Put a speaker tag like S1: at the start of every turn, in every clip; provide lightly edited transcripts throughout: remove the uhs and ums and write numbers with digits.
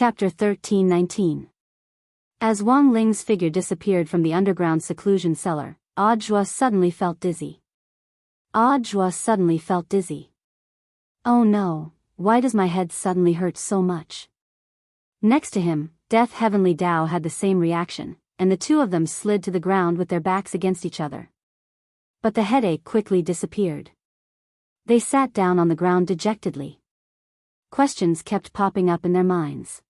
S1: Chapter 1319. As Wang Ling's figure disappeared from the underground seclusion cellar, Audrey suddenly felt dizzy. Oh no, why does my head suddenly hurt so much? Next to him, Death Heavenly Tao had the same reaction, and the two of them slid to the ground with their backs against each other. But the headache quickly disappeared. They sat down on the ground dejectedly. Questions kept popping up in their minds.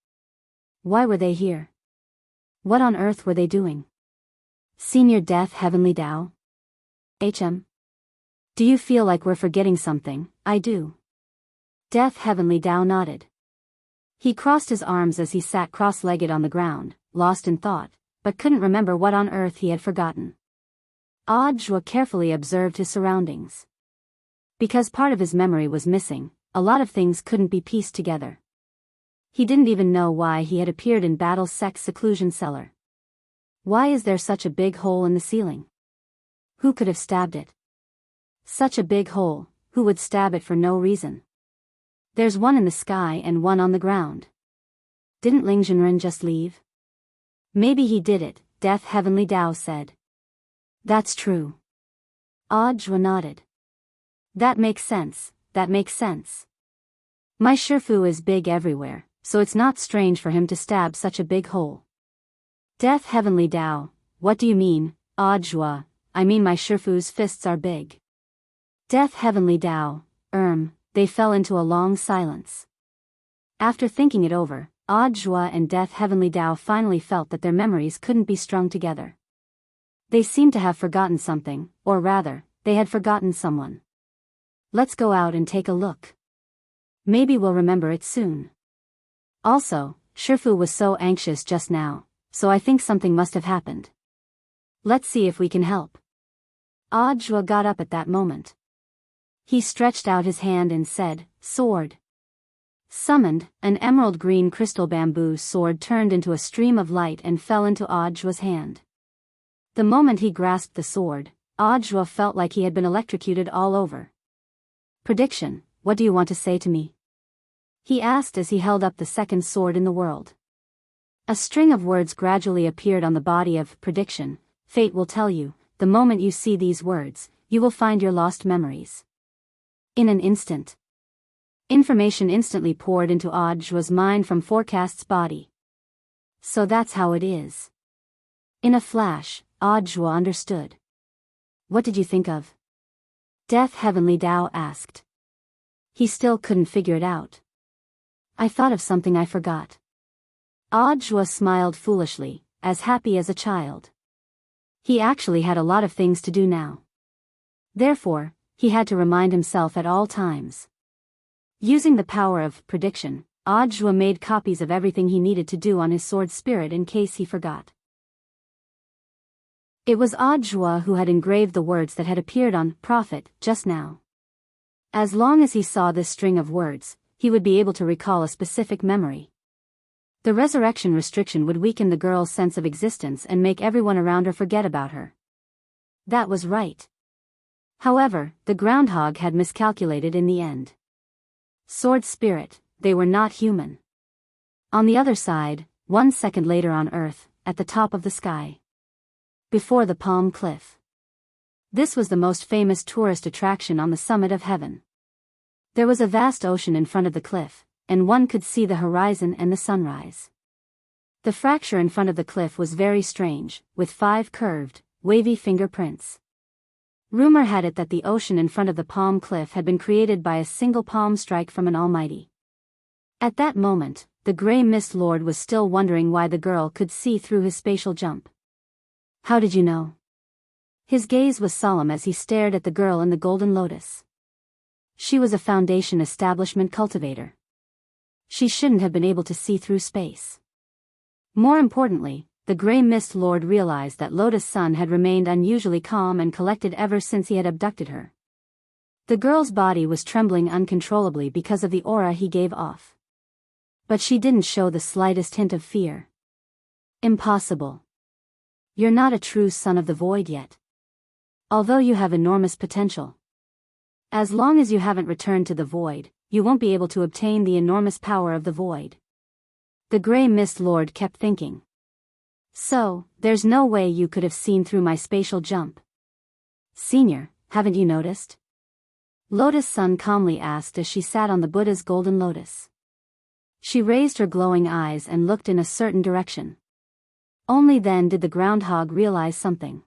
S1: Why were they here? What on earth were they doing? Senior Death Heavenly Tao? HM? Do you feel like we're forgetting something? I do. Death Heavenly Tao nodded. He crossed his arms as he sat cross-legged on the ground, lost in thought, but couldn't remember what on earth he had forgotten. Audrey carefully observed his surroundings. Because part of his memory was missing, a lot of things couldn't be pieced together. He didn't even know why he had appeared in Battle's sex seclusion cellar. Why is there such a big hole in the ceiling? Who could have stabbed it? Such a big hole, who would stab it for no reason? There's one in the sky and one on the ground. Didn't Ling Zhenren just leave? Maybe he did it, Death Heavenly Tao said. That's true. Audrey nodded. That makes sense. My Shifu is big everywhere, so it's not strange for him to stab such a big hole. Death Heavenly Tao, what do you mean, Audrey? I mean my Shifu's fists are big. Death Heavenly Tao, they fell into a long silence. After thinking it over, Audrey and Death Heavenly Tao finally felt that their memories couldn't be strung together. They seemed to have forgotten something, or rather, they had forgotten someone. Let's go out and take a look. Maybe we'll remember it soon. Also, Shifu was so anxious just now, so I think something must have happened. Let's see if we can help. Audrey got up at that moment. He stretched out his hand and said, "Sword." Summoned, an emerald green crystal bamboo sword turned into a stream of light and fell into Audrey's hand. The moment he grasped the sword, Audrey felt like he had been electrocuted all over. Prediction, what do you want to say to me? He asked as he held up the second sword in the world. A string of words gradually appeared on the body of Prediction. Fate will tell you, the moment you see these words, you will find your lost memories. In an instant. Information instantly poured into Audrey's mind from Forecast's body. So that's how it is. In a flash, Audrey understood. What did you think of? Death Heavenly Tao asked. He still couldn't figure it out. I thought of something I forgot. Audrey smiled foolishly, as happy as a child. He actually had a lot of things to do now. Therefore, he had to remind himself at all times. Using the power of Prediction, Audrey made copies of everything he needed to do on his sword spirit in case he forgot. It was Audrey who had engraved the words that had appeared on Prophet just now. As long as he saw this string of words, he would be able to recall a specific memory. The resurrection restriction would weaken the girl's sense of existence and make everyone around her forget about her. That was right. However, the groundhog had miscalculated in the end. Sword spirit, they were not human. On the other side, 1 second later on Earth, at the top of the sky. Before the Palm Cliff. This was the most famous tourist attraction on the summit of heaven. There was a vast ocean in front of the cliff, and one could see the horizon and the sunrise. The fracture in front of the cliff was very strange, with 5 curved, wavy fingerprints. Rumor had it that the ocean in front of the Palm Cliff had been created by a single palm strike from an almighty. At that moment, the Grey Mist Lord was still wondering why the girl could see through his spatial jump. How did you know? His gaze was solemn as he stared at the girl in the golden lotus. She was a Foundation establishment cultivator. She shouldn't have been able to see through space. More importantly, the Grey Mist Lord realized that Lotus Sun had remained unusually calm and collected ever since he had abducted her. The girl's body was trembling uncontrollably because of the aura he gave off. But she didn't show the slightest hint of fear. Impossible. You're not a true son of the void yet. Although you have enormous potential. As long as you haven't returned to the void, you won't be able to obtain the enormous power of the void. The Grey Mist Lord kept thinking. So, there's no way you could have seen through my spatial jump. Senior, haven't you noticed? Lotus Sun calmly asked as she sat on the Buddha's golden lotus. She raised her glowing eyes and looked in a certain direction. Only then did the groundhog realize something.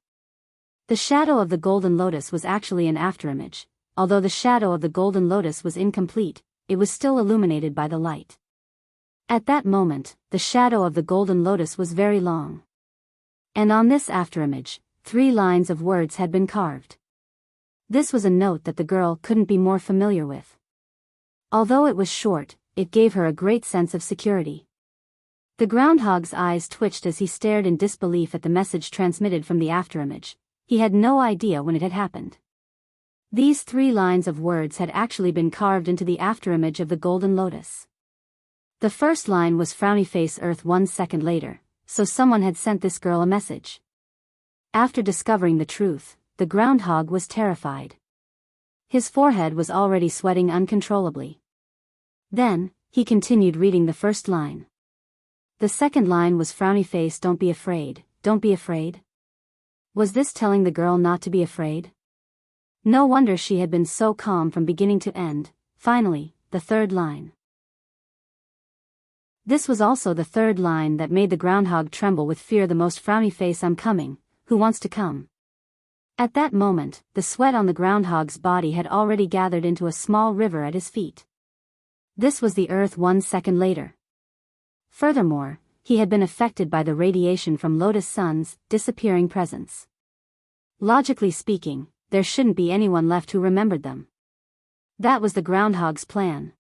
S1: The shadow of the golden lotus was actually an afterimage. Although the shadow of the golden lotus was incomplete, it was still illuminated by the light. At that moment, the shadow of the golden lotus was very long. And on this afterimage, 3 lines of words had been carved. This was a note that the girl couldn't be more familiar with. Although it was short, it gave her a great sense of security. The groundhog's eyes twitched as he stared in disbelief at the message transmitted from the afterimage. He had no idea when it had happened. These 3 lines of words had actually been carved into the afterimage of the golden lotus. The first line was frowny face Earth 1 second later, so someone had sent this girl a message. After discovering the truth, the groundhog was terrified. His forehead was already sweating uncontrollably. Then, he continued reading the first line. The second line was frowny face don't be afraid, don't be afraid. Was this telling the girl not to be afraid? No wonder she had been so calm from beginning to end. Finally, the third line. This was also the third line that made the groundhog tremble with fear. The most frowny face I'm coming, who wants to come? At that moment, the sweat on the groundhog's body had already gathered into a small river at his feet. This was the Earth 1 second later. Furthermore, he had been affected by the radiation from Lotus Sun's disappearing presence. Logically speaking, there shouldn't be anyone left who remembered them. That was the groundhog's plan.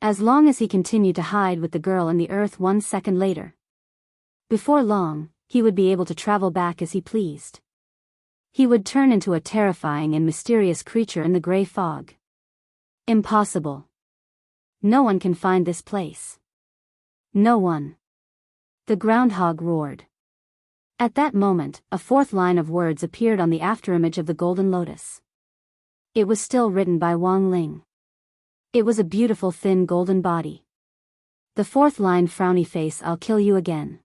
S1: As long as he continued to hide with the girl in the Earth 1 second later. Before long, he would be able to travel back as he pleased. He would turn into a terrifying and mysterious creature in the gray fog. Impossible. No one can find this place. No one. The groundhog roared. At that moment, a 4th line of words appeared on the afterimage of the golden lotus. It was still written by Wang Ling. It was a beautiful thin golden body. The 4th line frowny face I'll kill you again.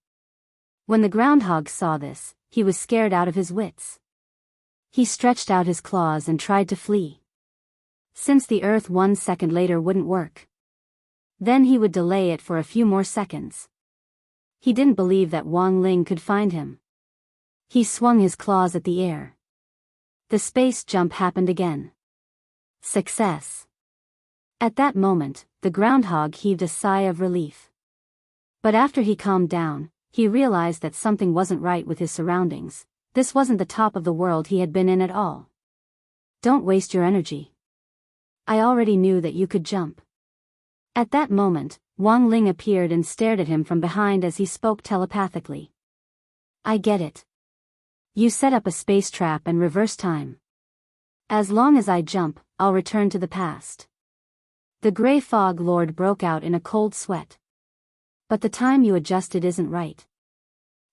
S1: When the groundhog saw this, he was scared out of his wits. He stretched out his claws and tried to flee. Since the Earth 1 second later wouldn't work. Then he would delay it for a few more seconds. He didn't believe that Wang Ling could find him. He swung his claws at the air. The space jump happened again. Success. At that moment, the groundhog heaved a sigh of relief. But after he calmed down, he realized that something wasn't right with his surroundings. This wasn't the top of the world he had been in at all. Don't waste your energy. I already knew that you could jump. At that moment, Wang Ling appeared and stared at him from behind as he spoke telepathically. I get it. You set up a space trap and reverse time. As long as I jump, I'll return to the past. The gray fog lord broke out in a cold sweat. But the time you adjusted isn't right.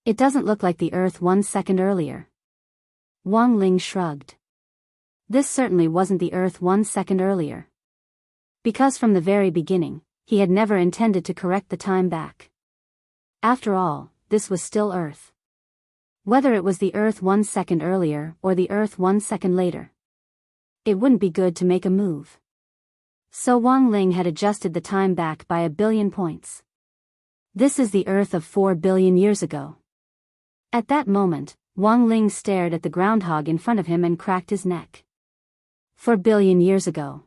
S1: It doesn't look like the Earth 1 second earlier. Wang Ling shrugged. This certainly wasn't the Earth 1 second earlier. Because from the very beginning, he had never intended to correct the time back. After all, this was still Earth. Whether it was the Earth 1 second earlier or the Earth 1 second later. It wouldn't be good to make a move. So Wang Ling had adjusted the time back by 1 billion points. This is the Earth of 4 billion years ago. At that moment, Wang Ling stared at the groundhog in front of him and cracked his neck. 4 billion years ago.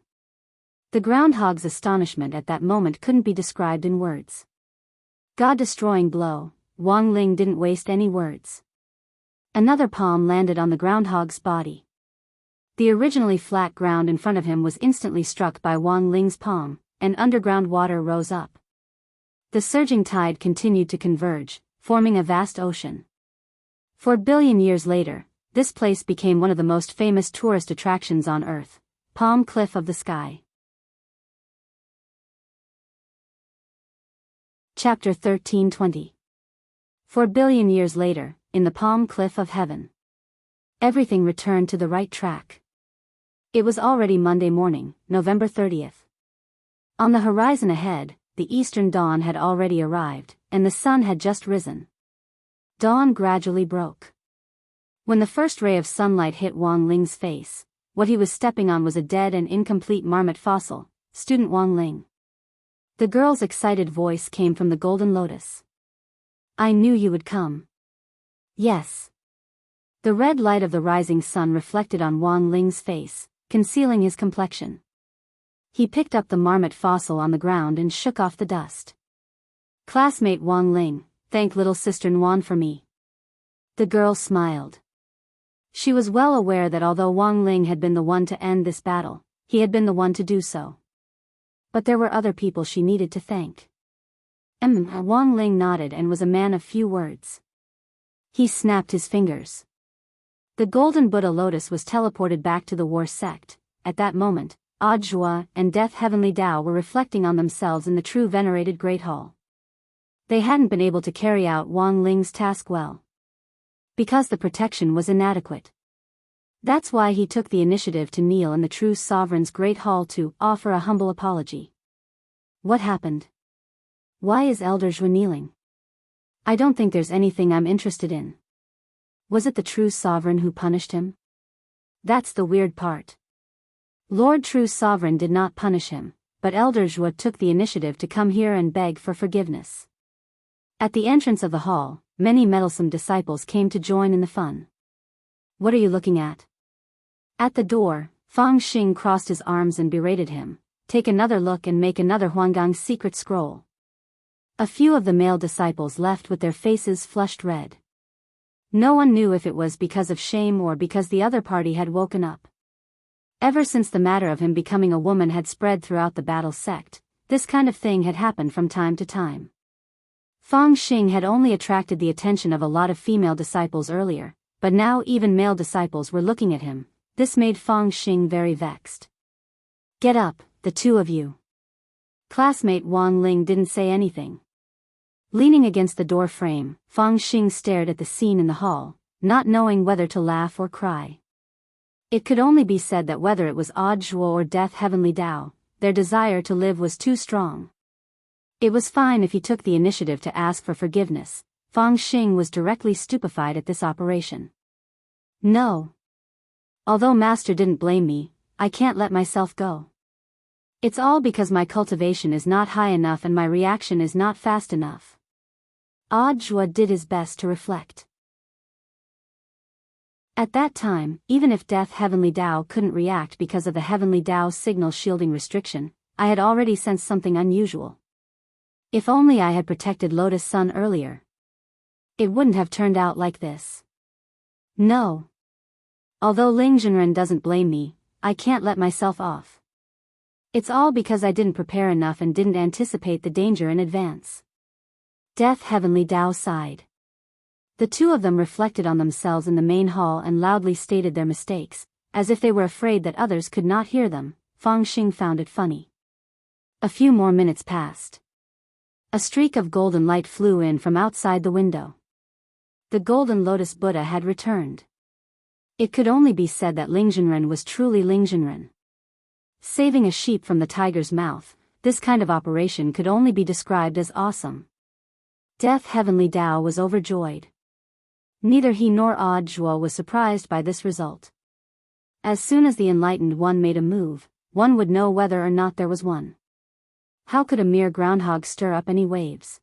S1: The groundhog's astonishment at that moment couldn't be described in words. God-destroying blow, Wang Ling didn't waste any words. Another palm landed on the groundhog's body. The originally flat ground in front of him was instantly struck by Wang Ling's palm, and underground water rose up. The surging tide continued to converge, forming a vast ocean. 4 billion years later, this place became one of the most famous tourist attractions on Earth, Palm Cliff of the Sky. Chapter 1320. 4 billion years later, in the Palm Cliff of Heaven. Everything returned to the right track. It was already Monday morning, November 30th. On the horizon ahead, the eastern dawn had already arrived, and the sun had just risen. Dawn gradually broke. When the first ray of sunlight hit Wang Ling's face, what he was stepping on was a dead and incomplete marmot fossil. Student Wang Ling. The girl's excited voice came from the Golden Lotus. I knew you would come. Yes. The red light of the rising sun reflected on Wang Ling's face, concealing his complexion. He picked up the marmot fossil on the ground and shook off the dust. Classmate Wang Ling, thank little sister Nguyen for me. The girl smiled. She was well aware that although Wang Ling had been the one to end this battle, he had been the one to do so. But there were other people she needed to thank. Wang Ling nodded and was a man of few words. He snapped his fingers. The golden Buddha lotus was teleported back to the war sect. At that moment, Audiobook and Death Heavenly Tao were reflecting on themselves in the true venerated Great Hall. They hadn't been able to carry out Wang Ling's task well, because the protection was inadequate. That's why he took the initiative to kneel in the true sovereign's Great Hall to offer a humble apology. What happened? Why is Elder Zhua kneeling? I don't think there's anything I'm interested in. Was it the true sovereign who punished him? That's the weird part. Lord True Sovereign did not punish him, but Elder Zhua took the initiative to come here and beg for forgiveness. At the entrance of the hall, many meddlesome disciples came to join in the fun. What are you looking at? At the door, Fang Xing crossed his arms and berated him. Take another look and make another Huanggang secret scroll. A few of the male disciples left with their faces flushed red. No one knew if it was because of shame or because the other party had woken up. Ever since the matter of him becoming a woman had spread throughout the battle sect, this kind of thing had happened from time to time. Fang Xing had only attracted the attention of a lot of female disciples earlier, but now even male disciples were looking at him. This made Fang Xing very vexed. Get up, the two of you. Classmate Wang Ling didn't say anything. Leaning against the door frame, Fang Xing stared at the scene in the hall, not knowing whether to laugh or cry. It could only be said that whether it was Audiobook or Death Heavenly Tao, their desire to live was too strong. It was fine if he took the initiative to ask for forgiveness. Fang Xing was directly stupefied at this operation. No. Although Master didn't blame me, I can't let myself go. It's all because my cultivation is not high enough and my reaction is not fast enough. Audiobook did his best to reflect. At that time, even if Death Heavenly Tao couldn't react because of the Heavenly Tao signal shielding restriction, I had already sensed something unusual. If only I had protected Lotus Sun earlier, it wouldn't have turned out like this. No. Although Ling Zhenren doesn't blame me, I can't let myself off. It's all because I didn't prepare enough and didn't anticipate the danger in advance. Death Heavenly Tao sighed. The two of them reflected on themselves in the main hall and loudly stated their mistakes, as if they were afraid that others could not hear them. Fang Xing found it funny. A few more minutes passed. A streak of golden light flew in from outside the window. The Golden Lotus Buddha had returned. It could only be said that Ling Zhenren was truly Ling Zhenren. Saving a sheep from the tiger's mouth, this kind of operation could only be described as awesome. Death Heavenly Tao was overjoyed. Neither he nor Audiobook was surprised by this result. As soon as the Enlightened One made a move, one would know whether or not there was one. How could a mere groundhog stir up any waves?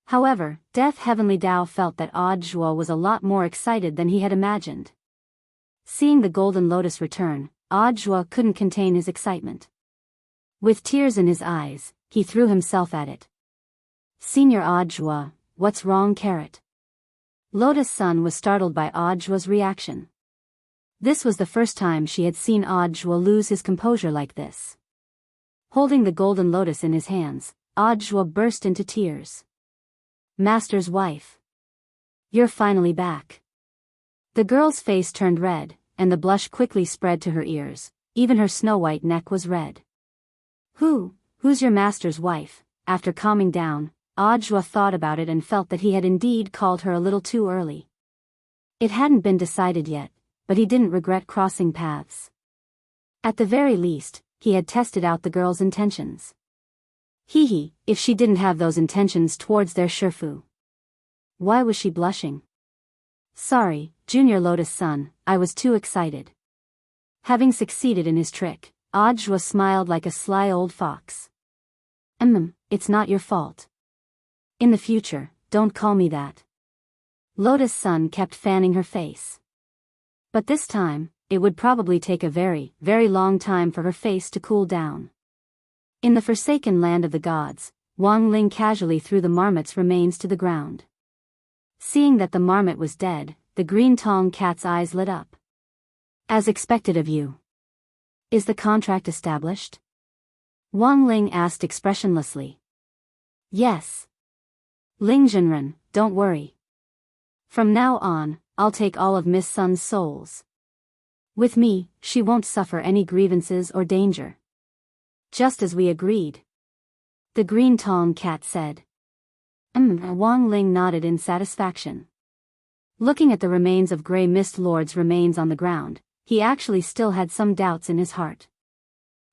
S1: However, Death Heavenly Tao felt that Audiobook was a lot more excited than he had imagined. Seeing the Golden Lotus return, Audiobook couldn't contain his excitement. With tears in his eyes, he threw himself at it. Senior Audiobook, what's wrong, Carrot? Lotus Sun was startled by Audiobook's reaction. This was the first time she had seen Audiobook lose his composure like this. Holding the Golden Lotus in his hands, Audiobook burst into tears. Master's wife. You're finally back. The girl's face turned red, and the blush quickly spread to her ears. Even her snow-white neck was red. Who's your master's wife? After calming down, Audiobook thought about it and felt that he had indeed called her a little too early. It hadn't been decided yet, but he didn't regret crossing paths. At the very least, he had tested out the girl's intentions. Hee, if she didn't have those intentions towards their Shifu. Why was she blushing? Sorry, Junior Lotus Sun, I was too excited. Having succeeded in his trick, Audjwa smiled like a sly old fox. It's not your fault. In the future, don't call me that. Lotus Sun kept fanning her face. But this time, it would probably take a very, very long time for her face to cool down. In the forsaken land of the gods, Wang Ling casually threw the marmot's remains to the ground. Seeing that the marmot was dead, the green tong cat's eyes lit up. As expected of you. Is the contract established? Wang Ling asked expressionlessly. Yes. Ling Zhenren, don't worry. From now on, I'll take all of Miss Sun's souls. With me, she won't suffer any grievances or danger. Just as we agreed. The green tong cat said. Wang Ling nodded in satisfaction. Looking at the remains of Grey Mist Lord's remains on the ground, he actually still had some doubts in his heart.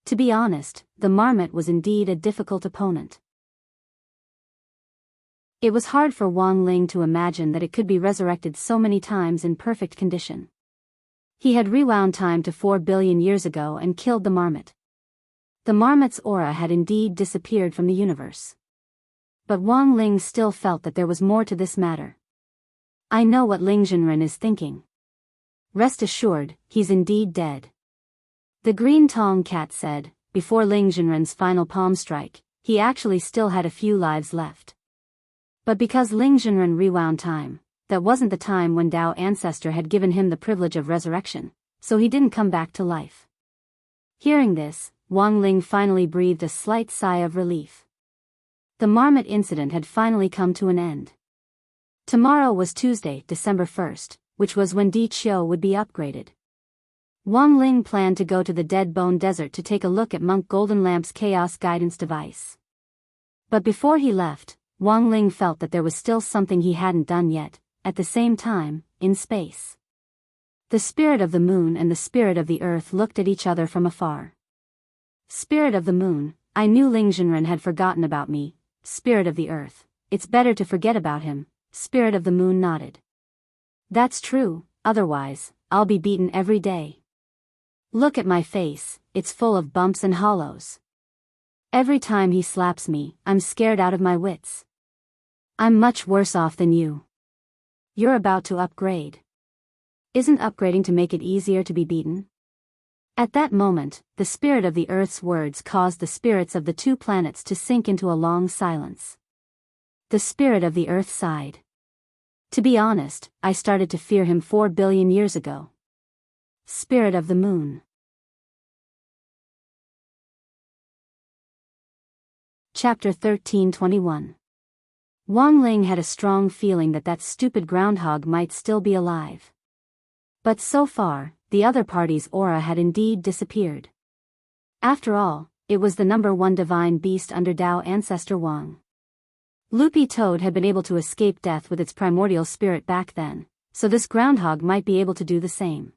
S1: To be honest, the marmot was indeed a difficult opponent. It was hard for Wang Ling to imagine that it could be resurrected so many times in perfect condition. He had rewound time to 4 billion years ago and killed the marmot. The marmot's aura had indeed disappeared from the universe. But Wang Ling still felt that there was more to this matter. I know what Ling Zhenren is thinking. Rest assured, he's indeed dead. The green tong cat said, before Ling Zhenren's final palm strike, he actually still had a few lives left. But because Ling Zhenren rewound time, that wasn't the time when Tao Ancestor had given him the privilege of resurrection, so he didn't come back to life. Hearing this, Wang Ling finally breathed a slight sigh of relief. The marmot incident had finally come to an end. Tomorrow was Tuesday, December 1st, which was when Di Qiu would be upgraded. Wang Ling planned to go to the Dead Bone Desert to take a look at Monk Golden Lamp's chaos guidance device. But before he left, Wang Ling felt that there was still something he hadn't done yet, at the same time, in space. The spirit of the moon and the spirit of the earth looked at each other from afar. Spirit of the moon, I knew Ling Zhenren had forgotten about me. Spirit of the earth, it's better to forget about him. Spirit of the moon nodded. That's true, otherwise, I'll be beaten every day. Look at my face, it's full of bumps and hollows. Every time he slaps me, I'm scared out of my wits. I'm much worse off than you. You're about to upgrade. Isn't upgrading to make it easier to be beaten? At that moment, the spirit of the Earth's words caused the spirits of the two planets to sink into a long silence. The spirit of the Earth sighed. To be honest, I started to fear him 4 billion years ago. Spirit of the moon. Chapter 1321. Wang Ling had a strong feeling that that stupid groundhog might still be alive. But so far, the other party's aura had indeed disappeared. After all, it was the #1 divine beast under Tao Ancestor Wang. Loopy Toad had been able to escape death with its primordial spirit back then, so this groundhog might be able to do the same.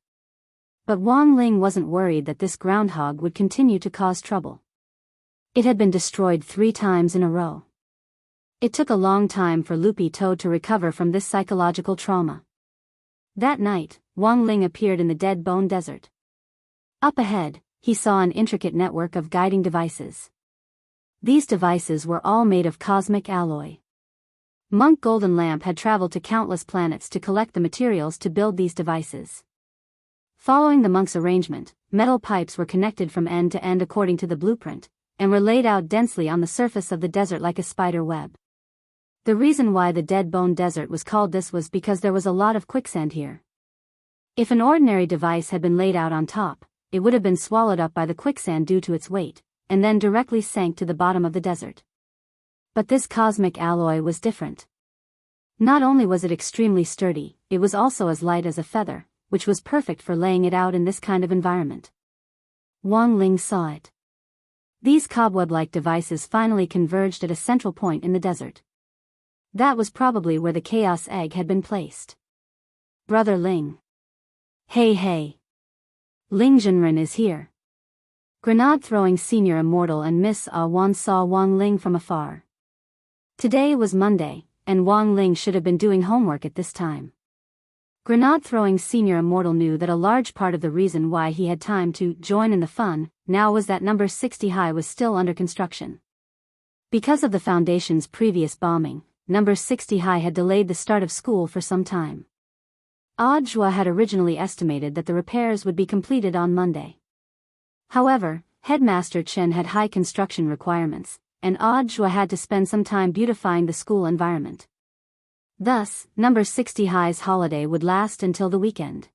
S1: But Wang Ling wasn't worried that this groundhog would continue to cause trouble. It had been destroyed 3 times in a row. It took a long time for Loopy Toad to recover from this psychological trauma. That night, Wang Ling appeared in the Dead Bone Desert. Up ahead, he saw an intricate network of guiding devices. These devices were all made of cosmic alloy. Monk Golden Lamp had traveled to countless planets to collect the materials to build these devices. Following the monk's arrangement, metal pipes were connected from end to end according to the blueprint, and were laid out densely on the surface of the desert like a spider web. The reason why the Dead Bone Desert was called this was because there was a lot of quicksand here. If an ordinary device had been laid out on top, it would have been swallowed up by the quicksand due to its weight, and then directly sank to the bottom of the desert. But this cosmic alloy was different. Not only was it extremely sturdy, it was also as light as a feather, which was perfect for laying it out in this kind of environment. Wang Ling saw it. These cobweb-like devices finally converged at a central point in the desert. That was probably where the Chaos Egg had been placed. Brother Ling. Hey. Ling Zhenren is here. Grenade throwing senior immortal and Miss Wan saw Wang Ling from afar. Today was Monday, and Wang Ling should have been doing homework at this time. Grenade throwing senior immortal knew that a large part of the reason why he had time to join in the fun now was that number 60 High was still under construction. Because of the Foundation's previous bombing, number 60 High had delayed the start of school for some time. Audiobook had originally estimated that the repairs would be completed on Monday. However, Headmaster Chen had high construction requirements, and Audiobook had to spend some time beautifying the school environment. Thus, number 60 High's holiday would last until the weekend.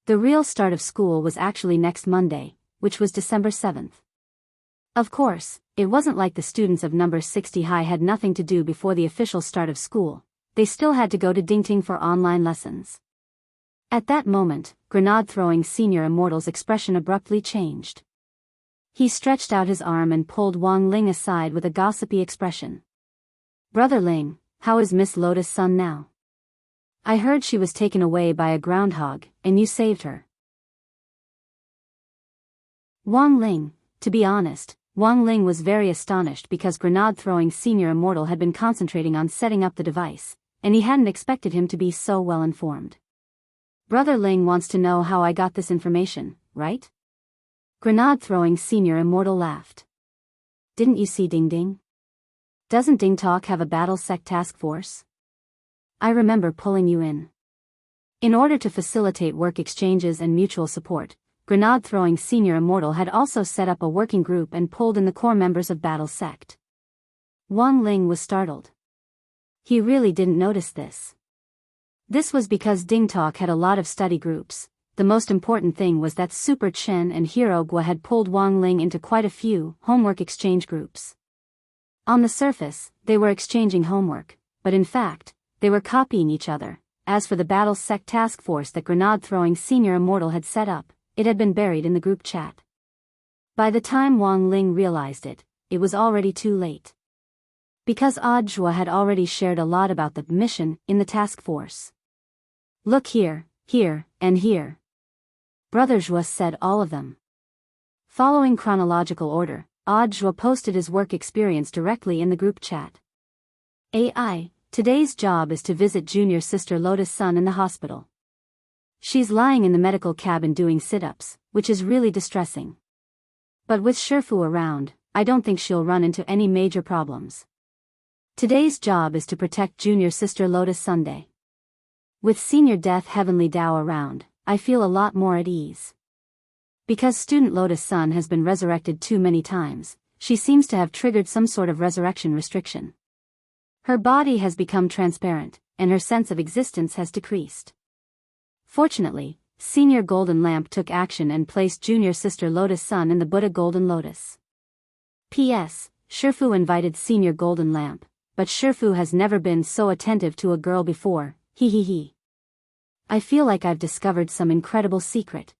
S1: The real start of school was actually next Monday, which was December 7th. Of course, it wasn't like the students of number 60 High had nothing to do before the official start of school. They still had to go to Dingting for online lessons. At that moment, grenade-throwing senior immortal's expression abruptly changed. He stretched out his arm and pulled Wang Ling aside with a gossipy expression. "Brother Ling, how is Miss Lotus-san now? I heard she was taken away by a groundhog, and you saved her." Wang Ling, to be honest, Wang Ling was very astonished because grenade-throwing senior immortal had been concentrating on setting up the device, and he hadn't expected him to be so well informed. "Brother Ling wants to know how I got this information, right?" Grenade-throwing senior immortal laughed. "Didn't you see Ding Ding? Doesn't Ding Talk have a battle sec task force? I remember pulling you in. In order to facilitate work exchanges and mutual support, grenade-throwing senior immortal had also set up a working group and pulled in the core members of Battle Sect." Wang Ling was startled. He really didn't notice this. This was because Ding Talk had a lot of study groups. The most important thing was that Super Chen and Hero Gua had pulled Wang Ling into quite a few homework exchange groups. On the surface, they were exchanging homework, but in fact, they were copying each other. As for the Battle Sect task force that grenade-throwing senior immortal had set up, it had been buried in the group chat. By the time Wang Ling realized it, it was already too late. Because Audiobook had already shared a lot about the mission in the task force. "Look here, here, and here." Brother Zhua said all of them. Following chronological order, Audiobook posted his work experience directly in the group chat. "AI, today's job is to visit junior sister Lotus-san in the hospital. She's lying in the medical cabin doing sit-ups, which is really distressing. But with Shifu around, I don't think she'll run into any major problems. Today's job is to protect junior sister Lotus Sunday. With senior death Heavenly Tao around, I feel a lot more at ease. Because student Lotus-san has been resurrected too many times, she seems to have triggered some sort of resurrection restriction. Her body has become transparent, and her sense of existence has decreased. Fortunately, Senior Golden Lamp took action and placed junior sister Lotus-san in the Buddha Golden Lotus. P.S. Shifu invited Senior Golden Lamp, but Shifu has never been so attentive to a girl before, he. I feel like I've discovered some incredible secret.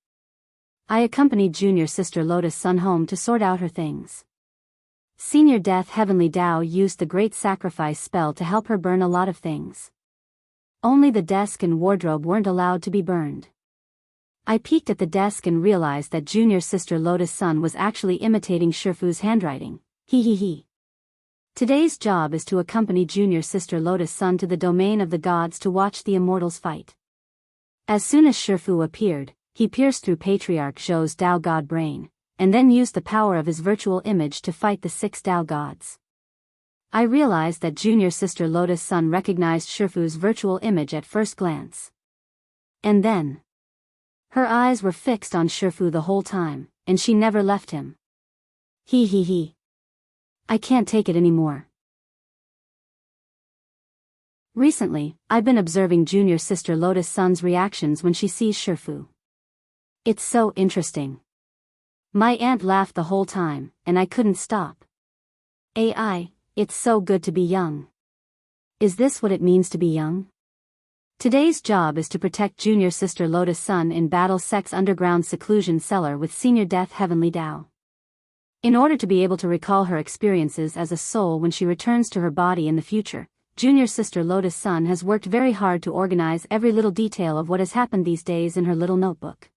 S1: I accompanied junior sister Lotus-san home to sort out her things. Senior Death Heavenly Tao used the Great Sacrifice spell to help her burn a lot of things. Only the desk and wardrobe weren't allowed to be burned. I peeked at the desk and realized that junior sister Lotus-san was actually imitating Shifu's handwriting, he. Today's job is to accompany junior sister Lotus-san to the domain of the gods to watch the immortals fight. As soon as Shifu appeared, he pierced through Patriarch Zhou's Tao God brain, and then used the power of his virtual image to fight the 6 Tao gods. I realized that junior sister Lotus-san recognized Shifu's virtual image at first glance. And then, her eyes were fixed on Shifu the whole time, and she never left him. He. I can't take it anymore. Recently, I've been observing junior sister Lotus-san's reactions when she sees Shifu. It's so interesting. My aunt laughed the whole time, and I couldn't stop. AI, it's so good to be young. Is this what it means to be young? Today's job is to protect junior sister Lotus-san in Battle Sec's underground seclusion cellar with Senior Death Heavenly Tao. In order to be able to recall her experiences as a soul when she returns to her body in the future, junior sister Lotus-san has worked very hard to organize every little detail of what has happened these days in her little notebook.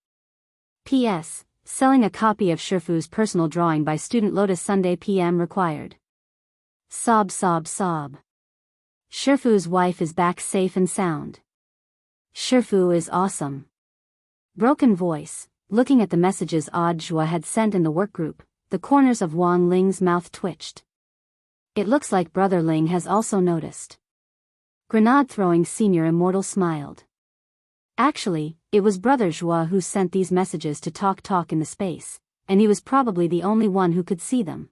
S1: P.S. selling a copy of Shifu's personal drawing by student Lotus Sunday PM required. Sob sob sob. Shifu's wife is back safe and sound. Shifu is awesome. Broken voice, looking at the messages Audiobook had sent in the workgroup, the corners of Wang Ling's mouth twitched. It looks like Brother Ling has also noticed. Grenade-throwing Senior Immortal smiled. Actually, it was Brother Zhua who sent these messages to Talk in the space, and he was probably the only one who could see them.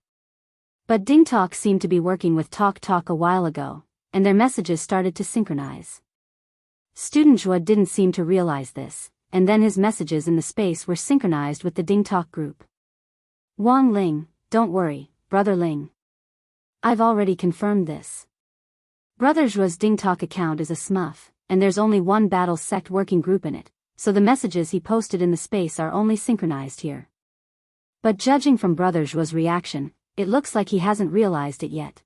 S1: But Ding Talk seemed to be working with Talk a while ago, and their messages started to synchronize. Student Zhua didn't seem to realize this, and then his messages in the space were synchronized with the Ding Talk group. Wang Ling, don't worry, Brother Ling. I've already confirmed this. Brother Zhua's Ding Talk account is a smurf, and there's only one battle sect working group in it, so the messages he posted in the space are only synchronized here. But judging from Brother Zhua's reaction, it looks like he hasn't realized it yet.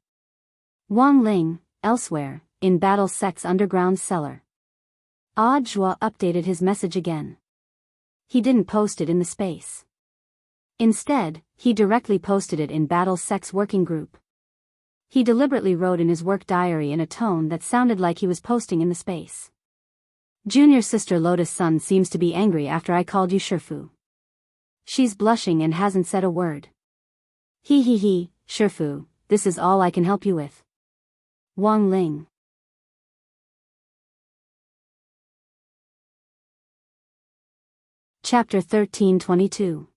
S1: Wang Ling, elsewhere, in battle sect's underground cellar. Zhua updated his message again. He didn't post it in the space. Instead, he directly posted it in battle sect's working group. He deliberately wrote in his work diary in a tone that sounded like he was posting in the space. Junior sister Lotus Sun seems to be angry after I called you Shifu. She's blushing and hasn't said a word. He, Shifu, this is all I can help you with. Wang Ling. Chapter 1322.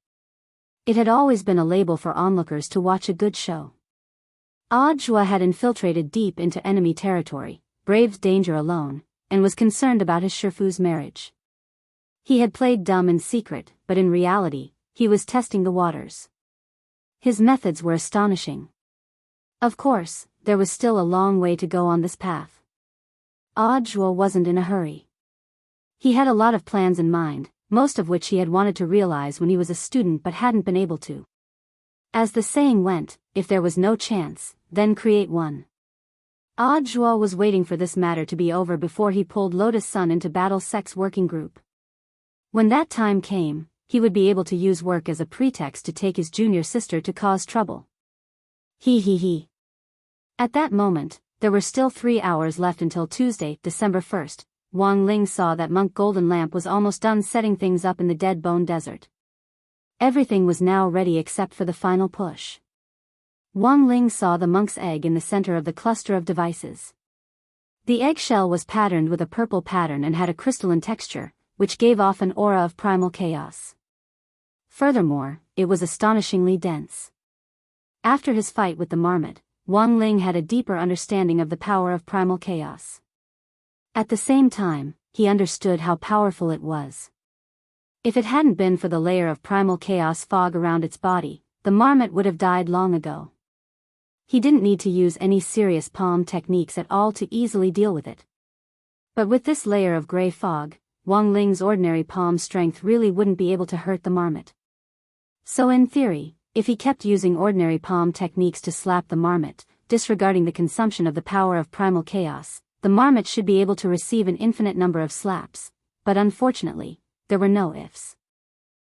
S1: It had always been a label for onlookers to watch a good show. Audiobook had infiltrated deep into enemy territory, braved danger alone, and was concerned about his Shifu's marriage. He had played dumb in secret, but in reality, he was testing the waters. His methods were astonishing. Of course, there was still a long way to go on this path. Audiobook wasn't in a hurry. He had a lot of plans in mind, most of which he had wanted to realize when he was a student but hadn't been able to. As the saying went, if there was no chance, then create one. Audiobook was waiting for this matter to be over before he pulled Lotus Sun into Battle Sect's working group. When that time came, he would be able to use work as a pretext to take his junior sister to cause trouble. He. At that moment, there were still 3 hours left until Tuesday, December 1st. Wang Ling saw that Monk Golden Lamp was almost done setting things up in the Dead Bone Desert. Everything was now ready except for the final push. Wang Ling saw the monk's egg in the center of the cluster of devices. The eggshell was patterned with a purple pattern and had a crystalline texture, which gave off an aura of primal chaos. Furthermore, it was astonishingly dense. After his fight with the marmot, Wang Ling had a deeper understanding of the power of primal chaos. At the same time, he understood how powerful it was. If it hadn't been for the layer of primal chaos fog around its body, the marmot would have died long ago. He didn't need to use any serious palm techniques at all to easily deal with it. But with this layer of gray fog, Wang Ling's ordinary palm strength really wouldn't be able to hurt the marmot. So in theory, if he kept using ordinary palm techniques to slap the marmot, disregarding the consumption of the power of primal chaos, the marmot should be able to receive an infinite number of slaps, but unfortunately, there were no ifs.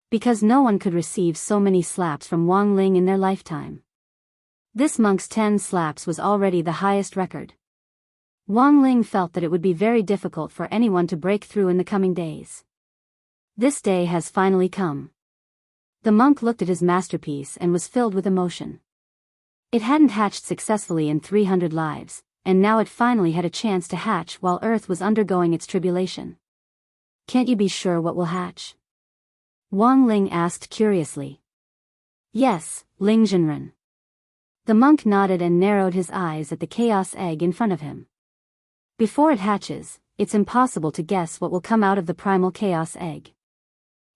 S1: Because no one could receive so many slaps from Wang Ling in their lifetime. This monk's 10 slaps was already the highest record. Wang Ling felt that it would be very difficult for anyone to break through in the coming days. This day has finally come. The monk looked at his masterpiece and was filled with emotion. It hadn't hatched successfully in 300 lives, and now it finally had a chance to hatch while Earth was undergoing its tribulation. Can't you be sure what will hatch? Wang Ling asked curiously. Yes, Ling Jinren. The monk nodded and narrowed his eyes at the chaos egg in front of him. Before it hatches, it's impossible to guess what will come out of the primal chaos egg.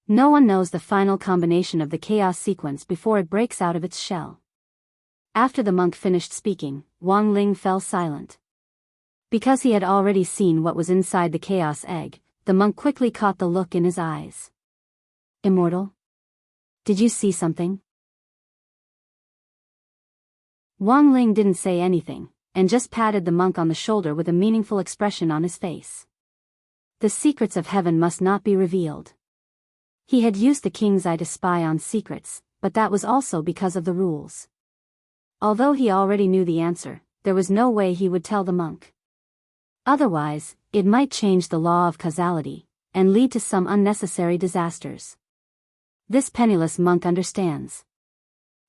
S1: No one knows the final combination of the chaos sequence before it breaks out of its shell. After the monk finished speaking, Wang Ling fell silent. Because he had already seen what was inside the chaos egg, the monk quickly caught the look in his eyes. Immortal? Did you see something? Wang Ling didn't say anything, and just patted the monk on the shoulder with a meaningful expression on his face. The secrets of heaven must not be revealed. He had used the king's eye to spy on secrets, but that was also because of the rules. Although he already knew the answer, there was no way he would tell the monk. Otherwise, it might change the law of causality, and lead to some unnecessary disasters. This penniless monk understands.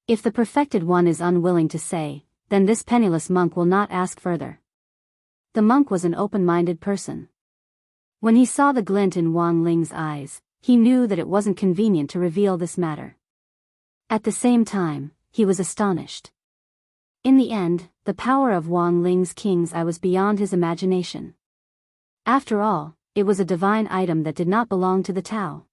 S1: If the perfected one is unwilling to say, then this penniless monk will not ask further. The monk was an open-minded person. When he saw the glint in Wang Ling's eyes, he knew that it wasn't convenient to reveal this matter. At the same time, he was astonished. In the end, the power of Wang Ling's king's eye was beyond his imagination. After all, it was a divine item that did not belong to the Tao.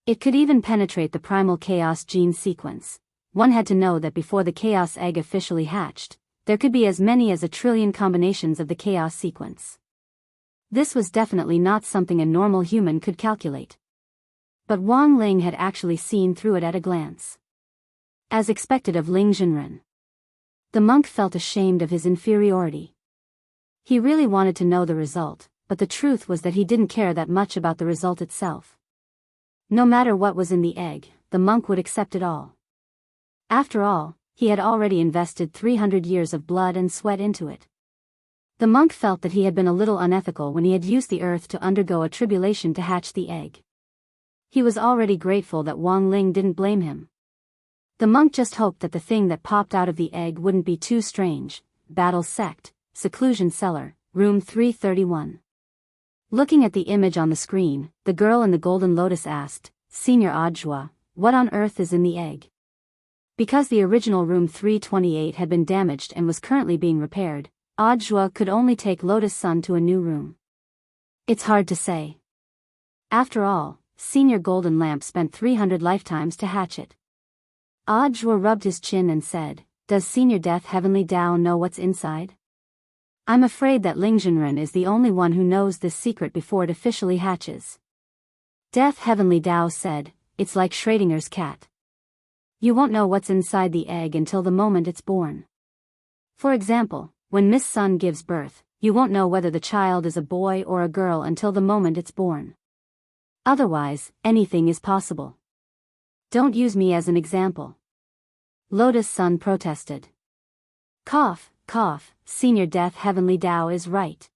S1: It could even penetrate the primal chaos gene sequence. One had to know that before the chaos egg officially hatched, there could be as many as 1 trillion combinations of the chaos sequence. This was definitely not something a normal human could calculate. But Wang Ling had actually seen through it at a glance. As expected of Ling Zhenren, the monk felt ashamed of his inferiority. He really wanted to know the result, but the truth was that he didn't care that much about the result itself. No matter what was in the egg, the monk would accept it all. After all, he had already invested 300 years of blood and sweat into it. The monk felt that he had been a little unethical when he had used the earth to undergo a tribulation to hatch the egg. He was already grateful that Wang Ling didn't blame him. The monk just hoped that the thing that popped out of the egg wouldn't be too strange. Battle Sect, Seclusion Cellar, Room 331. Looking at the image on the screen, the girl in the golden lotus asked, "Senior Audjua, what on earth is in the egg?" Because the original Room 328 had been damaged and was currently being repaired, Audjua could only take Lotus Sun to a new room. It's hard to say. After all, Senior Golden Lamp spent 300 lifetimes to hatch it. Audjua rubbed his chin and said, "Does Senior Death Heavenly Tao know what's inside?" "I'm afraid that Ling Zhenren is the only one who knows this secret before it officially hatches." Death Heavenly Tao said, "It's like Schrodinger's cat. You won't know what's inside the egg until the moment it's born. For example, when Miss Sun gives birth, you won't know whether the child is a boy or a girl until the moment it's born. Otherwise, anything is possible. Don't use me as an example." Lotus Sun protested. Cough, cough, Senior Death Heavenly Tao is right.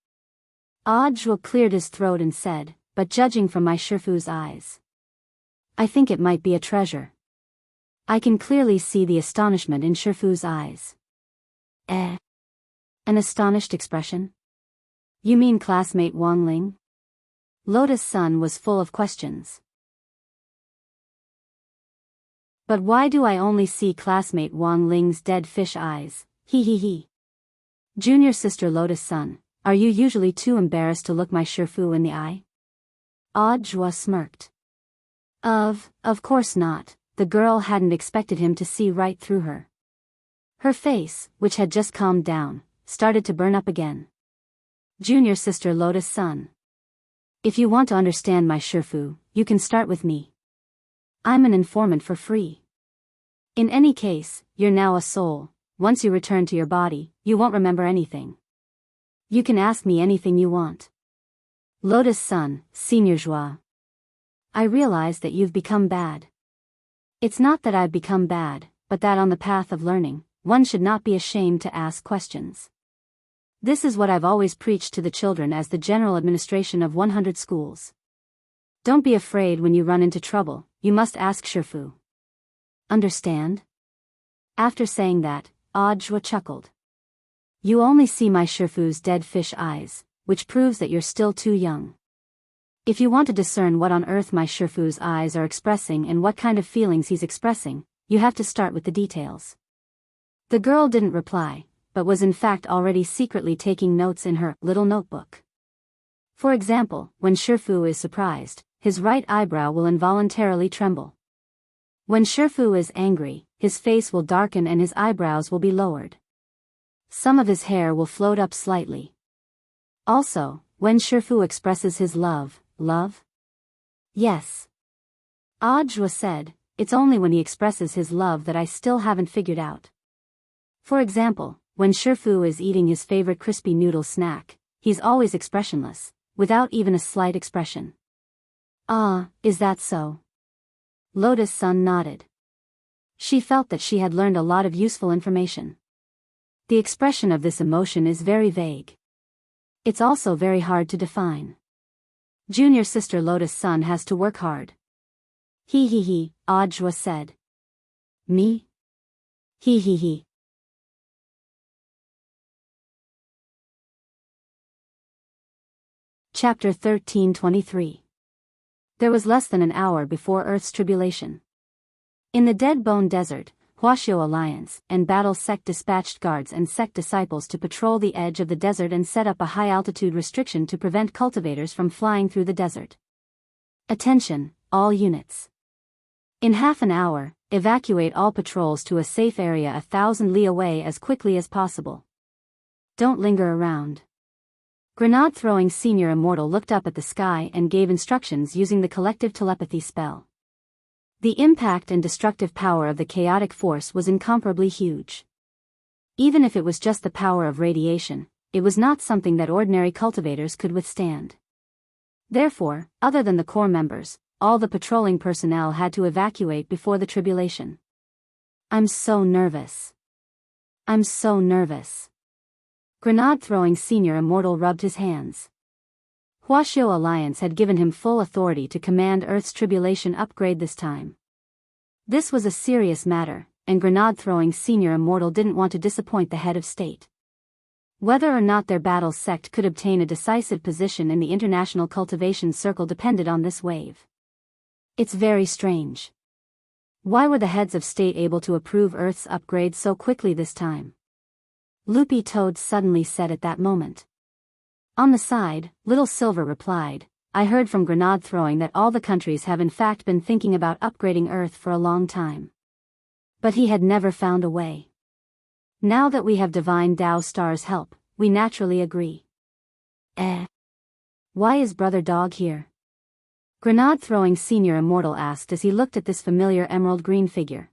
S1: Audjua cleared his throat and said, "But judging from my Shifu's eyes, I think it might be a treasure." I can clearly see the astonishment in Shifu's eyes. An astonished expression? You mean classmate Wang Ling? Lotus Sun was full of questions. But why do I only see classmate Wang Ling's dead fish eyes? He. Junior sister Lotus Sun, are you usually too embarrassed to look my Shifu in the eye? Audjua smirked. Of course not. The girl hadn't expected him to see right through her. Her face, which had just calmed down, started to burn up again. Junior sister Lotus Sun, if you want to understand my Shifu, you can start with me. I'm an informant for free. In any case, you're now a soul. Once you return to your body, you won't remember anything. You can ask me anything you want. Lotus Sun, Senior Joie. I realize that you've become bad. It's not that I've become bad, but that on the path of learning, one should not be ashamed to ask questions. This is what I've always preached to the children as the general administration of 100 schools. Don't be afraid when you run into trouble, you must ask Shifu. Understand? After saying that, Audjua chuckled. You only see my Shifu's dead fish eyes, which proves that you're still too young. If you want to discern what on earth my Shifu's eyes are expressing and what kind of feelings he's expressing, you have to start with the details. The girl didn't reply, but was in fact already secretly taking notes in her little notebook. For example, when Shifu is surprised, his right eyebrow will involuntarily tremble. When Shifu is angry, his face will darken and his eyebrows will be lowered. Some of his hair will float up slightly. Also, when Shifu expresses his love? Yes. Audjua said, it's only when he expresses his love that I still haven't figured out. For example, when Shifu is eating his favorite crispy noodle snack, he's always expressionless, without even a slight expression. Ah, is that so? Lotus Sun nodded. She felt that she had learned a lot of useful information. The expression of this emotion is very vague. It's also very hard to define. Junior sister Lotus Sun has to work hard. He, Ajwa said. Me? He. Chapter 13:23. There was less than an hour before Earth's tribulation. In the Dead Bone Desert, Huaxiao Alliance and Battle Sect dispatched guards and sect disciples to patrol the edge of the desert and set up a high-altitude restriction to prevent cultivators from flying through the desert. Attention, all units. In half an hour, evacuate all patrols to a safe area 1,000 li away as quickly as possible. Don't linger around. Grenade-throwing Senior Immortal looked up at the sky and gave instructions using the collective telepathy spell. The impact and destructive power of the chaotic force was incomparably huge. Even if it was just the power of radiation, it was not something that ordinary cultivators could withstand. Therefore, other than the core members, all the patrolling personnel had to evacuate before the tribulation. I'm so nervous. Grenade-throwing Senior Immortal rubbed his hands. Huaxiao Alliance had given him full authority to command Earth's tribulation upgrade this time. This was a serious matter, and Grenade-throwing Senior Immortal didn't want to disappoint the head of state. Whether or not their battle sect could obtain a decisive position in the international cultivation circle depended on this wave. It's very strange. Why were the heads of state able to approve Earth's upgrade so quickly this time? Loopy Toad suddenly said at that moment. On the side, Little Silver replied, I heard from Grenade Throwing that all the countries have in fact been thinking about upgrading Earth for a long time. But he had never found a way. Now that we have Divine Tao Star's help, we naturally agree. Why is Brother Dog here? Grenade-throwing Senior Immortal asked as he looked at this familiar emerald green figure.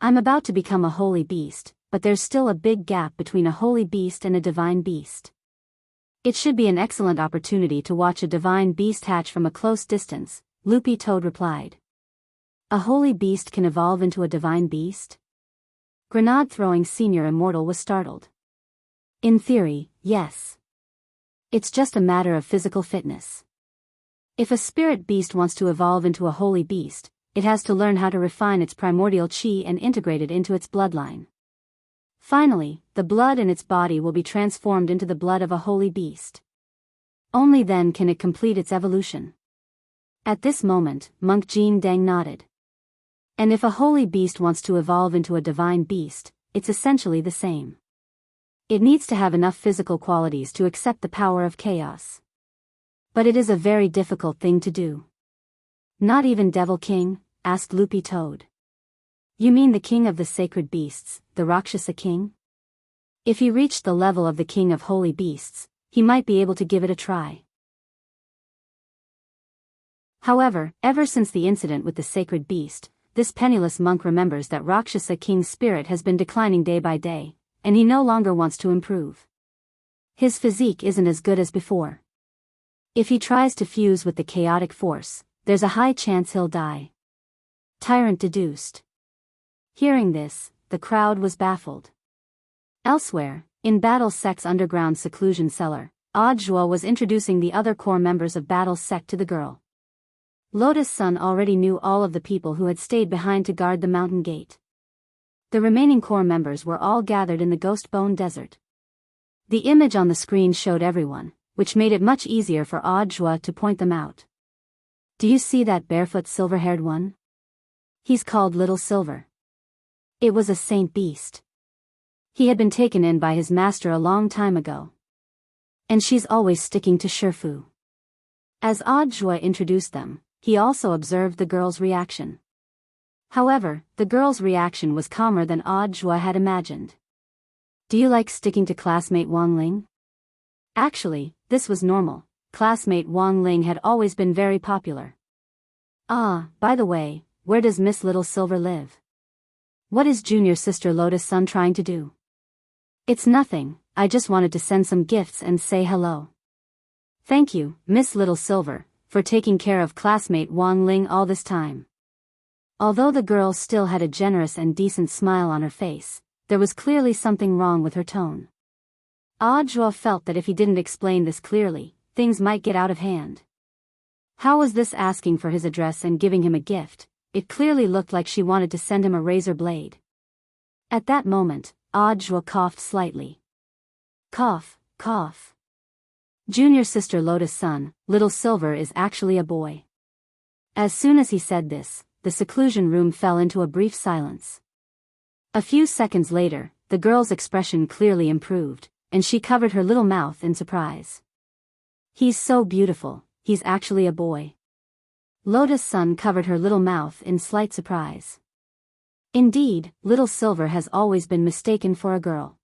S1: I'm about to become a holy beast, but there's still a big gap between a holy beast and a divine beast. It should be an excellent opportunity to watch a divine beast hatch from a close distance, Loopy Toad replied. A holy beast can evolve into a divine beast? Grenade-throwing Senior Immortal was startled. In theory, yes. It's just a matter of physical fitness. If a spirit beast wants to evolve into a holy beast, it has to learn how to refine its primordial chi and integrate it into its bloodline. Finally, the blood in its body will be transformed into the blood of a holy beast. Only then can it complete its evolution. At this moment, Monk Jean Deng nodded. And if a holy beast wants to evolve into a divine beast, it's essentially the same. It needs to have enough physical qualities to accept the power of chaos. But it is a very difficult thing to do. Not even Devil King? Asked Loopy Toad. You mean the king of the sacred beasts, the Rakshasa king? If he reached the level of the king of holy beasts, he might be able to give it a try. However, ever since the incident with the sacred beast, this penniless monk remembers that Rakshasa king's spirit has been declining day by day, and he no longer wants to improve. His physique isn't as good as before. If he tries to fuse with the chaotic force, there's a high chance he'll die. Tyrant deduced. Hearing this, the crowd was baffled. Elsewhere, in Battle Sect's underground seclusion cellar, Ajwa was introducing the other core members of Battle Sect to the girl. Lotus Sun already knew all of the people who had stayed behind to guard the mountain gate. The remaining core members were all gathered in the Ghost Bone Desert. The image on the screen showed everyone, which made it much easier for Ajwa to point them out. Do you see that barefoot silver-haired one? He's called Little Silver. It was a saint beast. He had been taken in by his master a long time ago. And she's always sticking to Shifu. As Ajwa introduced them, he also observed the girl's reaction. However, the girl's reaction was calmer than Ajwa had imagined. Do you like sticking to classmate Wang Ling? Actually, this was normal. Classmate Wang Ling had always been very popular. Ah, by the way, where does Miss Little Silver live? What is junior sister Lotus Sun trying to do? It's nothing, I just wanted to send some gifts and say hello. Thank you, Miss Little Silver, for taking care of classmate Wang Ling all this time. Although the girl still had a generous and decent smile on her face, there was clearly something wrong with her tone. Audra felt that if he didn't explain this clearly, things might get out of hand. How was this asking for his address and giving him a gift? It clearly looked like she wanted to send him a razor blade. At that moment, Audra coughed slightly. Cough, cough. Junior sister Lotus' son, Little Silver, is actually a boy. As soon as he said this, the seclusion room fell into a brief silence. A few seconds later, the girl's expression clearly improved, and she covered her little mouth in surprise. He's so beautiful, he's actually a boy. Lotus' son covered her little mouth in slight surprise. Indeed, Little Silver has always been mistaken for a girl.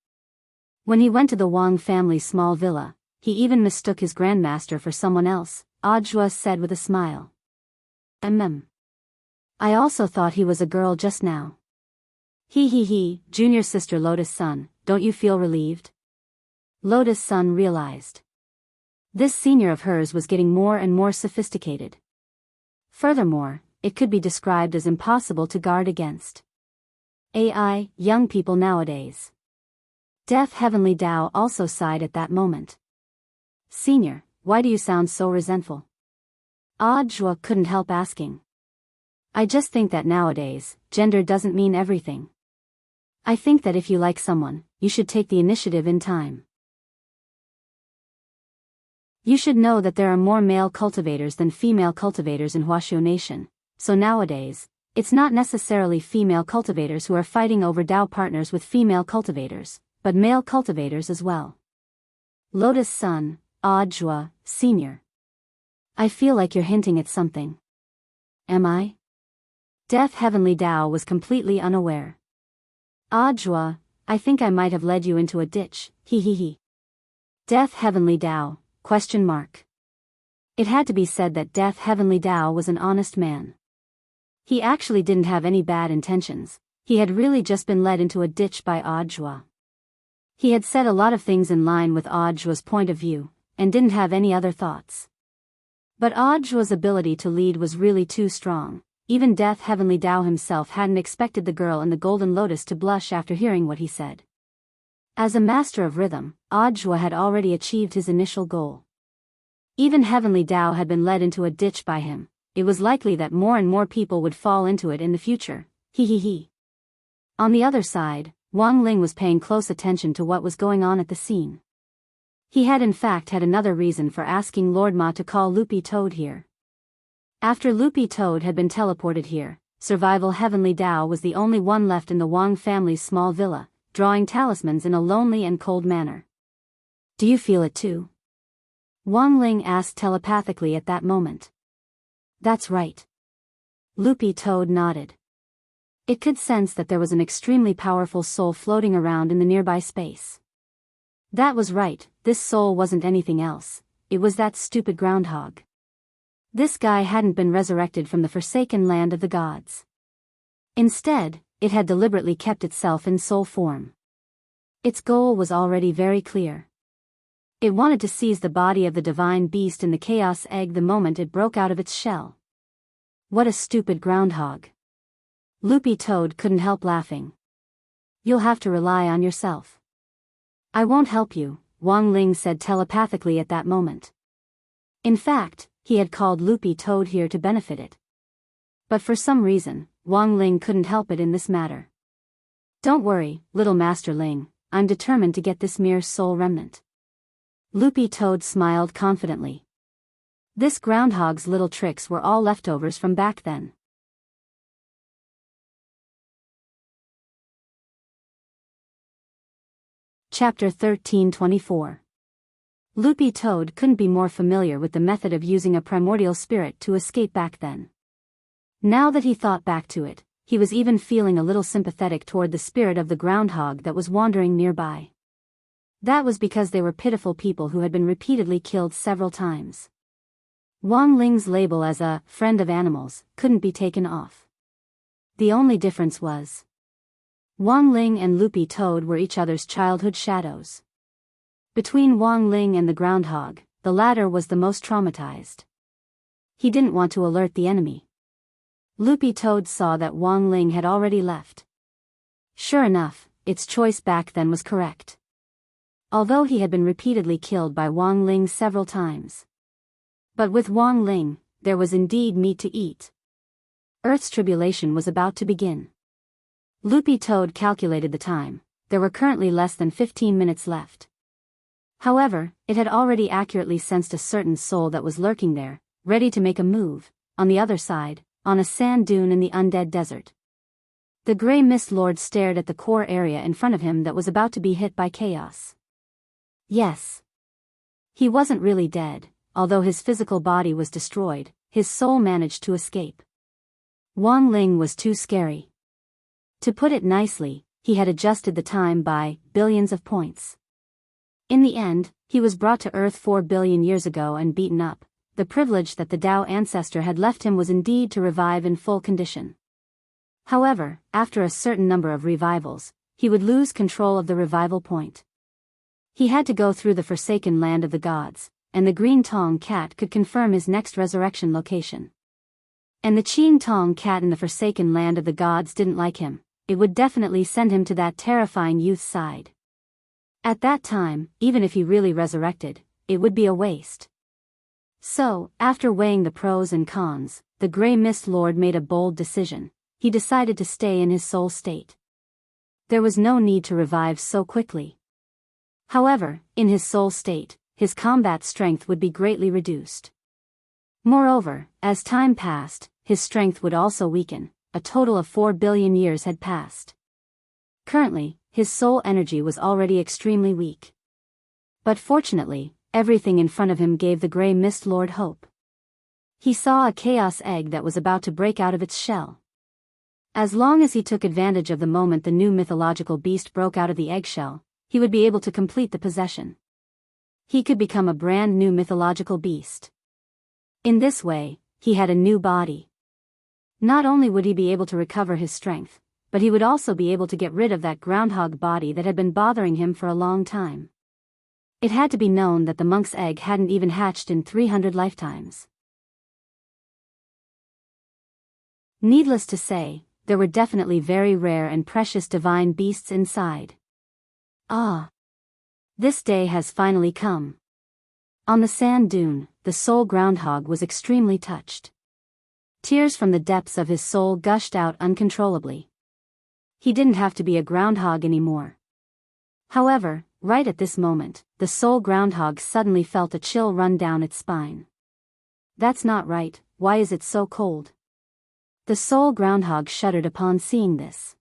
S1: When he went to the Wang family's small villa, he even mistook his grandmaster for someone else, Audra said with a smile. I also thought he was a girl just now. He, junior sister Lotus' son, don't you feel relieved? Lotus' son realized. This senior of hers was getting more and more sophisticated. Furthermore, it could be described as impossible to guard against. AI, young people nowadays. Deaf Heavenly Tao also sighed at that moment. Senior, why do you sound so resentful? Audra couldn't help asking. I just think that nowadays, gender doesn't mean everything. I think that if you like someone, you should take the initiative in time. You should know that there are more male cultivators than female cultivators in Huaxiu Nation, so nowadays, it's not necessarily female cultivators who are fighting over Dao partners with female cultivators, but male cultivators as well. Lotus' son, Audra, Senior. I feel like you're hinting at something. Am I? Deaf Heavenly Tao was completely unaware. Audra, I think I might have led you into a ditch, he. Deaf Heavenly Tao, ? It had to be said that Deaf Heavenly Tao was an honest man. He actually didn't have any bad intentions, he had really just been led into a ditch by Audra. He had said a lot of things in line with Audra's point of view, and didn't have any other thoughts. But Audra's ability to lead was really too strong. Even Deaf Heavenly Tao himself hadn't expected the girl in the Golden Lotus to blush after hearing what he said. As a master of rhythm, Audra had already achieved his initial goal. Even Heavenly Tao had been led into a ditch by him. It was likely that more and more people would fall into it in the future, he. On the other side, Wang Ling was paying close attention to what was going on at the scene. He had in fact had another reason for asking Lord Ma to call Loopy Toad here. After Loopy Toad had been teleported here, Survival Heavenly Tao was the only one left in the Wang family's small villa, drawing talismans in a lonely and cold manner. Do you feel it too? Wang Ling asked telepathically at that moment. That's right. Loopy Toad nodded. It could sense that there was an extremely powerful soul floating around in the nearby space. That was right, this soul wasn't anything else, it was that stupid groundhog. This guy hadn't been resurrected from the forsaken land of the gods. Instead, it had deliberately kept itself in soul form. Its goal was already very clear. It wanted to seize the body of the divine beast in the chaos egg the moment it broke out of its shell. What a stupid groundhog. Loopy Toad couldn't help laughing. You'll have to rely on yourself. I won't help you, Wang Ling said telepathically at that moment. In fact, he had called Loopy Toad here to benefit it. But for some reason, Wang Ling couldn't help it in this matter. Don't worry, little Master Ling, I'm determined to get this mere soul remnant. Loopy Toad smiled confidently. This groundhog's little tricks were all leftovers from back then. Chapter 1324. Loopy Toad couldn't be more familiar with the method of using a primordial spirit to escape back then. Now that he thought back to it, he was even feeling a little sympathetic toward the spirit of the groundhog that was wandering nearby. That was because they were pitiful people who had been repeatedly killed several times. Wang Ling's label as a friend of animals couldn't be taken off. The only difference was Wang Ling and Loopy Toad were each other's childhood shadows. Between Wang Ling and the groundhog, the latter was the most traumatized. He didn't want to alert the enemy. Loopy Toad saw that Wang Ling had already left. Sure enough, its choice back then was correct. Although he had been repeatedly killed by Wang Ling several times. But with Wang Ling, there was indeed meat to eat. Earth's tribulation was about to begin. Loopy Toad calculated the time. There were currently less than 15 minutes left. However, it had already accurately sensed a certain soul that was lurking there, ready to make a move, on the other side, on a sand dune in the undead desert. The Grey Mist Lord stared at the core area in front of him that was about to be hit by chaos. Yes. He wasn't really dead, although his physical body was destroyed, his soul managed to escape. Wang Ling was too scary. To put it nicely, he had adjusted the time by billions of points. In the end, he was brought to Earth 4 billion years ago and beaten up. The privilege that the Tao ancestor had left him was indeed to revive in full condition. However, after a certain number of revivals, he would lose control of the revival point. He had to go through the forsaken land of the gods, and the Green Tong Cat could confirm his next resurrection location. And the Qing Tong Cat in the forsaken land of the gods didn't like him. It would definitely send him to that terrifying youth's side. At that time, even if he really resurrected, it would be a waste. So, after weighing the pros and cons, the Grey Mist Lord made a bold decision. He decided to stay in his soul state. There was no need to revive so quickly. However, in his soul state, his combat strength would be greatly reduced. Moreover, as time passed, his strength would also weaken. A total of 4 billion years had passed. Currently, his soul energy was already extremely weak. But fortunately, everything in front of him gave the Grey Mist Lord hope. He saw a chaos egg that was about to break out of its shell. As long as he took advantage of the moment the new mythological beast broke out of the eggshell, he would be able to complete the possession. He could become a brand new mythological beast. In this way, he had a new body. Not only would he be able to recover his strength, but he would also be able to get rid of that groundhog body that had been bothering him for a long time. It had to be known that the monk's egg hadn't even hatched in 300 lifetimes. Needless to say, there were definitely very rare and precious divine beasts inside. Ah! This day has finally come. On the sand dune, the soul groundhog was extremely touched. Tears from the depths of his soul gushed out uncontrollably. He didn't have to be a groundhog anymore. However, right at this moment, the soul groundhog suddenly felt a chill run down its spine. That's not right, why is it so cold? The soul groundhog shuddered upon seeing this.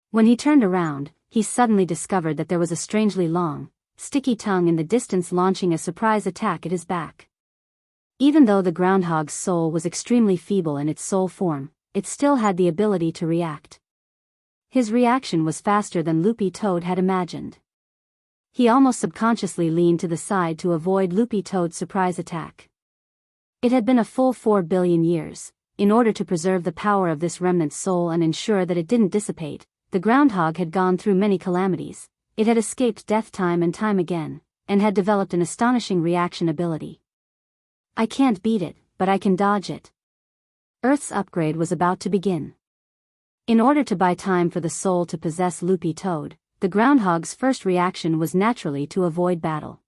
S1: When he turned around, he suddenly discovered that there was a strangely long, sticky tongue in the distance launching a surprise attack at his back. Even though the groundhog's soul was extremely feeble in its soul form, it still had the ability to react. His reaction was faster than Loopy Toad had imagined. He almost subconsciously leaned to the side to avoid Loopy Toad's surprise attack. It had been a full 4 billion years. In order to preserve the power of this remnant soul and ensure that it didn't dissipate, the groundhog had gone through many calamities. It had escaped death time and time again, and had developed an astonishing reaction ability. I can't beat it, but I can dodge it. Earth's upgrade was about to begin. In order to buy time for the soul to possess Loopy Toad, the groundhog's first reaction was naturally to avoid battle.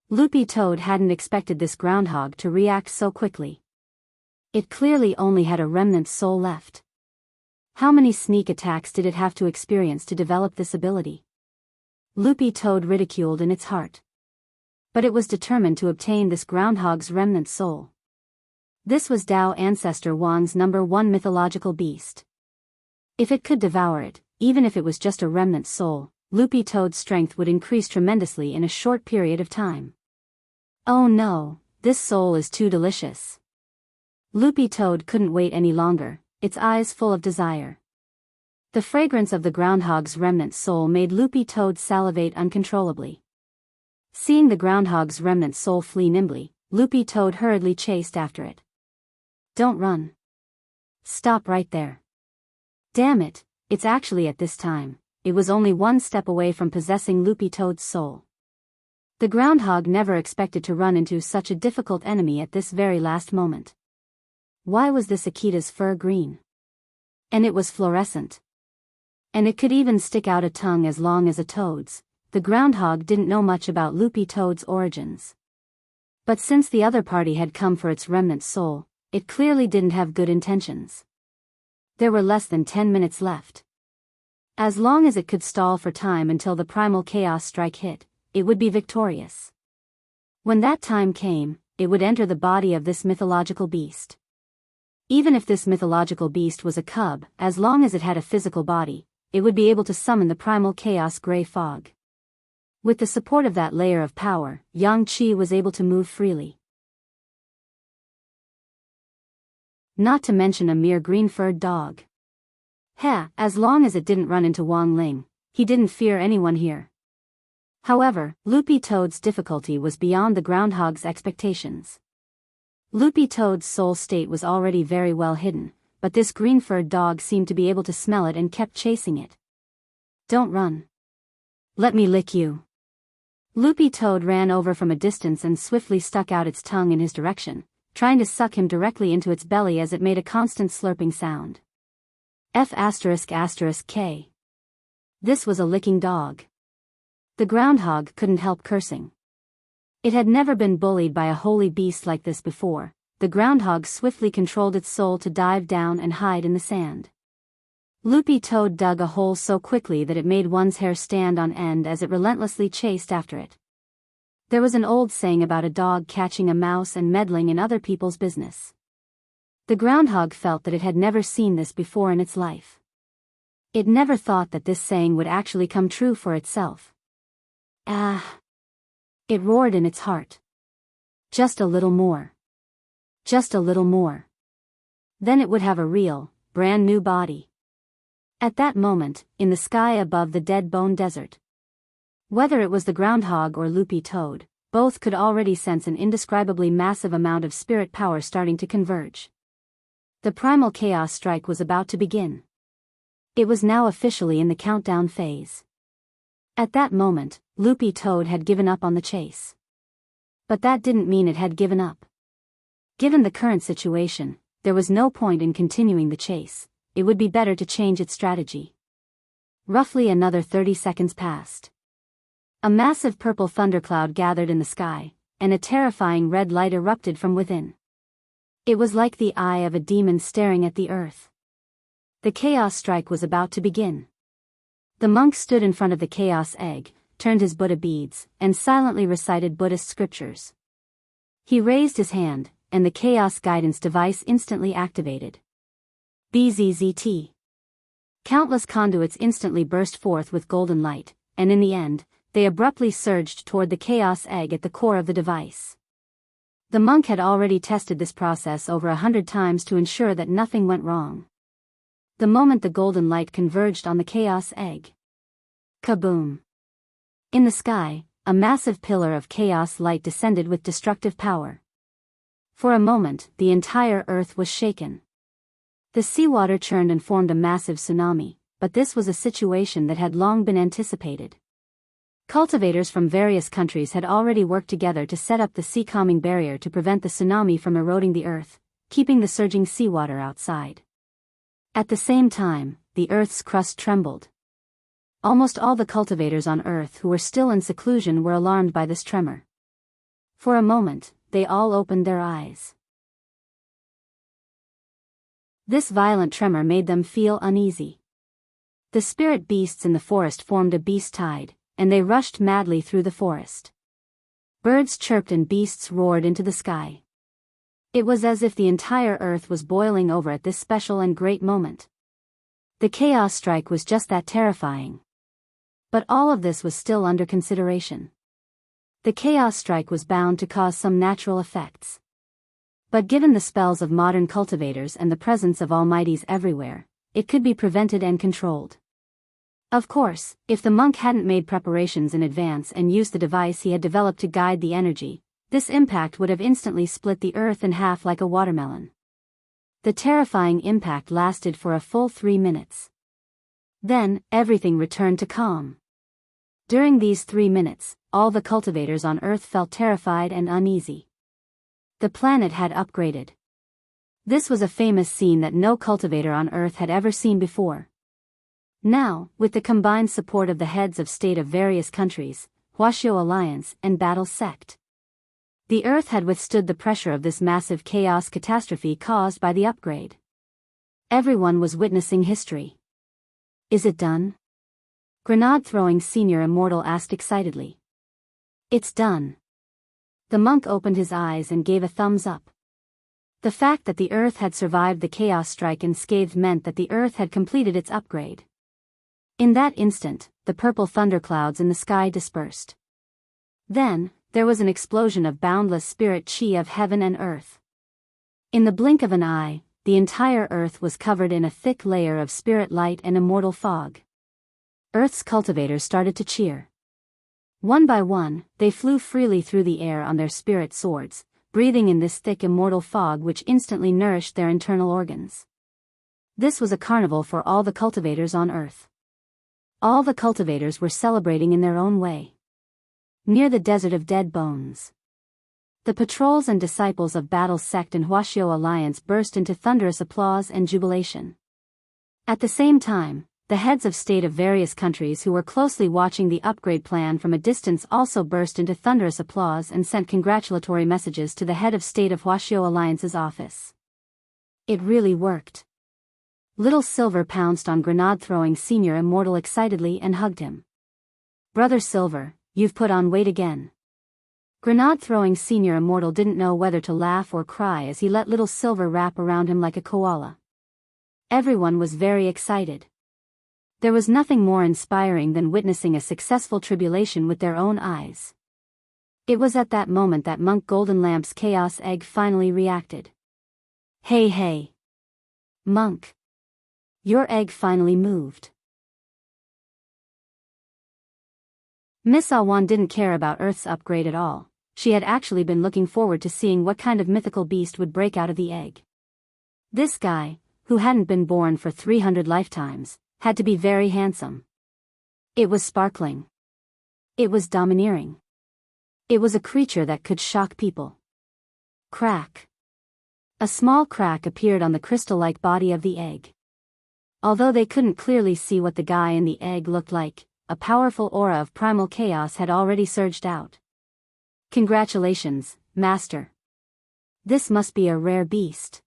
S1: Loopy Toad hadn't expected this groundhog to react so quickly. It clearly only had a remnant soul left. How many sneak attacks did it have to experience to develop this ability? Loopy Toad ridiculed in its heart. But it was determined to obtain this groundhog's remnant soul. This was Tao ancestor Wang's #1 mythological beast. If it could devour it, even if it was just a remnant soul, Loopy Toad's strength would increase tremendously in a short period of time. Oh no, this soul is too delicious. Loopy Toad couldn't wait any longer, its eyes full of desire. The fragrance of the groundhog's remnant soul made Loopy Toad salivate uncontrollably. Seeing the groundhog's remnant soul flee nimbly, Loopy Toad hurriedly chased after it. Don't run. Stop right there. Damn it, it's actually at this time, it was only one step away from possessing Loopy Toad's soul. The groundhog never expected to run into such a difficult enemy at this very last moment. Why was this Akita's fur green? And it was fluorescent. And it could even stick out a tongue as long as a toad's. The groundhog didn't know much about Loopy Toad's origins. But since the other party had come for its remnant soul, it clearly didn't have good intentions. There were less than 10 minutes left. As long as it could stall for time until the primal chaos strike hit, it would be victorious. When that time came, it would enter the body of this mythological beast. Even if this mythological beast was a cub, as long as it had a physical body, it would be able to summon the primal chaos gray fog. With the support of that layer of power, Yang Qi was able to move freely. Not to mention a mere green-furred dog. As long as it didn't run into Wang Ling, he didn't fear anyone here. However, Loopy Toad's difficulty was beyond the groundhog's expectations. Loopy Toad's soul state was already very well hidden, but this green-furred dog seemed to be able to smell it and kept chasing it. Don't run. Let me lick you. Loopy Toad ran over from a distance and swiftly stuck out its tongue in his direction, trying to suck him directly into its belly as it made a constant slurping sound. F***K. This was a licking dog. The groundhog couldn't help cursing. It had never been bullied by a holy beast like this before. The groundhog swiftly controlled its soul to dive down and hide in the sand. Loopy Toad dug a hole so quickly that it made one's hair stand on end as it relentlessly chased after it. There was an old saying about a dog catching a mouse and meddling in other people's business. The groundhog felt that it had never seen this before in its life. It never thought that this saying would actually come true for itself. It roared in its heart. Just a little more. Just a little more. Then it would have a real, brand new body. At that moment, in the sky above the Dead Bone Desert. Whether it was the groundhog or Loopy Toad, both could already sense an indescribably massive amount of spirit power starting to converge. The primal chaos strike was about to begin. It was now officially in the countdown phase. At that moment, Loopy Toad had given up on the chase. But that didn't mean it had given up. Given the current situation, there was no point in continuing the chase. It would be better to change its strategy. Roughly another 30 seconds passed. A massive purple thundercloud gathered in the sky, and a terrifying red light erupted from within. It was like the eye of a demon staring at the earth. The chaos strike was about to begin. The monk stood in front of the chaos egg, turned his Buddha beads, and silently recited Buddhist scriptures. He raised his hand, and the chaos guidance device instantly activated. BZZT. Countless conduits instantly burst forth with golden light, and in the end, they abruptly surged toward the chaos egg at the core of the device. The monk had already tested this process over 100 times to ensure that nothing went wrong. The moment the golden light converged on the chaos egg. Kaboom! In the sky, a massive pillar of chaos light descended with destructive power. For a moment, the entire earth was shaken. The seawater churned and formed a massive tsunami, but this was a situation that had long been anticipated. Cultivators from various countries had already worked together to set up the sea calming barrier to prevent the tsunami from eroding the earth, keeping the surging seawater outside. At the same time, the earth's crust trembled. Almost all the cultivators on earth who were still in seclusion were alarmed by this tremor. For a moment, they all opened their eyes. This violent tremor made them feel uneasy. The spirit beasts in the forest formed a beast tide, and they rushed madly through the forest. Birds chirped and beasts roared into the sky. It was as if the entire earth was boiling over at this special and great moment. The chaos strike was just that terrifying. But all of this was still under consideration. The chaos strike was bound to cause some natural effects. But given the spells of modern cultivators and the presence of almighties everywhere, it could be prevented and controlled. Of course, if the monk hadn't made preparations in advance and used the device he had developed to guide the energy, this impact would have instantly split the earth in half like a watermelon. The terrifying impact lasted for a full 3 minutes. Then, everything returned to calm. During these 3 minutes, all the cultivators on Earth felt terrified and uneasy. The planet had upgraded. This was a famous scene that no cultivator on Earth had ever seen before. Now, with the combined support of the heads of state of various countries, Huaxiao Alliance, and Battle Sect, the Earth had withstood the pressure of this massive chaos catastrophe caused by the upgrade. Everyone was witnessing history. Is it done? Grenade-throwing senior immortal asked excitedly. It's done. The monk opened his eyes and gave a thumbs up. The fact that the Earth had survived the chaos strike unscathed meant that the Earth had completed its upgrade. In that instant, the purple thunderclouds in the sky dispersed. Then, there was an explosion of boundless spirit chi of heaven and earth. In the blink of an eye, the entire Earth was covered in a thick layer of spirit light and immortal fog. Earth's cultivators started to cheer. One by one, they flew freely through the air on their spirit swords, breathing in this thick immortal fog which instantly nourished their internal organs. This was a carnival for all the cultivators on Earth. All the cultivators were celebrating in their own way. Near the desert of dead bones, the patrols and disciples of Battle Sect and Huaxiao Alliance burst into thunderous applause and jubilation. At the same time, the heads of state of various countries who were closely watching the upgrade plan from a distance also burst into thunderous applause and sent congratulatory messages to the head of state of Huaxiao Alliance's office. It really worked. Little Silver pounced on Grenade-throwing senior immortal excitedly and hugged him. Brother Silver, you've put on weight again. Grenade-throwing senior immortal didn't know whether to laugh or cry as he let Little Silver wrap around him like a koala. Everyone was very excited. There was nothing more inspiring than witnessing a successful tribulation with their own eyes. It was at that moment that Monk Golden Lamp's chaos egg finally reacted. Hey. Monk. Your egg finally moved. Miss Awan didn't care about Earth's upgrade at all. She had actually been looking forward to seeing what kind of mythical beast would break out of the egg. This guy, who hadn't been born for 300 lifetimes, had to be very handsome. It was sparkling. It was domineering. It was a creature that could shock people. Crack. A small crack appeared on the crystal-like body of the egg. Although they couldn't clearly see what the guy in the egg looked like, a powerful aura of primal chaos had already surged out. Congratulations, Master. This must be a rare beast.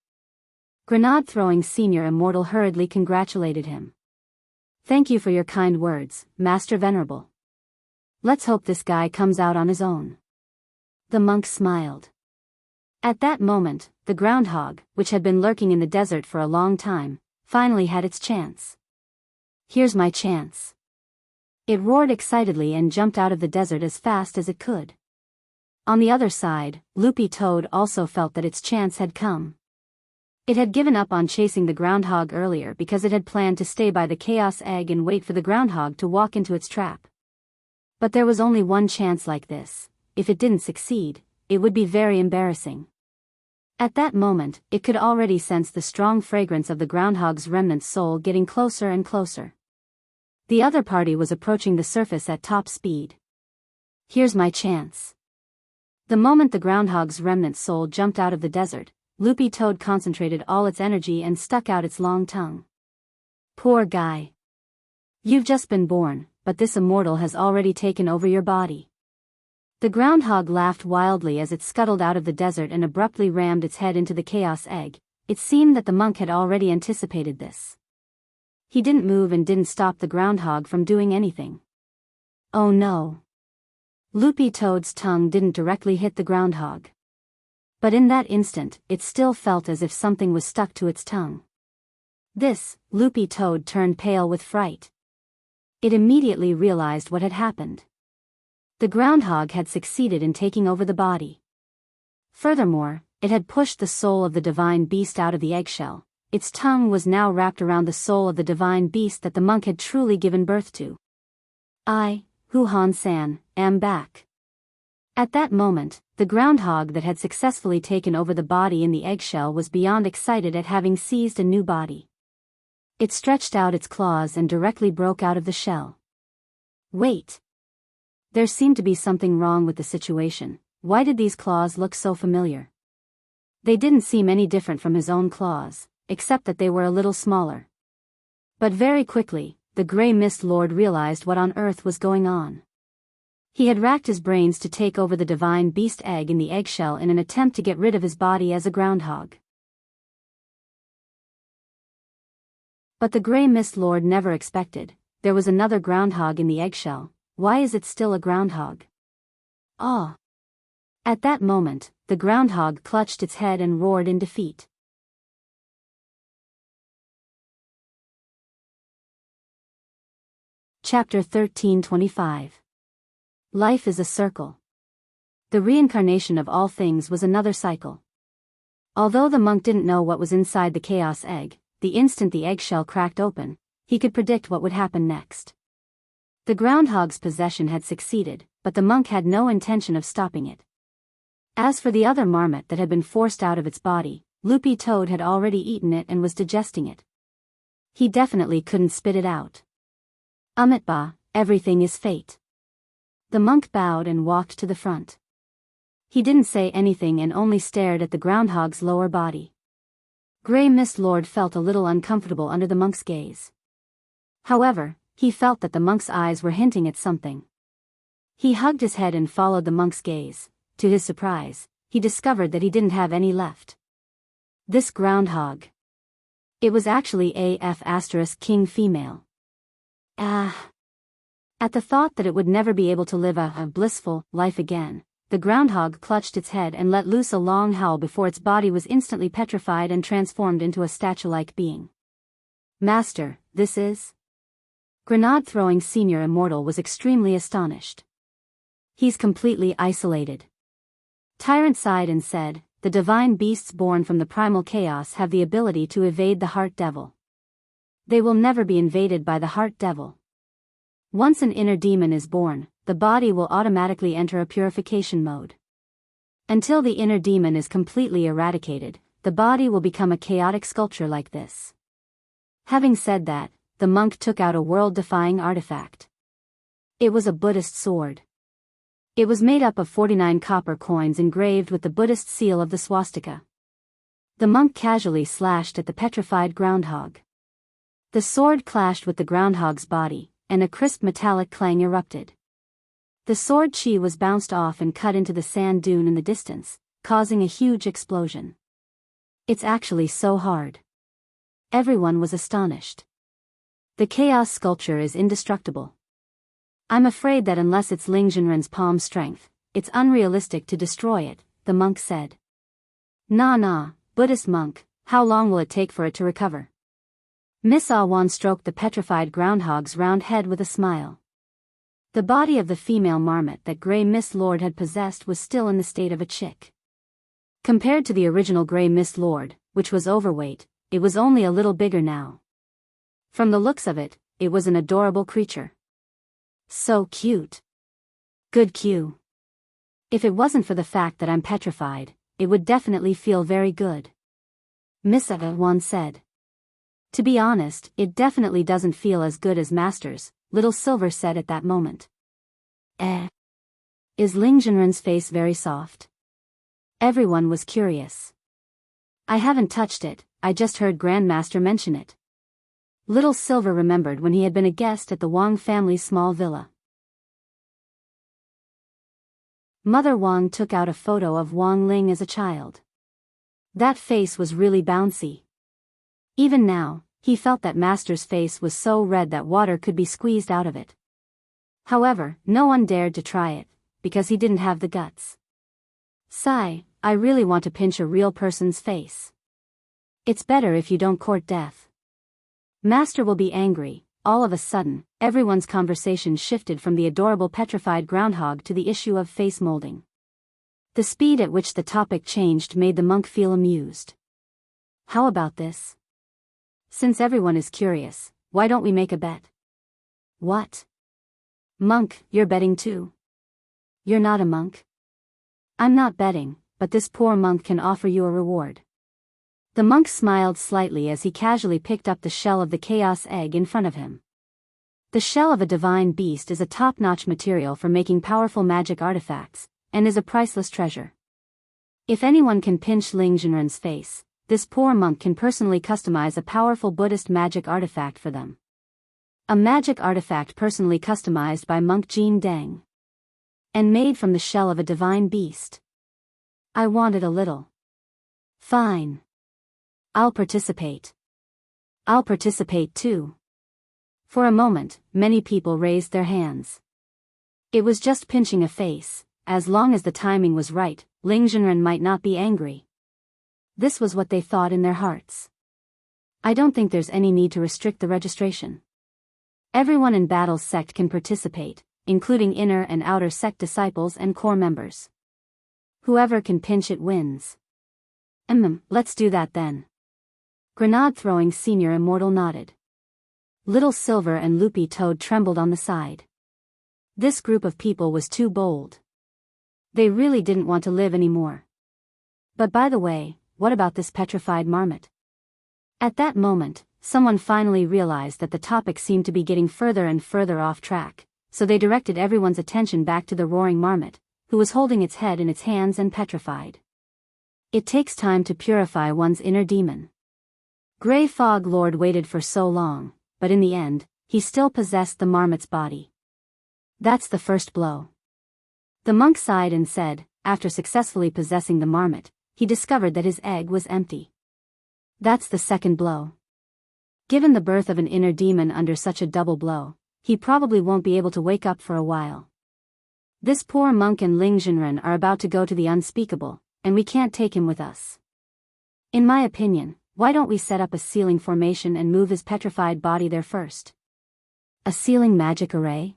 S1: Grenade-throwing senior immortal hurriedly congratulated him. Thank you for your kind words, Master Venerable. Let's hope this guy comes out on his own. The monk smiled. At that moment, the groundhog, which had been lurking in the desert for a long time, finally had its chance. Here's my chance. It roared excitedly and jumped out of the desert as fast as it could. On the other side, Loopy Toad also felt that its chance had come. It had given up on chasing the groundhog earlier because it had planned to stay by the chaos egg and wait for the groundhog to walk into its trap. But there was only one chance like this. If it didn't succeed, it would be very embarrassing. At that moment, it could already sense the strong fragrance of the groundhog's remnant soul getting closer and closer. The other party was approaching the surface at top speed. Here's my chance. The moment the groundhog's remnant soul jumped out of the desert, Loopy Toad concentrated all its energy and stuck out its long tongue. Poor guy. You've just been born, but this immortal has already taken over your body. The groundhog laughed wildly as it scuttled out of the desert and abruptly rammed its head into the chaos egg. It seemed that the monk had already anticipated this. He didn't move and didn't stop the groundhog from doing anything. Oh no. Loopy Toad's tongue didn't directly hit the groundhog. But in that instant, it still felt as if something was stuck to its tongue. Loopy Toad turned pale with fright. It immediately realized what had happened. The groundhog had succeeded in taking over the body. Furthermore, it had pushed the soul of the divine beast out of the eggshell. Its tongue was now wrapped around the soul of the divine beast that the monk had truly given birth to. I, Hu-Han-san, am back. At that moment, the groundhog that had successfully taken over the body in the eggshell was beyond excited at having seized a new body. It stretched out its claws and directly broke out of the shell. Wait. There seemed to be something wrong with the situation. Why did these claws look so familiar? They didn't seem any different from his own claws, except that they were a little smaller. But very quickly, the Grey Mist Lord realized what on earth was going on. He had racked his brains to take over the divine beast egg in the eggshell in an attempt to get rid of his body as a groundhog. But the Grey Mist Lord never expected, there was another groundhog in the eggshell. Why is it still a groundhog? Ah! At that moment, the groundhog clutched its head and roared in defeat. Chapter 1325. Life is a circle. The reincarnation of all things was another cycle. Although the monk didn't know what was inside the chaos egg, the instant the eggshell cracked open, he could predict what would happen next. The groundhog's possession had succeeded, but the monk had no intention of stopping it. As for the other marmot that had been forced out of its body, Loopy Toad had already eaten it and was digesting it. He definitely couldn't spit it out. Amitba, everything is fate. The monk bowed and walked to the front. He didn't say anything and only stared at the groundhog's lower body. Grey Mist Lord felt a little uncomfortable under the monk's gaze. However, he felt that the monk's eyes were hinting at something. He hugged his head and followed the monk's gaze. To his surprise, he discovered that he didn't have any left. This groundhog. It was actually AF** king female. At the thought that it would never be able to live a blissful life again, the groundhog clutched its head and let loose a long howl before its body was instantly petrified and transformed into a statue-like being. Master, this is? Grenade-throwing Senior Immortal was extremely astonished. He's completely isolated. Tyrant sighed and said, the divine beasts born from the primal chaos have the ability to evade the heart devil. They will never be invaded by the heart devil. Once an inner demon is born, the body will automatically enter a purification mode. Until the inner demon is completely eradicated, the body will become a chaotic sculpture like this. Having said that, the monk took out a world-defying artifact. It was a Buddhist sword. It was made up of 49 copper coins engraved with the Buddhist seal of the swastika. The monk casually slashed at the petrified groundhog. The sword clashed with the groundhog's body, and a crisp metallic clang erupted. The sword chi was bounced off and cut into the sand dune in the distance, causing a huge explosion. It's actually so hard. Everyone was astonished. The chaos sculpture is indestructible. I'm afraid that unless it's Ling Jinren's palm strength, it's unrealistic to destroy it, the monk said. Nah, Buddhist monk, how long will it take for it to recover? Miss Awan stroked the petrified groundhog's round head with a smile. The body of the female marmot that Grey Mist Lord had possessed was still in the state of a chick. Compared to the original Grey Mist Lord, which was overweight, it was only a little bigger now. From the looks of it, it was an adorable creature. So cute. Good cue. If it wasn't for the fact that I'm petrified, it would definitely feel very good. Miss Awan said. To be honest, it definitely doesn't feel as good as Master's, Little Silver said at that moment. Is Ling Jinren's face very soft? Everyone was curious. I haven't touched it, I just heard Grandmaster mention it. Little Silver remembered when he had been a guest at the Wang family's small villa. Mother Wang took out a photo of Wang Ling as a child. That face was really bouncy. Even now, he felt that Master's face was so red that water could be squeezed out of it. However, no one dared to try it, because he didn't have the guts. Sigh, I really want to pinch a real person's face. It's better if you don't court death. Master will be angry. All of a sudden, everyone's conversation shifted from the adorable petrified groundhog to the issue of face molding. The speed at which the topic changed made the monk feel amused. How about this? Since everyone is curious, why don't we make a bet? What? Monk, you're betting too? You're not a monk? I'm not betting, but this poor monk can offer you a reward. The monk smiled slightly as he casually picked up the shell of the chaos egg in front of him. The shell of a divine beast is a top-notch material for making powerful magic artifacts, and is a priceless treasure. If anyone can pinch Ling Jinren's face, this poor monk can personally customize a powerful Buddhist magic artifact for them. A magic artifact personally customized by monk Jin Deng. And made from the shell of a divine beast. I want it a little. Fine. I'll participate. I'll participate too. For a moment, many people raised their hands. It was just pinching a face. As long as the timing was right, Ling Jinren might not be angry. This was what they thought in their hearts. I don't think there's any need to restrict the registration. Everyone in Battle's sect can participate, including inner and outer sect disciples and core members. Whoever can pinch it wins. Let's do that then. Grenade-throwing senior immortal nodded. Little Silver and Loopy Toad trembled on the side. This group of people was too bold. They really didn't want to live anymore. But by the way, what about this petrified marmot? At that moment, someone finally realized that the topic seemed to be getting further and further off track, so they directed everyone's attention back to the roaring marmot, who was holding its head in its hands and petrified. It takes time to purify one's inner demon. Grey Fog Lord waited for so long, but in the end, he still possessed the marmot's body. That's the first blow. The monk sighed and said, after successfully possessing the marmot, he discovered that his egg was empty. That's the second blow. Given the birth of an inner demon under such a double blow, he probably won't be able to wake up for a while. This poor monk and Ling Jinren are about to go to the unspeakable, and we can't take him with us. In my opinion, why don't we set up a sealing formation and move his petrified body there first? A sealing magic array?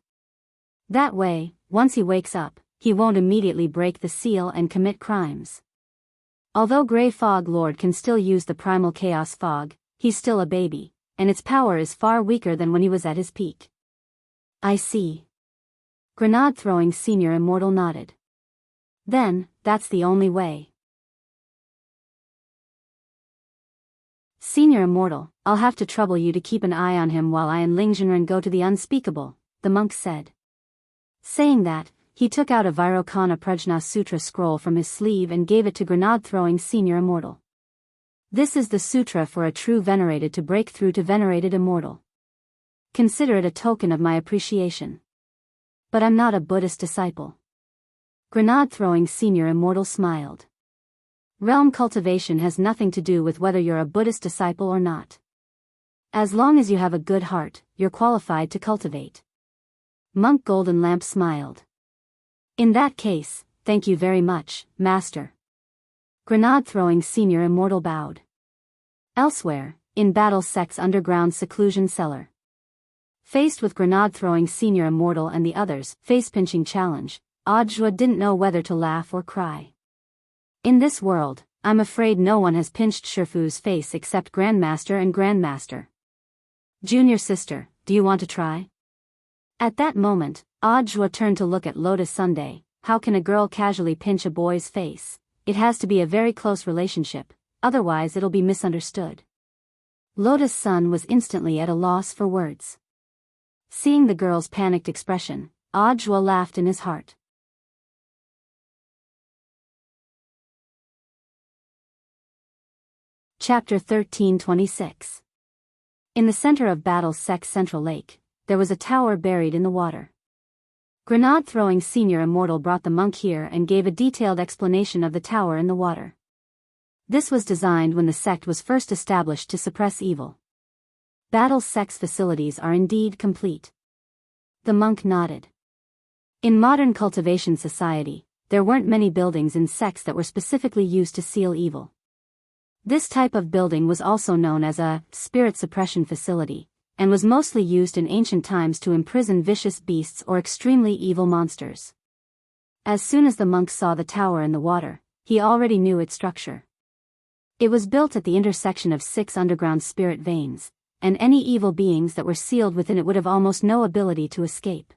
S1: That way, once he wakes up, he won't immediately break the seal and commit crimes. Although Grey Fog Lord can still use the primal chaos fog, he's still a baby, and its power is far weaker than when he was at his peak. I see. Grenade-throwing senior immortal nodded. Then, that's the only way. Senior immortal, I'll have to trouble you to keep an eye on him while I and Ling Jinren go to the unspeakable, the monk said. Saying that, he took out a Vairocana Prajna Sutra scroll from his sleeve and gave it to Grenade-throwing senior immortal. This is the sutra for a true venerated to break through to venerated immortal. Consider it a token of my appreciation. But I'm not a Buddhist disciple. Grenade-throwing senior immortal smiled. Realm cultivation has nothing to do with whether you're a Buddhist disciple or not. As long as you have a good heart, you're qualified to cultivate. Monk Golden Lamp smiled. In that case, thank you very much, Master. Grenade-throwing senior immortal bowed. Elsewhere, in Battle Sect's underground seclusion cellar. Faced with Grenade-throwing senior immortal and the others' face-pinching challenge, Audiobook didn't know whether to laugh or cry. In this world, I'm afraid no one has pinched Shifu's face except Grandmaster and Grandmaster. Junior sister, do you want to try? At that moment, Audiobook turned to look at Lotus Sunday. How can a girl casually pinch a boy's face? It has to be a very close relationship, otherwise it'll be misunderstood. Lotus Sun was instantly at a loss for words. Seeing the girl's panicked expression, Audiobook laughed in his heart. Chapter 1326. In the center of Battle Sect's central lake, there was a tower buried in the water. Grenade-throwing senior immortal brought the monk here and gave a detailed explanation of the tower in the water. This was designed when the sect was first established to suppress evil. Battle Sect's facilities are indeed complete. The monk nodded. In modern cultivation society, there weren't many buildings in sects that were specifically used to seal evil. This type of building was also known as a spirit suppression facility, and was mostly used in ancient times to imprison vicious beasts or extremely evil monsters. As soon as the monk saw the tower in the water, he already knew its structure. It was built at the intersection of 6 underground spirit veins, and any evil beings that were sealed within it would have almost no ability to escape.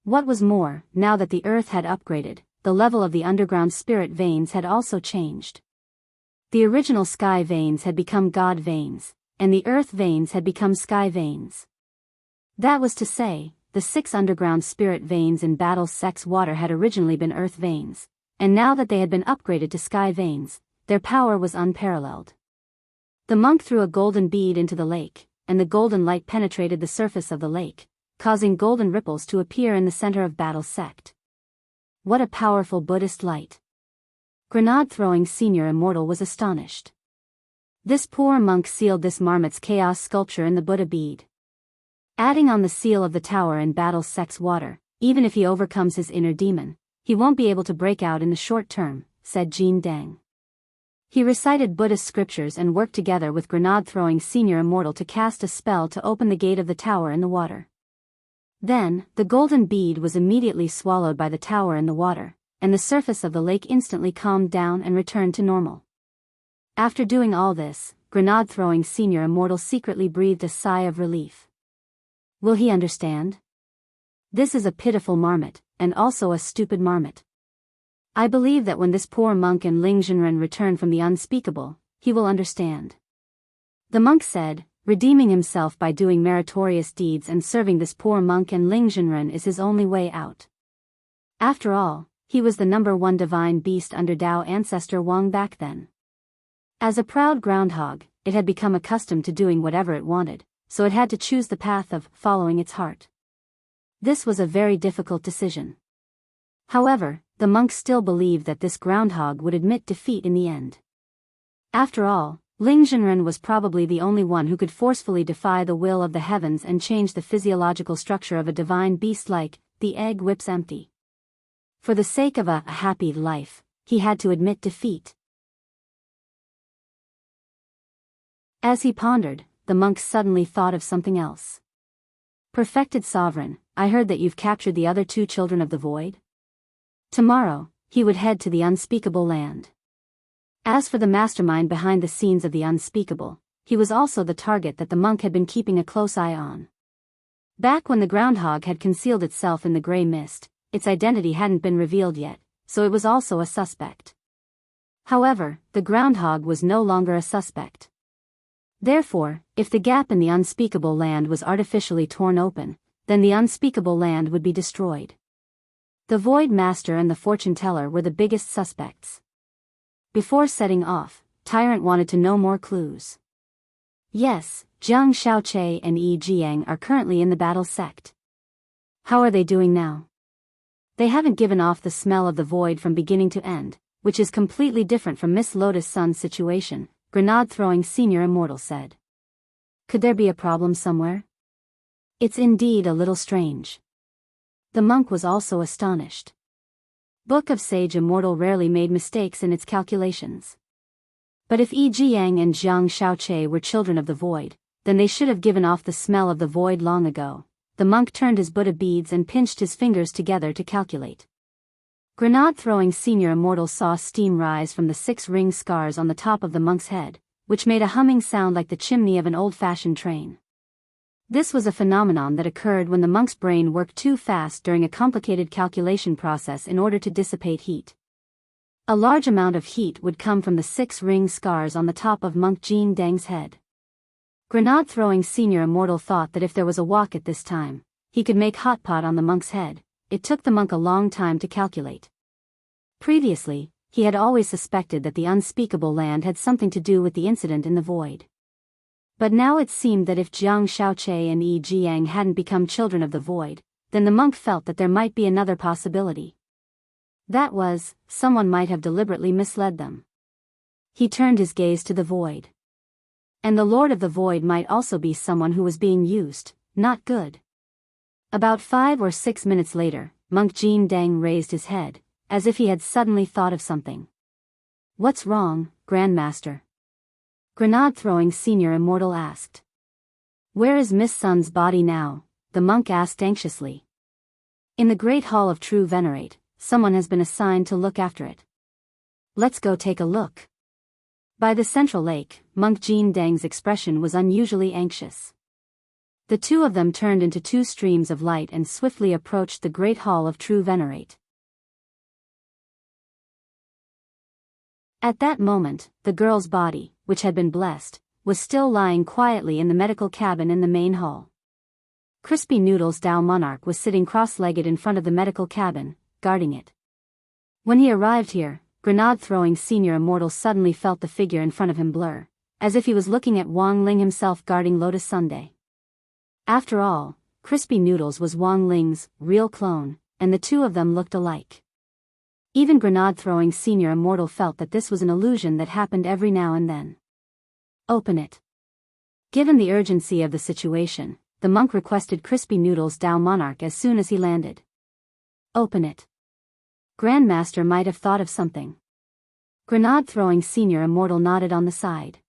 S1: What was more, now that the earth had upgraded, the level of the underground spirit veins had also changed. The original sky veins had become god veins, and the earth veins had become sky veins. That was to say, the 6 underground spirit veins in Battle Sect's water had originally been earth veins, and now that they had been upgraded to sky veins, their power was unparalleled. The monk threw a golden bead into the lake, and the golden light penetrated the surface of the lake, causing golden ripples to appear in the center of Battle's sect. What a powerful Buddhist light! Grenade-throwing Senior Immortal was astonished. This poor monk sealed this marmot's chaos sculpture in the Buddha bead. Adding on the seal of the tower in Battle's sect's water, even if he overcomes his inner demon, he won't be able to break out in the short term, said Jin Deng. He recited Buddhist scriptures and worked together with Grenade-throwing Senior Immortal to cast a spell to open the gate of the tower in the water. Then, the golden bead was immediately swallowed by the tower in the water, and the surface of the lake instantly calmed down and returned to normal. After doing all this, Grenade-throwing Senior Immortal secretly breathed a sigh of relief. Will he understand? This is a pitiful marmot, and also a stupid marmot. I believe that when this poor monk and Ling Zhenren return from the unspeakable, he will understand. The monk said, redeeming himself by doing meritorious deeds and serving this poor monk and Ling Zhenren is his only way out. After all, he was the #1 divine beast under Dao ancestor Wang back then. As a proud groundhog, it had become accustomed to doing whatever it wanted, so it had to choose the path of following its heart. This was a very difficult decision. However, the monk still believed that this groundhog would admit defeat in the end. After all, Ling Zhenren was probably the only one who could forcefully defy the will of the heavens and change the physiological structure of a divine beast like the egg whips empty. For the sake of a happy life, he had to admit defeat. As he pondered, the monk suddenly thought of something else. Perfected Sovereign, I heard that you've captured the other 2 children of the void? Tomorrow, he would head to the unspeakable land. As for the mastermind behind the scenes of the unspeakable, he was also the target that the monk had been keeping a close eye on. Back when the groundhog had concealed itself in the gray mist, its identity hadn't been revealed yet, so it was also a suspect. However, the groundhog was no longer a suspect. Therefore, if the gap in the unspeakable land was artificially torn open, then the unspeakable land would be destroyed. The Void Master and the Fortune Teller were the biggest suspects. Before setting off, Tyrant wanted to know more clues. Yes, Jiang Xiaoche and Yi Jiang are currently in the Battle sect. How are they doing now? They haven't given off the smell of the void from beginning to end, which is completely different from Miss Lotus Sun's situation, Grenade-throwing Senior Immortal said. Could there be a problem somewhere? It's indeed a little strange. The monk was also astonished. Book of Sage Immortal rarely made mistakes in its calculations. But if Yi Jiang and Jiang Xiaoche were children of the void, then they should have given off the smell of the void long ago. The monk turned his Buddha beads and pinched his fingers together to calculate. Grenade-throwing Senior Immortal saw steam rise from the 6 ring scars on the top of the monk's head, which made a humming sound like the chimney of an old-fashioned train. This was a phenomenon that occurred when the monk's brain worked too fast during a complicated calculation process in order to dissipate heat. A large amount of heat would come from the 6 ring scars on the top of Monk Jin Deng's head. Grenade-throwing Senior Immortal thought that if there was a wok at this time, he could make hot pot on the monk's head. It took the monk a long time to calculate. Previously, he had always suspected that the unspeakable land had something to do with the incident in the void. But now it seemed that if Jiang Xiaoche and Yi Jiang hadn't become children of the void, then the monk felt that there might be another possibility. That was, someone might have deliberately misled them. He turned his gaze to the void. And the Lord of the Void might also be someone who was being used, not good. About 5 or 6 minutes later, Monk Jin Deng raised his head, as if he had suddenly thought of something. What's wrong, Grandmaster? Grenade-throwing Senior Immortal asked. Where is Miss Sun's body now? The monk asked anxiously. In the Great Hall of True Venerate, someone has been assigned to look after it. Let's go take a look. By the central lake, Monk Jin Deng's expression was unusually anxious. The 2 of them turned into 2 streams of light and swiftly approached the Great Hall of True Venerate. At that moment, the girl's body, which had been blessed, was still lying quietly in the medical cabin in the main hall. Crispy Noodles Dao Monarch was sitting cross-legged in front of the medical cabin, guarding it. When he arrived here, grenade-throwing senior immortal suddenly felt the figure in front of him blur, as if he was looking at Wang Ling himself guarding Lotus Sundae. After all, Crispy Noodles was Wang Ling's real clone, and the two of them looked alike. Even grenade-throwing senior immortal felt that this was an illusion that happened every now and then. Open it. Given the urgency of the situation, the monk requested Crispy Noodles' Dao Monarch as soon as he landed. Open it. Grandmaster might have thought of something. Grenade-throwing senior immortal nodded on the side.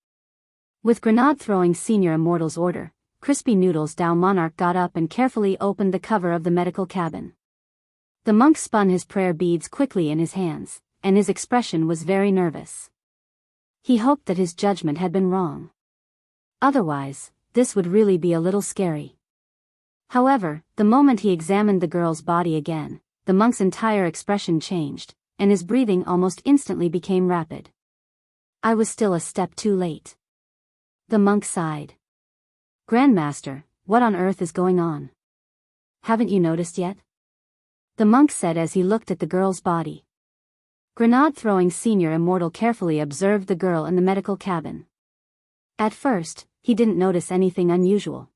S1: With grenade-throwing senior immortal's order, Crispy Noodles' Dao Monarch got up and carefully opened the cover of the medical cabin. The monk spun his prayer beads quickly in his hands, and his expression was very nervous. He hoped that his judgment had been wrong. Otherwise, this would really be a little scary. However, the moment he examined the girl's body again, the monk's entire expression changed, and his breathing almost instantly became rapid. I was still a step too late. The monk sighed. Grandmaster, what on earth is going on? Haven't you noticed yet? The monk said as he looked at the girl's body. Grenade-throwing senior immortal carefully observed the girl in the medical cabin. At first, he didn't notice anything unusual.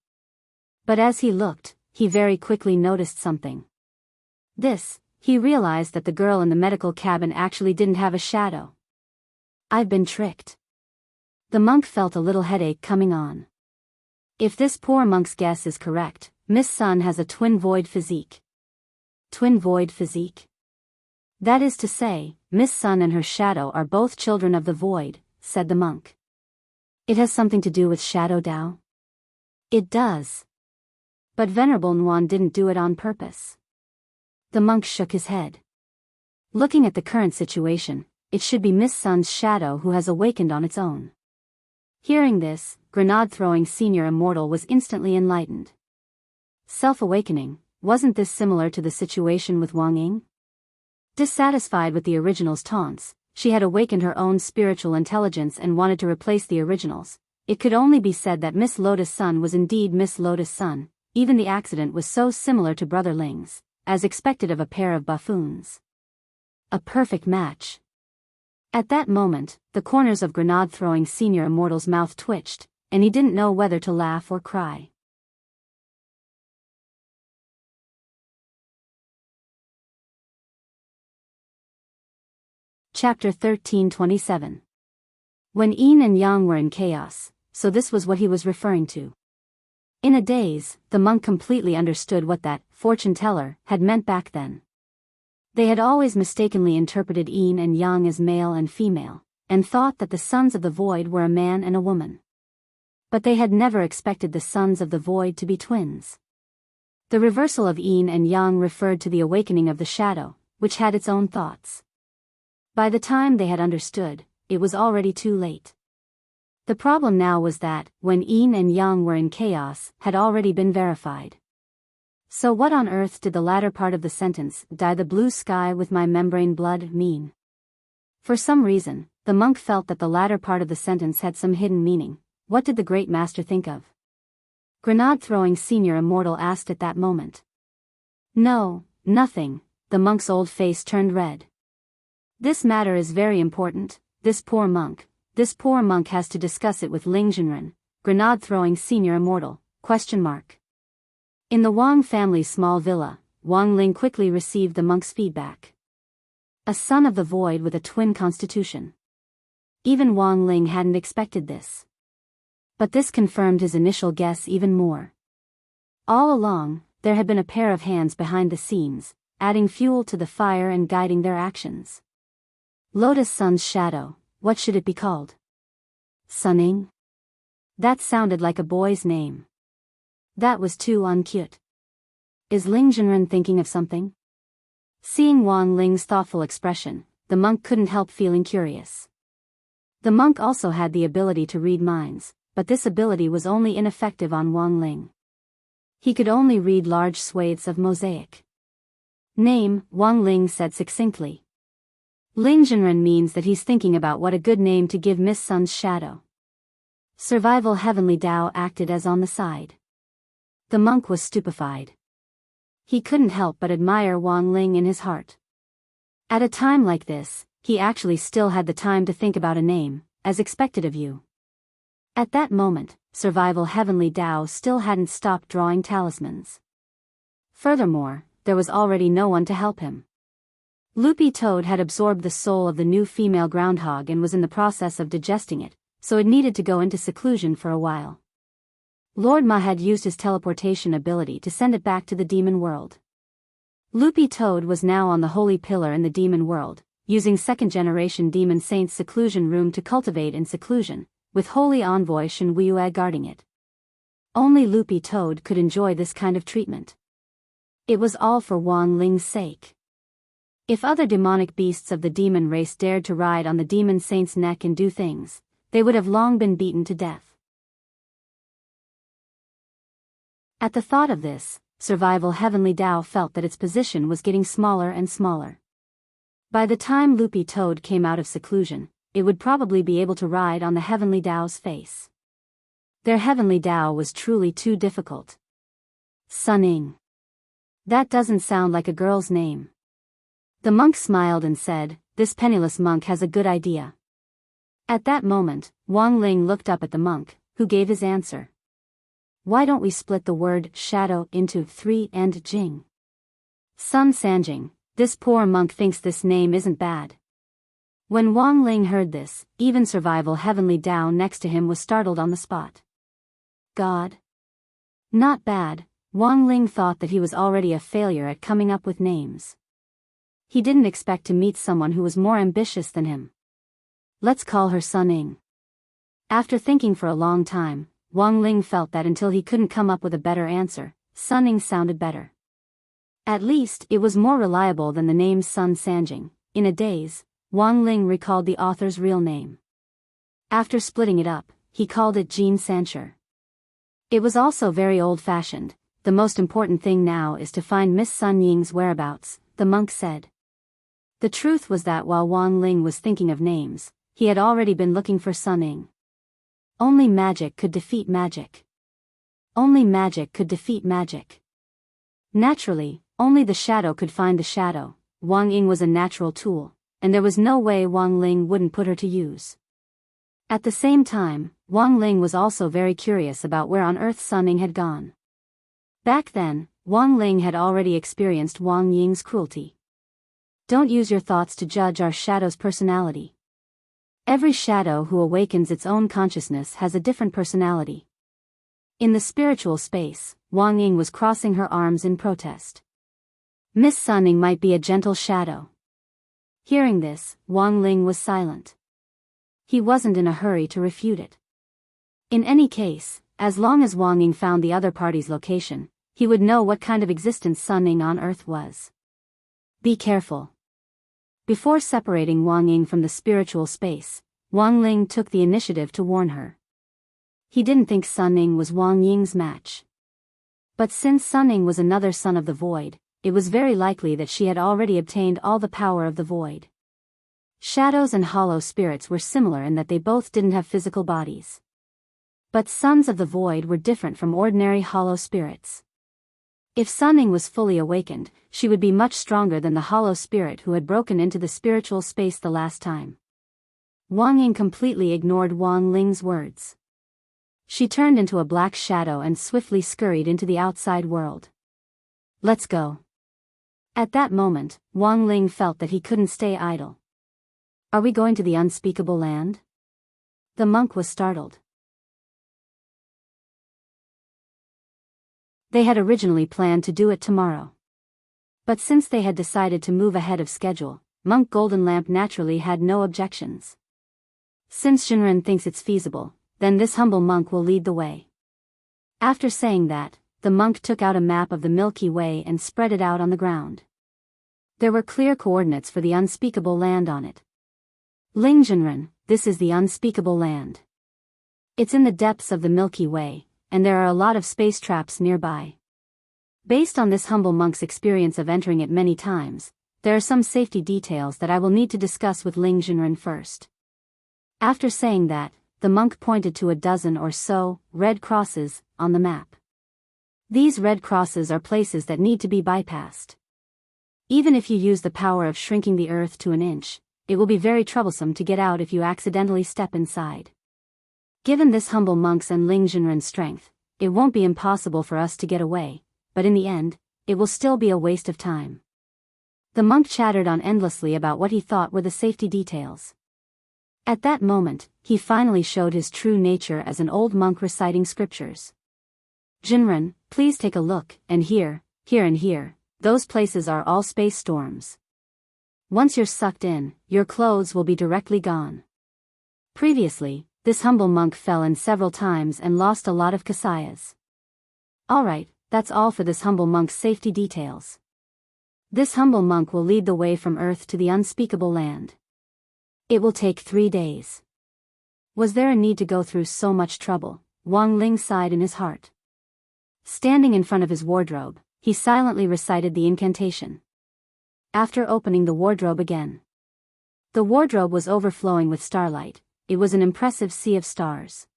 S1: But as he looked, he very quickly noticed something. He realized that the girl in the medical cabin actually didn't have a shadow. I've been tricked. The monk felt a little headache coming on. If this poor monk's guess is correct, Miss Sun has a twin void physique. Twin void physique? That is to say, Miss Sun and her shadow are both children of the void, said the monk. It has something to do with Shadow Dao? It does. But Venerable Nuan didn't do it on purpose. The monk shook his head. Looking at the current situation, it should be Miss Sun's shadow who has awakened on its own. Hearing this, grenade-throwing senior immortal was instantly enlightened. Self-awakening, wasn't this similar to the situation with Wang Ying? Dissatisfied with the original's taunts, she had awakened her own spiritual intelligence and wanted to replace the originals. It could only be said that Miss Lotus Sun was indeed Miss Lotus Sun. Even the accident was so similar to Brother Ling's, as expected of a pair of buffoons. A perfect match. At that moment, the corners of grenade-throwing senior immortal's mouth twitched, and he didn't know whether to laugh or cry. Chapter 1327. When Yin and Yang were in chaos, so this was what he was referring to. In a daze, the monk completely understood what that fortune-teller had meant back then. They had always mistakenly interpreted Yin and Yang as male and female, and thought that the sons of the void were a man and a woman. But they had never expected the sons of the void to be twins. The reversal of Yin and Yang referred to the awakening of the shadow, which had its own thoughts. By the time they had understood, it was already too late. The problem now was that, when Yin and Yang were in chaos, had already been verified. So what on earth did the latter part of the sentence, "dye the blue sky with my membrane blood," mean? For some reason, the monk felt that the latter part of the sentence had some hidden meaning. What did the great master think of? Grenade-throwing senior immortal asked at that moment. No, nothing. The monk's old face turned red. This matter is very important. This poor monk has to discuss it with Ling Zhenren, grenade-throwing senior immortal, ? In the Wang family's small villa, Wang Ling quickly received the monk's feedback. A son of the void with a twin constitution. Even Wang Ling hadn't expected this. But this confirmed his initial guess even more. All along, there had been a pair of hands behind the scenes, adding fuel to the fire and guiding their actions. Lotus Sun's shadow, what should it be called? Sunning? That sounded like a boy's name. That was too uncute. Is Ling Zhenren thinking of something? Seeing Wang Ling's thoughtful expression, the monk couldn't help feeling curious. The monk also had the ability to read minds, but this ability was only ineffective on Wang Ling. He could only read large swathes of mosaic. Name, Wang Ling said succinctly. Ling Zhenren means that he's thinking about what a good name to give Miss Sun's shadow. Survival Heavenly Dao acted as on the side. The monk was stupefied. He couldn't help but admire Wang Ling in his heart. At a time like this, he actually still had the time to think about a name, as expected of you. At that moment, Survival Heavenly Tao still hadn't stopped drawing talismans. Furthermore, there was already no one to help him. Loopy Toad had absorbed the soul of the new female groundhog and was in the process of digesting it, so it needed to go into seclusion for a while. Lord Ma had used his teleportation ability to send it back to the demon world. Loopy Toad was now on the holy pillar in the demon world, using second-generation demon saint's seclusion room to cultivate in seclusion, with holy envoy Shen Weiyue guarding it. Only Loopy Toad could enjoy this kind of treatment. It was all for Wang Ling's sake. If other demonic beasts of the demon race dared to ride on the demon saint's neck and do things, they would have long been beaten to death. At the thought of this, Survival Heavenly Tao felt that its position was getting smaller and smaller. By the time Loopy Toad came out of seclusion, it would probably be able to ride on the Heavenly Tao's face. Their Heavenly Tao was truly too difficult. Sunning. That doesn't sound like a girl's name. The monk smiled and said, "This penniless monk has a good idea." At that moment, Wang Ling looked up at the monk, who gave his answer. "Why don't we split the word shadow into 3 and Jing? Sun Sanjing, this poor monk thinks this name isn't bad." When Wang Ling heard this, even Survival Heavenly Tao next to him was startled on the spot. God? Not bad. Wang Ling thought that he was already a failure at coming up with names. He didn't expect to meet someone who was more ambitious than him. Let's call her Sun Ying. After thinking for a long time, Wang Ling felt that until he couldn't come up with a better answer, Sun Ying sounded better. At least, it was more reliable than the name Sun Sanjing. In a daze, Wang Ling recalled the author's real name. After splitting it up, he called it Jean Sancher. It was also very old-fashioned. The most important thing now is to find Miss Sun Ying's whereabouts, the monk said. The truth was that while Wang Ling was thinking of names, he had already been looking for Sun Ying. Only magic could defeat magic. Only magic could defeat magic. Naturally, only the shadow could find the shadow. Wang Ying was a natural tool, and there was no way Wang Ling wouldn't put her to use. At the same time, Wang Ling was also very curious about where on earth Sun Ying had gone. Back then, Wang Ling had already experienced Wang Ying's cruelty. Don't use your thoughts to judge our shadow's personality. Every shadow who awakens its own consciousness has a different personality. In the spiritual space, Wang Ying was crossing her arms in protest. Miss Sun Ying might be a gentle shadow. Hearing this, Wang Ling was silent. He wasn't in a hurry to refute it. In any case, as long as Wang Ying found the other party's location, he would know what kind of existence Sun Ying on Earth was. Be careful. Before separating Wang Ying from the spiritual space, Wang Ling took the initiative to warn her. He didn't think Sun Ying was Wang Ying's match. But since Sun Ying was another son of the void, it was very likely that she had already obtained all the power of the void. Shadows and hollow spirits were similar in that they both didn't have physical bodies. But sons of the void were different from ordinary hollow spirits. If Sun Ying was fully awakened, she would be much stronger than the hollow spirit who had broken into the spiritual space the last time. Wang Ying completely ignored Wang Ling's words. She turned into a black shadow and swiftly scurried into the outside world. Let's go. At that moment, Wang Ling felt that he couldn't stay idle. Are we going to the unspeakable land? The monk was startled. They had originally planned to do it tomorrow. But since they had decided to move ahead of schedule, Monk Golden Lamp naturally had no objections. Since Shinran thinks it's feasible, then this humble monk will lead the way. After saying that, the monk took out a map of the Milky Way and spread it out on the ground. There were clear coordinates for the unspeakable land on it. Ling Jinren, this is the unspeakable land. It's in the depths of the Milky Way, and there are a lot of space traps nearby. Based on this humble monk's experience of entering it many times, there are some safety details that I will need to discuss with Ling Jinren first. After saying that, the monk pointed to a dozen or so red crosses on the map. These red crosses are places that need to be bypassed. Even if you use the power of shrinking the earth to an inch, it will be very troublesome to get out if you accidentally step inside. Given this humble monk's and Ling Jinren's strength, it won't be impossible for us to get away, but in the end, it will still be a waste of time. The monk chattered on endlessly about what he thought were the safety details. At that moment, he finally showed his true nature as an old monk reciting scriptures. Jinren, please take a look, and here, and here. Those places are all space storms. Once you're sucked in, your clothes will be directly gone. Previously, this humble monk fell in several times and lost a lot of kasayas. Alright, that's all for this humble monk's safety details. This humble monk will lead the way from Earth to the unspeakable land. It will take 3 days. Was there a need to go through so much trouble? Wang Ling sighed in his heart. Standing in front of his wardrobe, he silently recited the incantation. After opening the wardrobe again, the wardrobe was overflowing with starlight. It was an impressive sea of stars.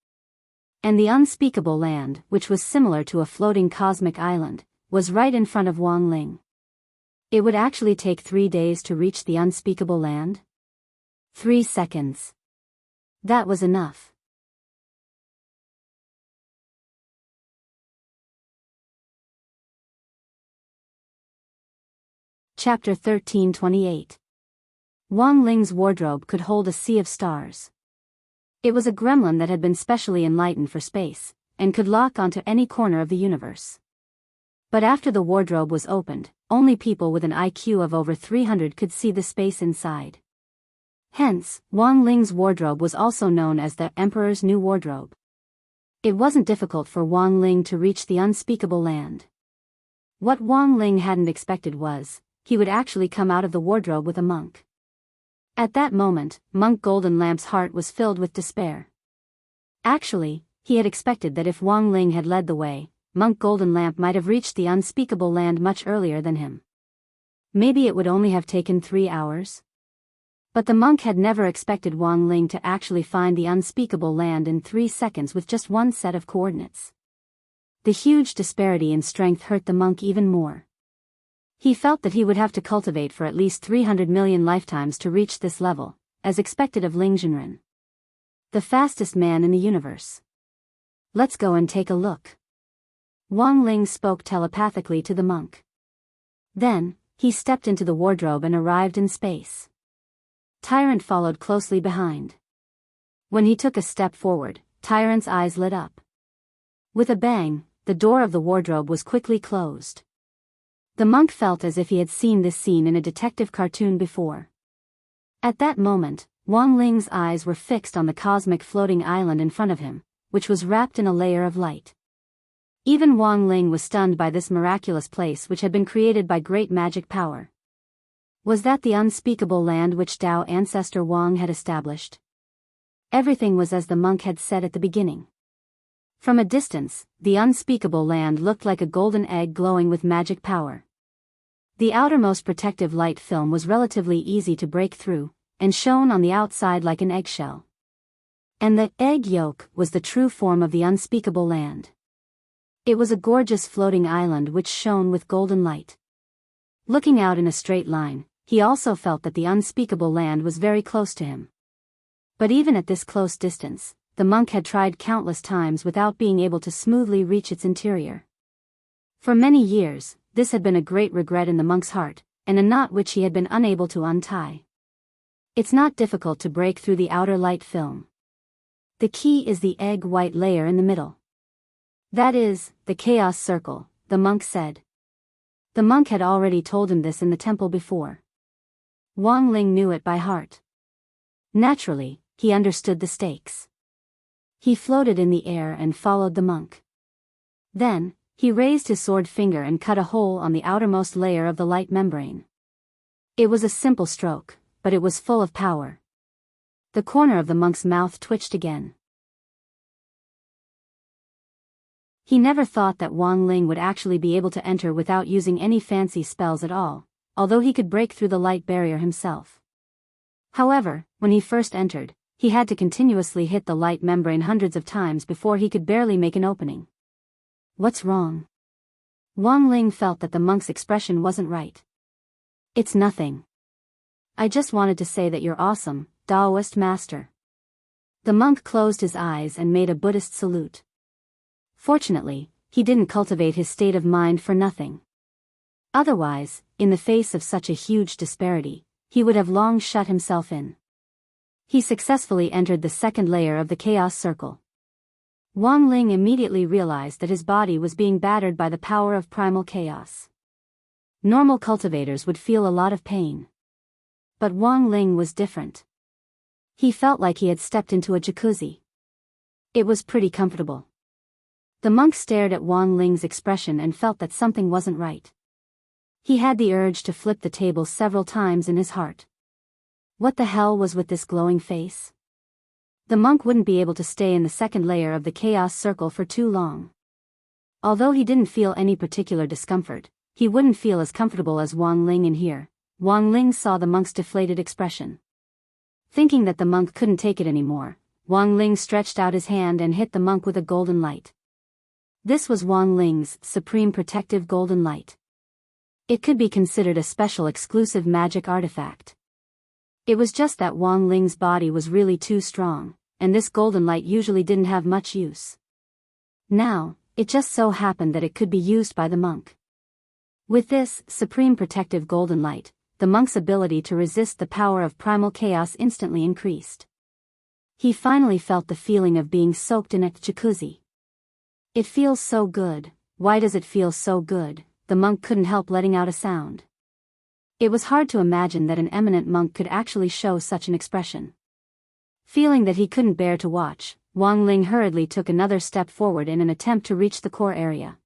S1: And the unspeakable land, which was similar to a floating cosmic island, was right in front of Wang Ling. It would actually take 3 days to reach the unspeakable land? 3 seconds. That was enough. Chapter 1328. Wang Ling's wardrobe could hold a sea of stars. It was a gremlin that had been specially enlightened for space, and could lock onto any corner of the universe. But after the wardrobe was opened, only people with an IQ of over 300 could see the space inside. Hence, Wang Ling's wardrobe was also known as the Emperor's New Wardrobe. It wasn't difficult for Wang Ling to reach the unspeakable land. What Wang Ling hadn't expected was, he would actually come out of the wardrobe with a monk. At that moment, Monk Golden Lamp's heart was filled with despair. Actually, he had expected that if Wang Ling had led the way, Monk Golden Lamp might have reached the unspeakable land much earlier than him. Maybe it would only have taken 3 hours. But the monk had never expected Wang Ling to actually find the unspeakable land in 3 seconds with just one set of coordinates. The huge disparity in strength hurt the monk even more. He felt that he would have to cultivate for at least 300 million lifetimes to reach this level, as expected of Ling Jinren, the fastest man in the universe. Let's go and take a look. Wang Ling spoke telepathically to the monk. Then, he stepped into the wardrobe and arrived in space. Tyrant followed closely behind. When he took a step forward, Tyrant's eyes lit up. With a bang, the door of the wardrobe was quickly closed. The monk felt as if he had seen this scene in a detective cartoon before. At that moment, Wang Ling's eyes were fixed on the cosmic floating island in front of him, which was wrapped in a layer of light. Even Wang Ling was stunned by this miraculous place which had been created by great magic power. Was that the unspeakable land which Tao ancestor Wang had established? Everything was as the monk had said at the beginning. From a distance, the unspeakable land looked like a golden egg glowing with magic power. The outermost protective light film was relatively easy to break through, and shone on the outside like an eggshell. And the egg yolk was the true form of the unspeakable land. It was a gorgeous floating island which shone with golden light. Looking out in a straight line, he also felt that the unspeakable land was very close to him. But even at this close distance, the monk had tried countless times without being able to smoothly reach its interior. For many years, this had been a great regret in the monk's heart, and a knot which he had been unable to untie. It's not difficult to break through the outer light film. The key is the egg white layer in the middle. That is, the chaos circle, the monk said. The monk had already told him this in the temple before. Wang Ling knew it by heart. Naturally, he understood the stakes. He floated in the air and followed the monk. Then, he raised his sword finger and cut a hole on the outermost layer of the light membrane. It was a simple stroke, but it was full of power. The corner of the monk's mouth twitched again. He never thought that Wang Ling would actually be able to enter without using any fancy spells at all, although he could break through the light barrier himself. However, when he first entered, he had to continuously hit the light membrane hundreds of times before he could barely make an opening. What's wrong? Wang Ling felt that the monk's expression wasn't right. It's nothing. I just wanted to say that you're awesome, Taoist master. The monk closed his eyes and made a Buddhist salute. Fortunately, he didn't cultivate his state of mind for nothing. Otherwise, in the face of such a huge disparity, he would have long shut himself in. He successfully entered the second layer of the chaos circle. Wang Ling immediately realized that his body was being battered by the power of primal chaos. Normal cultivators would feel a lot of pain. But Wang Ling was different. He felt like he had stepped into a jacuzzi. It was pretty comfortable. The monk stared at Wang Ling's expression and felt that something wasn't right. He had the urge to flip the table several times in his heart. What the hell was with this glowing face? The monk wouldn't be able to stay in the second layer of the chaos circle for too long. Although he didn't feel any particular discomfort, he wouldn't feel as comfortable as Wang Ling in here. Wang Ling saw the monk's deflated expression. Thinking that the monk couldn't take it anymore, Wang Ling stretched out his hand and hit the monk with a golden light. This was Wang Ling's supreme protective golden light. It could be considered a special exclusive magic artifact. It was just that Wang Ling's body was really too strong, and this golden light usually didn't have much use. Now, it just so happened that it could be used by the monk. With this supreme protective golden light, the monk's ability to resist the power of primal chaos instantly increased. He finally felt the feeling of being soaked in a jacuzzi. It feels so good. Why does it feel so good? The monk couldn't help letting out a sound. It was hard to imagine that an eminent monk could actually show such an expression. Feeling that he couldn't bear to watch, Wang Ling hurriedly took another step forward in an attempt to reach the core area.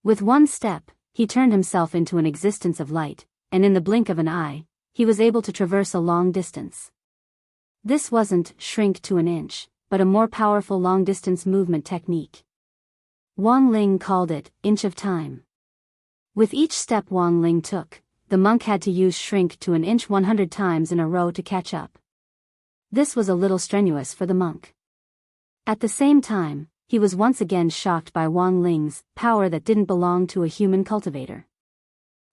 S1: With one step, he turned himself into an existence of light, and in the blink of an eye, he was able to traverse a long distance. This wasn't shrink to an inch, but a more powerful long-distance movement technique. Wang Ling called it inch of time. With each step Wang Ling took, the monk had to use shrink to an inch 100 times in a row to catch up. This was a little strenuous for the monk. At the same time, he was once again shocked by Wang Ling's power that didn't belong to a human cultivator.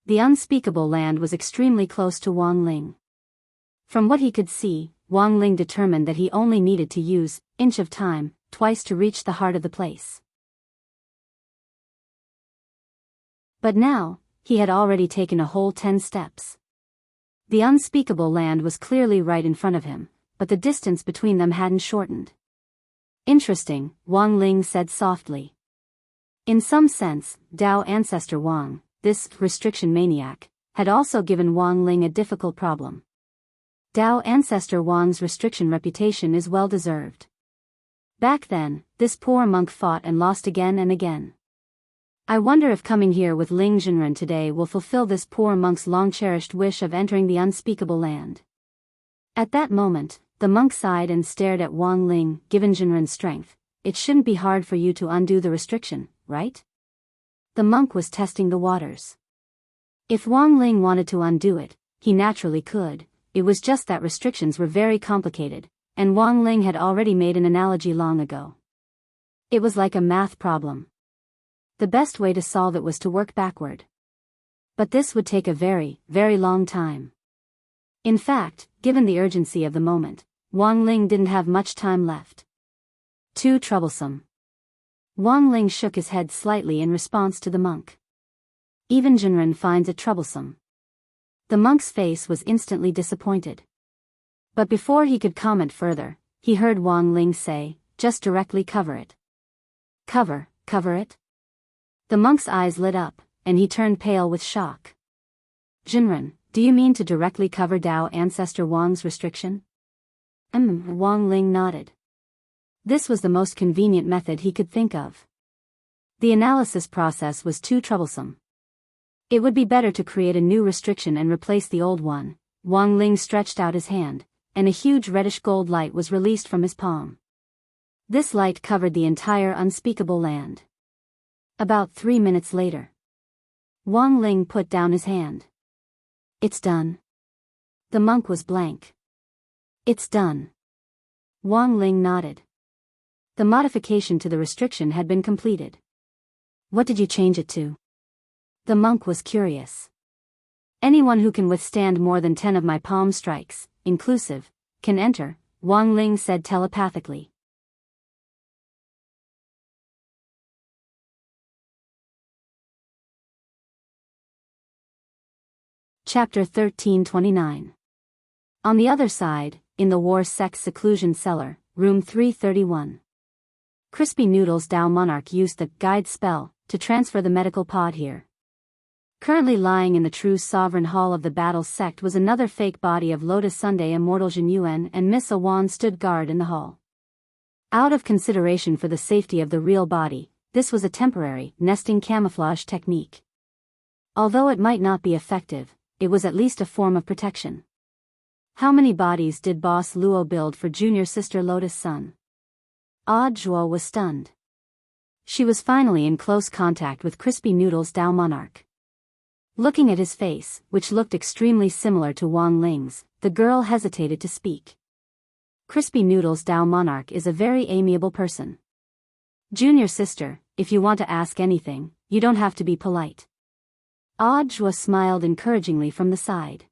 S1: The unspeakable land was extremely close to Wang Ling. From what he could see, Wang Ling determined that he only needed to use inch of time twice to reach the heart of the place. But now, he had already taken a whole 10 steps. The unspeakable land was clearly right in front of him, but the distance between them hadn't shortened. Interesting, Wang Ling said softly. In some sense, Tao ancestor Wang, this restriction maniac, had also given Wang Ling a difficult problem. Tao ancestor Wang's restriction reputation is well deserved. Back then, this poor monk fought and lost again and again. I wonder if coming here with Ling Jinren today will fulfill this poor monk's long-cherished wish of entering the unspeakable land. At that moment, the monk sighed and stared at Wang Ling. Given Jinren's strength, it shouldn't be hard for you to undo the restriction, right? The monk was testing the waters. If Wang Ling wanted to undo it, he naturally could. It was just that restrictions were very complicated, and Wang Ling had already made an analogy long ago. It was like a math problem. The best way to solve it was to work backward. But this would take a very, very long time. In fact, given the urgency of the moment, Wang Ling didn't have much time left. Too troublesome. Wang Ling shook his head slightly in response to the monk. Even Jinren finds it troublesome. The monk's face was instantly disappointed. But before he could comment further, he heard Wang Ling say, just directly cover it. Cover it? The monk's eyes lit up, and he turned pale with shock. Jinren, do you mean to directly cover Tao ancestor Wang's restriction? Wang Ling nodded. This was the most convenient method he could think of. The analysis process was too troublesome. It would be better to create a new restriction and replace the old one. Wang Ling stretched out his hand, and a huge reddish gold light was released from his palm. This light covered the entire unspeakable land. About 3 minutes later, Wang Ling put down his hand. It's done. The monk was blank. It's done. Wang Ling nodded. The modification to the restriction had been completed. What did you change it to? The monk was curious. Anyone who can withstand more than 10 of my palm strikes, inclusive, can enter, Wang Ling said telepathically. Chapter 1329. On the other side, in the War Sex Seclusion Cellar, room 331. Crispy Noodles Dao Monarch used the guide spell to transfer the medical pod here. Currently lying in the true sovereign hall of the battle sect was another fake body of Lotus Sunday immortal Jin Yuan, and Miss Awan stood guard in the hall. Out of consideration for the safety of the real body, this was a temporary, nesting camouflage technique. Although it might not be effective, it was at least a form of protection. How many bodies did Boss Luo build for junior sister Lotus Sun? Zhuo was stunned. She was finally in close contact with Crispy Noodles Dao Monarch. Looking at his face, which looked extremely similar to Wang Ling's, the girl hesitated to speak. Crispy Noodles Dao Monarch is a very amiable person. Junior sister, if you want to ask anything, you don't have to be polite. Zhuo smiled encouragingly from the side.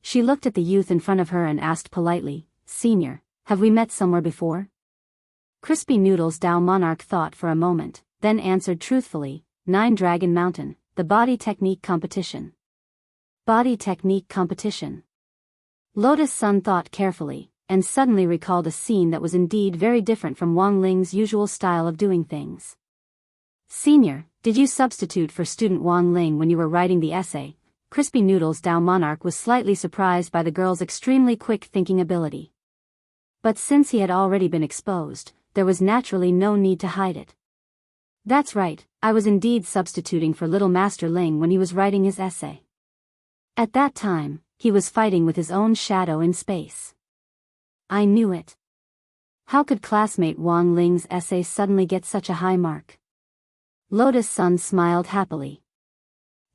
S1: She looked at the youth in front of her and asked politely, Senior, have we met somewhere before? Crispy Noodles Dao Monarch thought for a moment, then answered truthfully, 9 Dragon Mountain, the body technique competition. Body technique competition. Lotus Sun thought carefully, and suddenly recalled a scene that was indeed very different from Wang Ling's usual style of doing things. Senior, did you substitute for student Wang Ling when you were writing the essay? Crispy Noodles Dao Monarch was slightly surprised by the girl's extremely quick thinking ability. But since he had already been exposed, there was naturally no need to hide it. That's right, I was indeed substituting for little Master Ling when he was writing his essay. At that time, he was fighting with his own shadow in space. I knew it. How could classmate Wang Ling's essay suddenly get such a high mark? Lotus Sun smiled happily.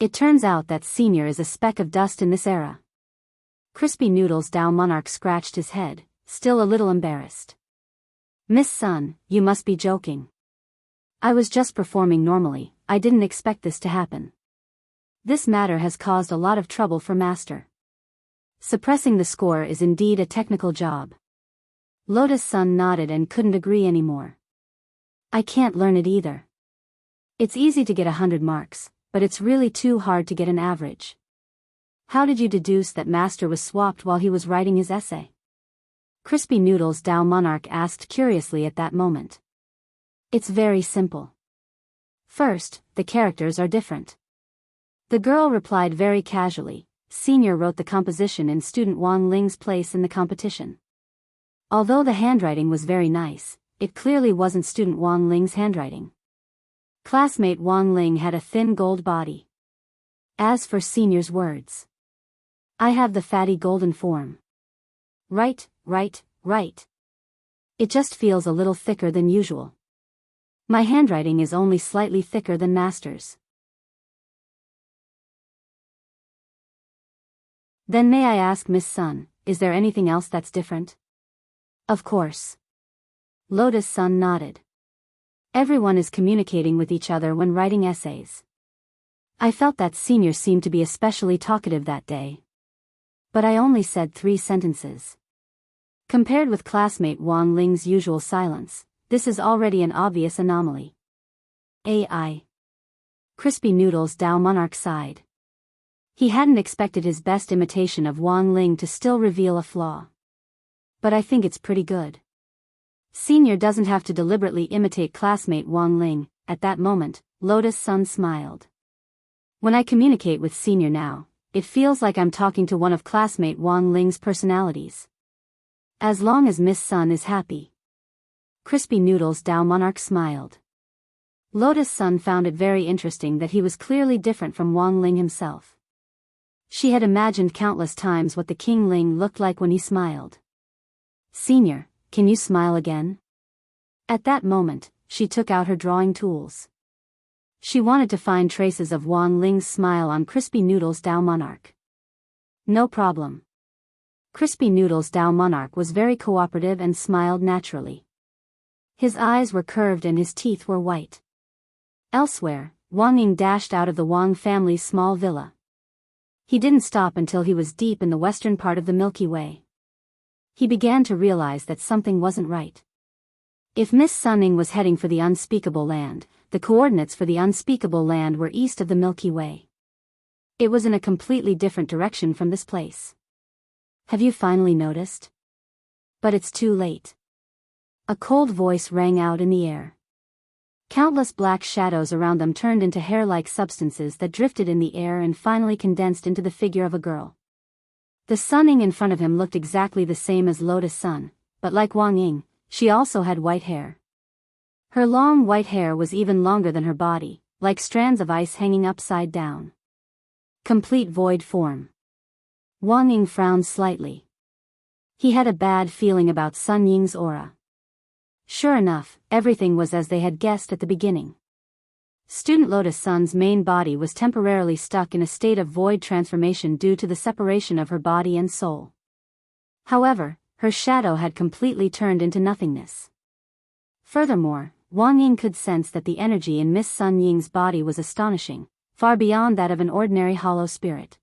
S1: It turns out that Senior is a speck of dust in this era. Crispy Noodles Dao Monarch scratched his head, still a little embarrassed. Miss Sun, you must be joking. I was just performing normally, I didn't expect this to happen. This matter has caused a lot of trouble for Master. Suppressing the score is indeed a technical job. Lotus Sun nodded and couldn't agree anymore. I can't learn it either. It's easy to get 100 marks, but it's really too hard to get an average. How did you deduce that Master was swapped while he was writing his essay? Crispy Noodles Dao Monarch asked curiously at that moment. It's very simple. First, the characters are different. The girl replied very casually, Senior wrote the composition in student Wang Ling's place in the competition. Although the handwriting was very nice, it clearly wasn't student Wang Ling's handwriting. Classmate Wang Ling had a thin gold body. As for Senior's words, I have the fatty golden form. Right. It just feels a little thicker than usual. My handwriting is only slightly thicker than Master's. Then may I ask Miss Sun, is there anything else that's different? Of course. Lotus Sun nodded. Everyone is communicating with each other when writing essays. I felt that Senior seemed to be especially talkative that day. But I only said 3 sentences. Compared with classmate Wang Ling's usual silence, this is already an obvious anomaly. AI. Crispy Noodles Dao Monarch sighed. He hadn't expected his best imitation of Wang Ling to still reveal a flaw. But I think it's pretty good. Senior doesn't have to deliberately imitate classmate Wang Ling. At that moment, Lotus Sun smiled. When I communicate with Senior now, it feels like I'm talking to one of classmate Wang Ling's personalities. As long as Miss Sun is happy. Crispy Noodles Dao Monarch smiled. Lotus Sun found it very interesting that he was clearly different from Wang Ling himself. She had imagined countless times what the King Ling looked like when he smiled. Senior, can you smile again? At that moment, she took out her drawing tools. She wanted to find traces of Wang Ling's smile on Crispy Noodles Dao Monarch. No problem. Crispy Noodles Dao Monarch was very cooperative and smiled naturally. His eyes were curved and his teeth were white. Elsewhere, Wang Ying dashed out of the Wang family's small villa. He didn't stop until he was deep in the western part of the Milky Way. He began to realize that something wasn't right. If Miss Sunning was heading for the unspeakable land, the coordinates for the unspeakable land were east of the Milky Way. It was in a completely different direction from this place. Have you finally noticed? But it's too late. A cold voice rang out in the air. Countless black shadows around them turned into hair-like substances that drifted in the air and finally condensed into the figure of a girl. The Sunning in front of him looked exactly the same as Lotus Sun, but like Wang Ying, she also had white hair. Her long white hair was even longer than her body, like strands of ice hanging upside down. Complete void form. Wang Ying frowned slightly. He had a bad feeling about Sun Ying's aura. Sure enough, everything was as they had guessed at the beginning. Student Lotus Sun's main body was temporarily stuck in a state of void transformation due to the separation of her body and soul. However, her shadow had completely turned into nothingness. Furthermore, Wang Ying could sense that the energy in Miss Sun Ying's body was astonishing, far beyond that of an ordinary hollow spirit.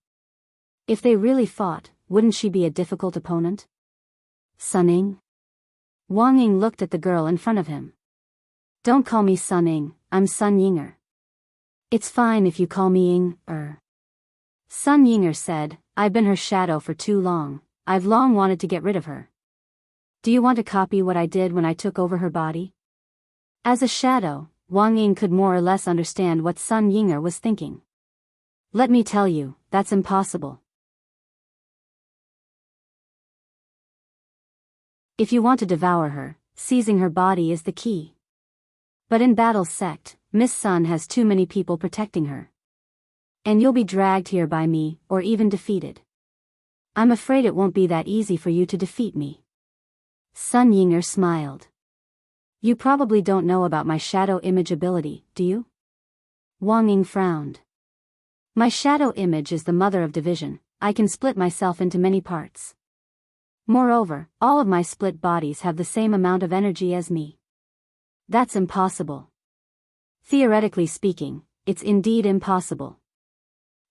S1: If they really fought, wouldn't she be a difficult opponent? Sun Ying? Wang Ying looked at the girl in front of him. Don't call me Sun Ying, I'm Sun Yinger. It's fine if you call me Ying, Sun Yinger said, I've been her shadow for too long, I've long wanted to get rid of her. Do you want to copy what I did when I took over her body? As a shadow, Wang Ying could more or less understand what Sun Yinger was thinking. Let me tell you, that's impossible. If you want to devour her, seizing her body is the key. But in Battle's sect, Miss Sun has too many people protecting her. And you'll be dragged here by me, or even defeated. I'm afraid it won't be that easy for you to defeat me. Sun Yinger smiled. You probably don't know about my shadow image ability, do you? Wang Ying frowned. My shadow image is the mother of division, I can split myself into many parts. Moreover, all of my split bodies have the same amount of energy as me. That's impossible. Theoretically speaking, it's indeed impossible.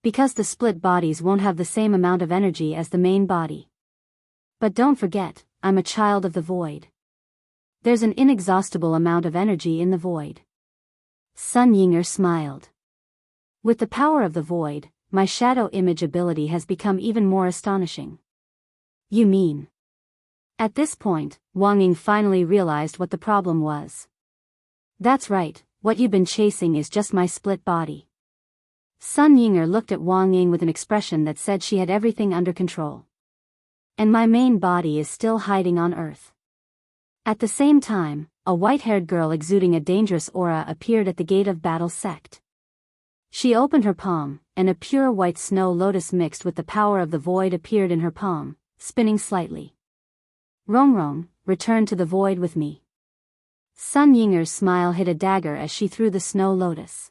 S1: Because the split bodies won't have the same amount of energy as the main body. But don't forget, I'm a child of the void. There's an inexhaustible amount of energy in the void. Sun Yinger smiled. With the power of the void, my shadow image ability has become even more astonishing. You mean? At this point, Wang Ying finally realized what the problem was. That's right, what you've been chasing is just my split body. Sun Yinger looked at Wang Ying with an expression that said she had everything under control. And my main body is still hiding on Earth. At the same time, a white-haired girl exuding a dangerous aura appeared at the gate of Battle's sect. She opened her palm, and a pure white snow lotus mixed with the power of the void appeared in her palm, spinning slightly. Rongrong, return to the void with me. Sun Yinger's smile hit a dagger as she threw the snow lotus.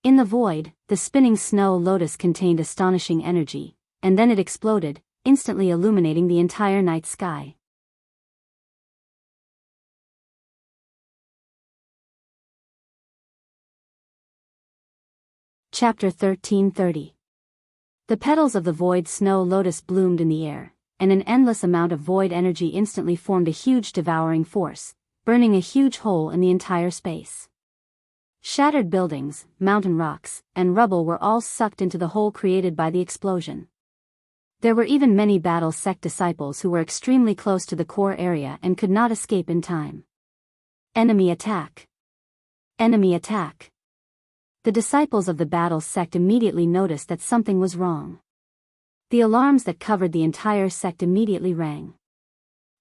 S1: In the void, the spinning snow lotus contained astonishing energy, and then it exploded, instantly illuminating the entire night sky. Chapter 1330. The petals of the void snow lotus bloomed in the air, and an endless amount of void energy instantly formed a huge devouring force, burning a huge hole in the entire space. Shattered buildings, mountain rocks, and rubble were all sucked into the hole created by the explosion. There were even many Battle sect disciples who were extremely close to the core area and could not escape in time. Enemy attack! Enemy attack! The disciples of the Battle sect immediately noticed that something was wrong. The alarms that covered the entire sect immediately rang.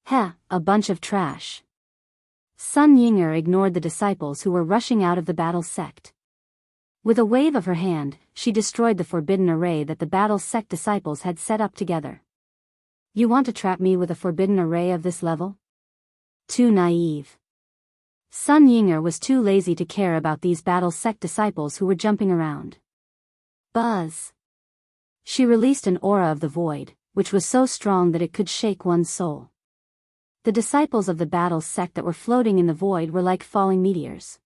S1: Heh, a bunch of trash. Sun Yinger ignored the disciples who were rushing out of the Battle sect. With a wave of her hand, she destroyed the forbidden array that the Battle sect disciples had set up together. You want to trap me with a forbidden array of this level? Too naive. Sun Yinger was too lazy to care about these Battle sect disciples who were jumping around. Buzz. She released an aura of the void, which was so strong that it could shake one's soul. The disciples of the Battle sect that were floating in the void were like falling meteors.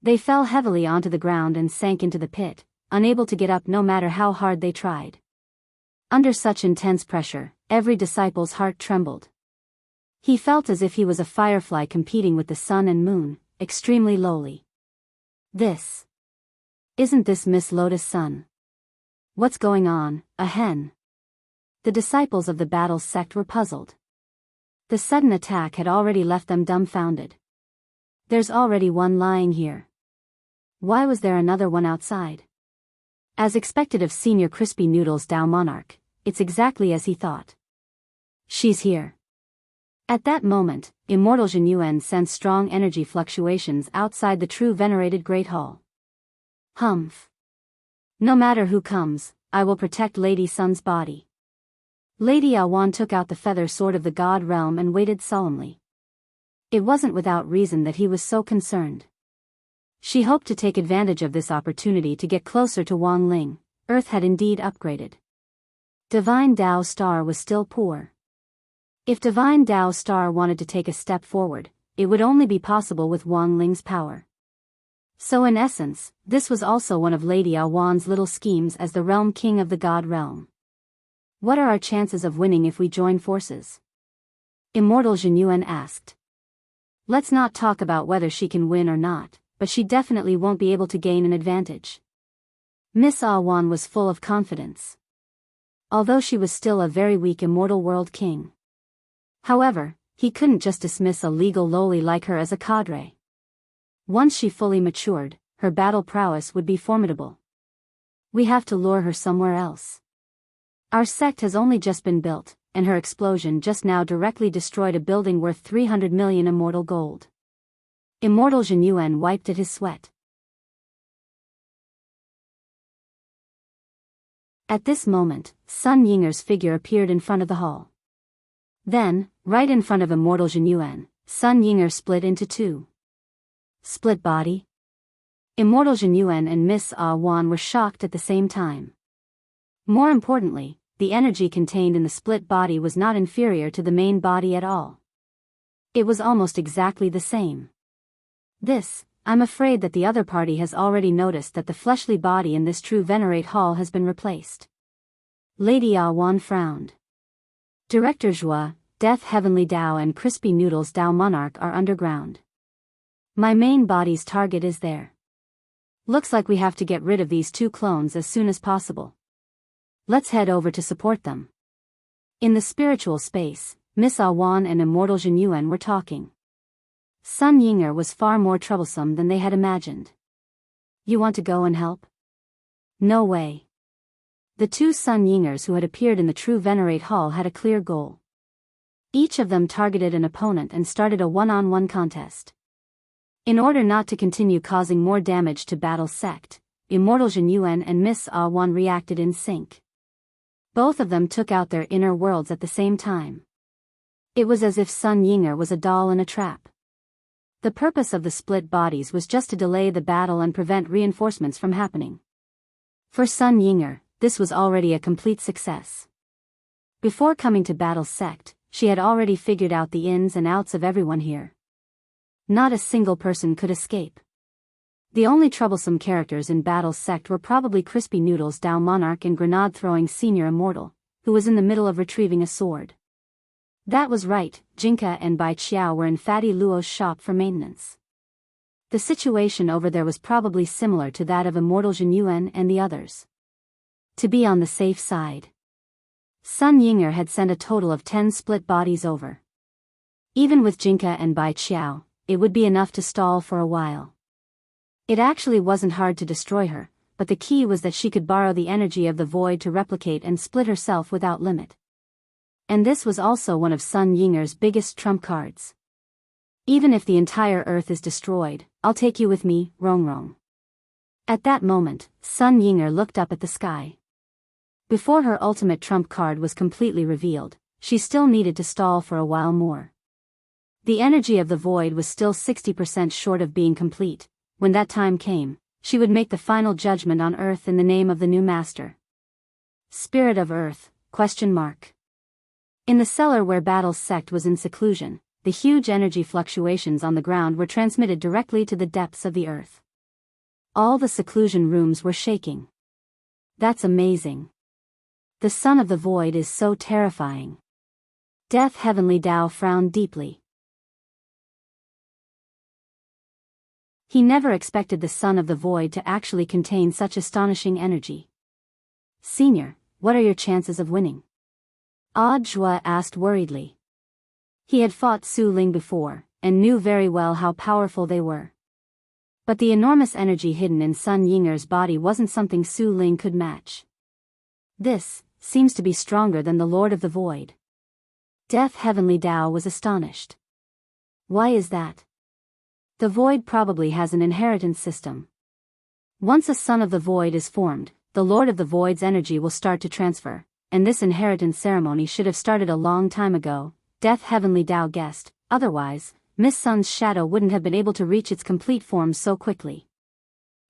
S1: They fell heavily onto the ground and sank into the pit, unable to get up no matter how hard they tried. Under such intense pressure, every disciple's heart trembled. He felt as if he was a firefly competing with the sun and moon, extremely lowly. Isn't this Miss Lotus Sun? What's going on, a hen? The disciples of the battle sect were puzzled. The sudden attack had already left them dumbfounded. There's already one lying here. Why was there another one outside? As expected of Senior Crispy Noodles Dao Monarch, it's exactly as he thought. She's here. At that moment, Immortal Jin Yuan sensed strong energy fluctuations outside the true venerated Great Hall. Humph. No matter who comes, I will protect Lady Sun's body. Lady Awan took out the feather sword of the God Realm and waited solemnly. It wasn't without reason that he was so concerned. She hoped to take advantage of this opportunity to get closer to Wang Ling. Earth had indeed upgraded. Divine Dao Star was still poor. If Divine Dao Star wanted to take a step forward, it would only be possible with Wang Ling's power. So in essence, this was also one of Lady Awan's little schemes as the Realm King of the God Realm. What are our chances of winning if we join forces? Immortal Jin Yuan asked. Let's not talk about whether she can win or not, but she definitely won't be able to gain an advantage. Miss Awan was full of confidence. Although she was still a very weak Immortal World King. However, he couldn't just dismiss a legal lowly like her as a cadre. Once she fully matured, her battle prowess would be formidable. We have to lure her somewhere else. Our sect has only just been built, and her explosion just now directly destroyed a building worth 300 million immortal gold. Immortal Jin Yuan wiped at his sweat. At this moment, Sun Yinger's figure appeared in front of the hall. Then, right in front of Immortal Jin Yuan, Sun Yinger split into two. Split body? Immortal Jin Yuan and Miss Awan were shocked at the same time. More importantly, the energy contained in the split body was not inferior to the main body at all. It was almost exactly the same. I'm afraid that the other party has already noticed that the fleshly body in this true venerate hall has been replaced. Lady Awan frowned. Director Zhua, Death Heavenly Dao and Crispy Noodles Dao Monarch are underground. My main body's target is there. Looks like we have to get rid of these two clones as soon as possible. Let's head over to support them. In the spiritual space, Miss Awan and Immortal Jin Yuan were talking. Sun Yinger was far more troublesome than they had imagined. You want to go and help? No way. The two Sun Yingers who had appeared in the true venerate hall had a clear goal. Each of them targeted an opponent and started a one-on-one contest. In order not to continue causing more damage to Battle Sect, Immortal Jin Yuan and Miss Awan reacted in sync. Both of them took out their inner worlds at the same time. It was as if Sun Yinger was a doll in a trap. The purpose of the split bodies was just to delay the battle and prevent reinforcements from happening. For Sun Yinger, this was already a complete success. Before coming to Battle Sect, she had already figured out the ins and outs of everyone here. Not a single person could escape. The only troublesome characters in Battle Sect were probably Crispy Noodles Dao Monarch and grenade-throwing Senior Immortal, who was in the middle of retrieving a sword. That was right, Jinka and Bai Qiao were in Fatty Luo's shop for maintenance. The situation over there was probably similar to that of Immortal Jin Yuan and the others. To be on the safe side, Sun Yinger had sent a total of 10 split bodies over. Even with Jinka and Bai Qiao, it would be enough to stall for a while. It actually wasn't hard to destroy her, but the key was that she could borrow the energy of the void to replicate and split herself without limit. And this was also one of Sun Yinger's biggest trump cards. Even if the entire earth is destroyed, I'll take you with me, Rongrong. At that moment, Sun Yinger looked up at the sky. Before her ultimate trump card was completely revealed, she still needed to stall for a while more. The energy of the void was still 60% short of being complete. When that time came, she would make the final judgment on Earth in the name of the new master. Spirit of Earth, ? In the cellar where Battle Sect was in seclusion, the huge energy fluctuations on the ground were transmitted directly to the depths of the earth. All the seclusion rooms were shaking. That's amazing. The son of the void is so terrifying. Death Heavenly Tao frowned deeply. He never expected the son of the void to actually contain such astonishing energy. Senior, what are your chances of winning? Jua asked worriedly. He had fought Su Ling before, and knew very well how powerful they were. But the enormous energy hidden in Sun Yinger's body wasn't something Su Ling could match. This seems to be stronger than the Lord of the Void. Death Heavenly Tao was astonished. Why is that? The Void probably has an inheritance system. Once a Son of the Void is formed, the Lord of the Void's energy will start to transfer, and this inheritance ceremony should have started a long time ago, Death Heavenly Tao guessed, otherwise, Miss Sun's shadow wouldn't have been able to reach its complete form so quickly.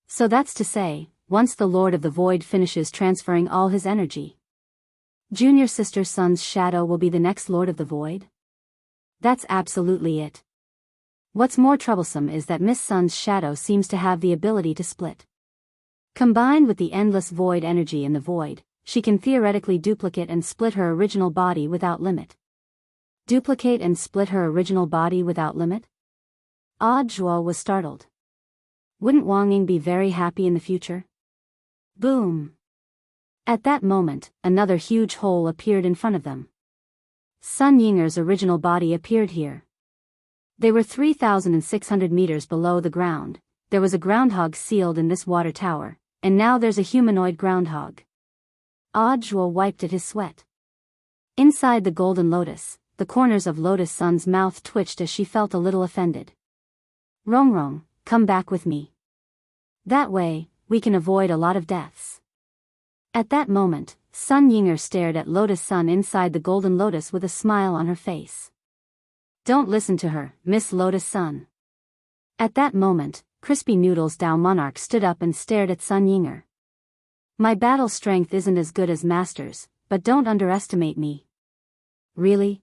S1: So that's to say, once the Lord of the Void finishes transferring all his energy, Junior Sister Sun's shadow will be the next Lord of the Void? That's absolutely it. What's more troublesome is that Miss Sun's shadow seems to have the ability to split. Combined with the endless void energy in the void, she can theoretically duplicate and split her original body without limit. Duplicate and split her original body without limit? Zhuo was startled. Wouldn't Wang Ying be very happy in the future? Boom! At that moment, another huge hole appeared in front of them. Sun Yinger's original body appeared here. They were 3,600 meters below the ground. There was a groundhog sealed in this water tower, and now there's a humanoid groundhog. Zhuo wiped at his sweat. Inside the golden lotus, the corners of Lotus Sun's mouth twitched as she felt a little offended. Rongrong, come back with me. That way, we can avoid a lot of deaths. At that moment, Sun Yinger stared at Lotus Sun inside the golden lotus with a smile on her face. Don't listen to her, Miss Lotus Sun. At that moment, Crispy Noodles Dao Monarch stood up and stared at Sun Yinger. My battle strength isn't as good as Master's, but don't underestimate me. Really?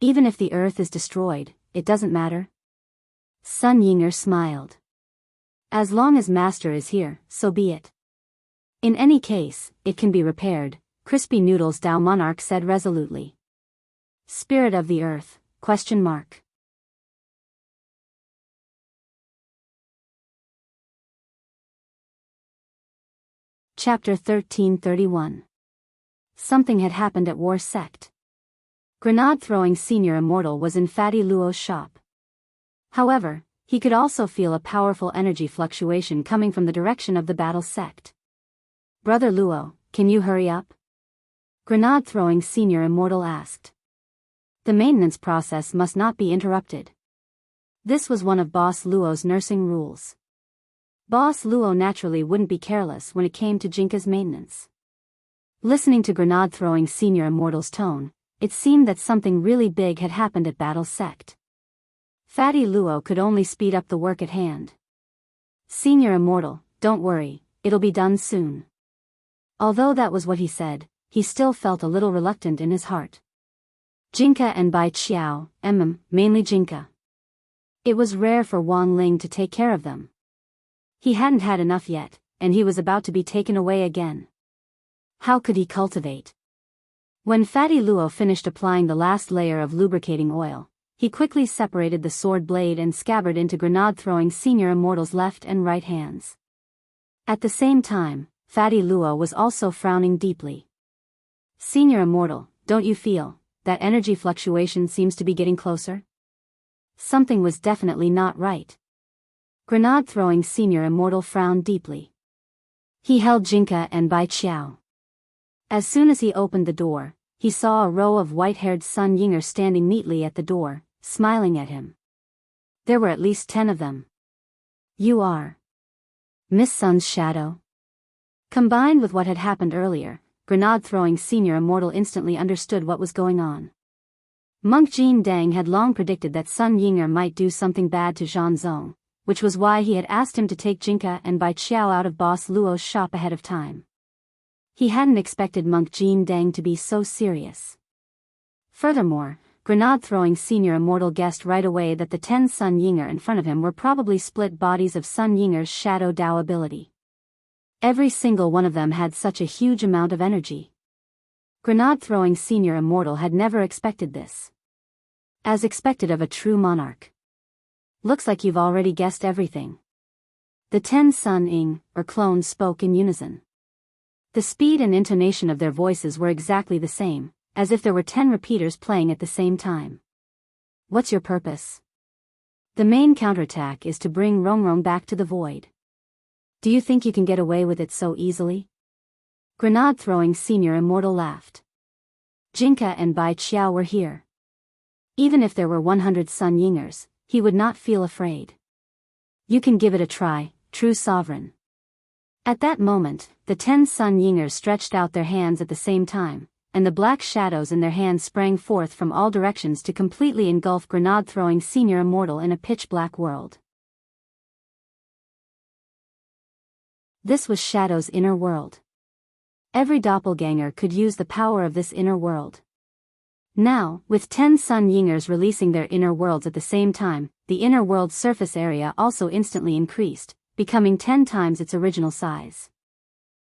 S1: Even if the earth is destroyed, it doesn't matter? Sun Yinger smiled. As long as Master is here, so be it. In any case, it can be repaired, Crispy Noodles Dao Monarch said resolutely. Spirit of the Earth, ? Chapter 1331. Something had happened at War Sect. Grenade-throwing Senior Immortal was in Fatty Luo's shop. However, he could also feel a powerful energy fluctuation coming from the direction of the battle sect. Brother Luo, can you hurry up? Grenade-throwing Senior Immortal asked. The maintenance process must not be interrupted. This was one of Boss Luo's nursing rules. Boss Luo naturally wouldn't be careless when it came to Jinka's maintenance. Listening to Grenade-throwing Senior Immortal's tone, it seemed that something really big had happened at Battle Sect. Fatty Luo could only speed up the work at hand. Senior Immortal, don't worry, it'll be done soon. Although that was what he said, he still felt a little reluctant in his heart. Jinka and Bai Qiao, mainly Jinka. It was rare for Wang Ling to take care of them. He hadn't had enough yet, and he was about to be taken away again. How could he cultivate? When Fatty Luo finished applying the last layer of lubricating oil, he quickly separated the sword blade and scabbard into Grenade-throwing Senior Immortal's left and right hands. At the same time, Fatty Luo was also frowning deeply. Senior Immortal, don't you feel that energy fluctuation seems to be getting closer? Something was definitely not right. Grenade-throwing Senior Immortal frowned deeply. He held Jinka and Bai Qiao. As soon as he opened the door, he saw a row of white-haired Sun Yinger standing neatly at the door, smiling at him. There were at least 10 of them. You are Miss Sun's shadow? Combined with what had happened earlier, Grenade-throwing Senior Immortal instantly understood what was going on. Monk Jin Dang had long predicted that Sun Yinger might do something bad to Zhan Zong, which was why he had asked him to take Jinka and Bai Qiao out of Boss Luo's shop ahead of time. He hadn't expected Monk Jin Dang to be so serious. Furthermore, Grenade-throwing Senior Immortal guessed right away that the 10 Sun Yinger in front of him were probably split bodies of Sun Yinger's Shadow Dao ability. Every single one of them had such a huge amount of energy. Grenade-throwing senior immortal had never expected this. As expected of a true monarch. Looks like you've already guessed everything. The 10 Sun-ing, or clones, spoke in unison. The speed and intonation of their voices were exactly the same, as if there were 10 repeaters playing at the same time. What's your purpose? The main counterattack is to bring Rongrong back to the void. Do you think you can get away with it so easily? Grenade-throwing senior immortal laughed. Jinka and Bai Qiao were here. Even if there were 100 Sun Yingers, he would not feel afraid. You can give it a try, true sovereign. At that moment, the 10 Sun Yingers stretched out their hands at the same time, and the black shadows in their hands sprang forth from all directions to completely engulf Grenade-throwing senior immortal in a pitch-black world. This was Shadow's inner world. Every doppelganger could use the power of this inner world. Now, with 10 Sun Yingers releasing their inner worlds at the same time, the inner world's surface area also instantly increased, becoming 10 times its original size.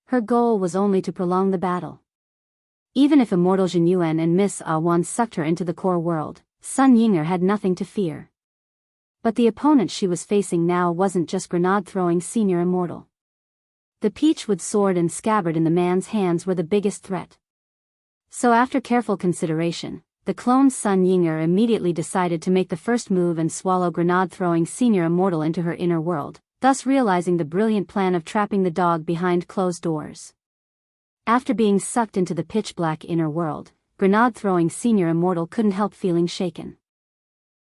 S1: Her goal was only to prolong the battle. Even if Immortal Jin Yuan and Miss Ah Wan sucked her into the core world, Sun Yinger had nothing to fear. But the opponent she was facing now wasn't just grenade-throwing senior immortal. The peachwood sword and scabbard in the man's hands were the biggest threat. So after careful consideration, the clone Sun Yinger immediately decided to make the first move and swallow grenade-throwing senior immortal into her inner world, thus realizing the brilliant plan of trapping the dog behind closed doors. After being sucked into the pitch-black inner world, grenade-throwing senior immortal couldn't help feeling shaken.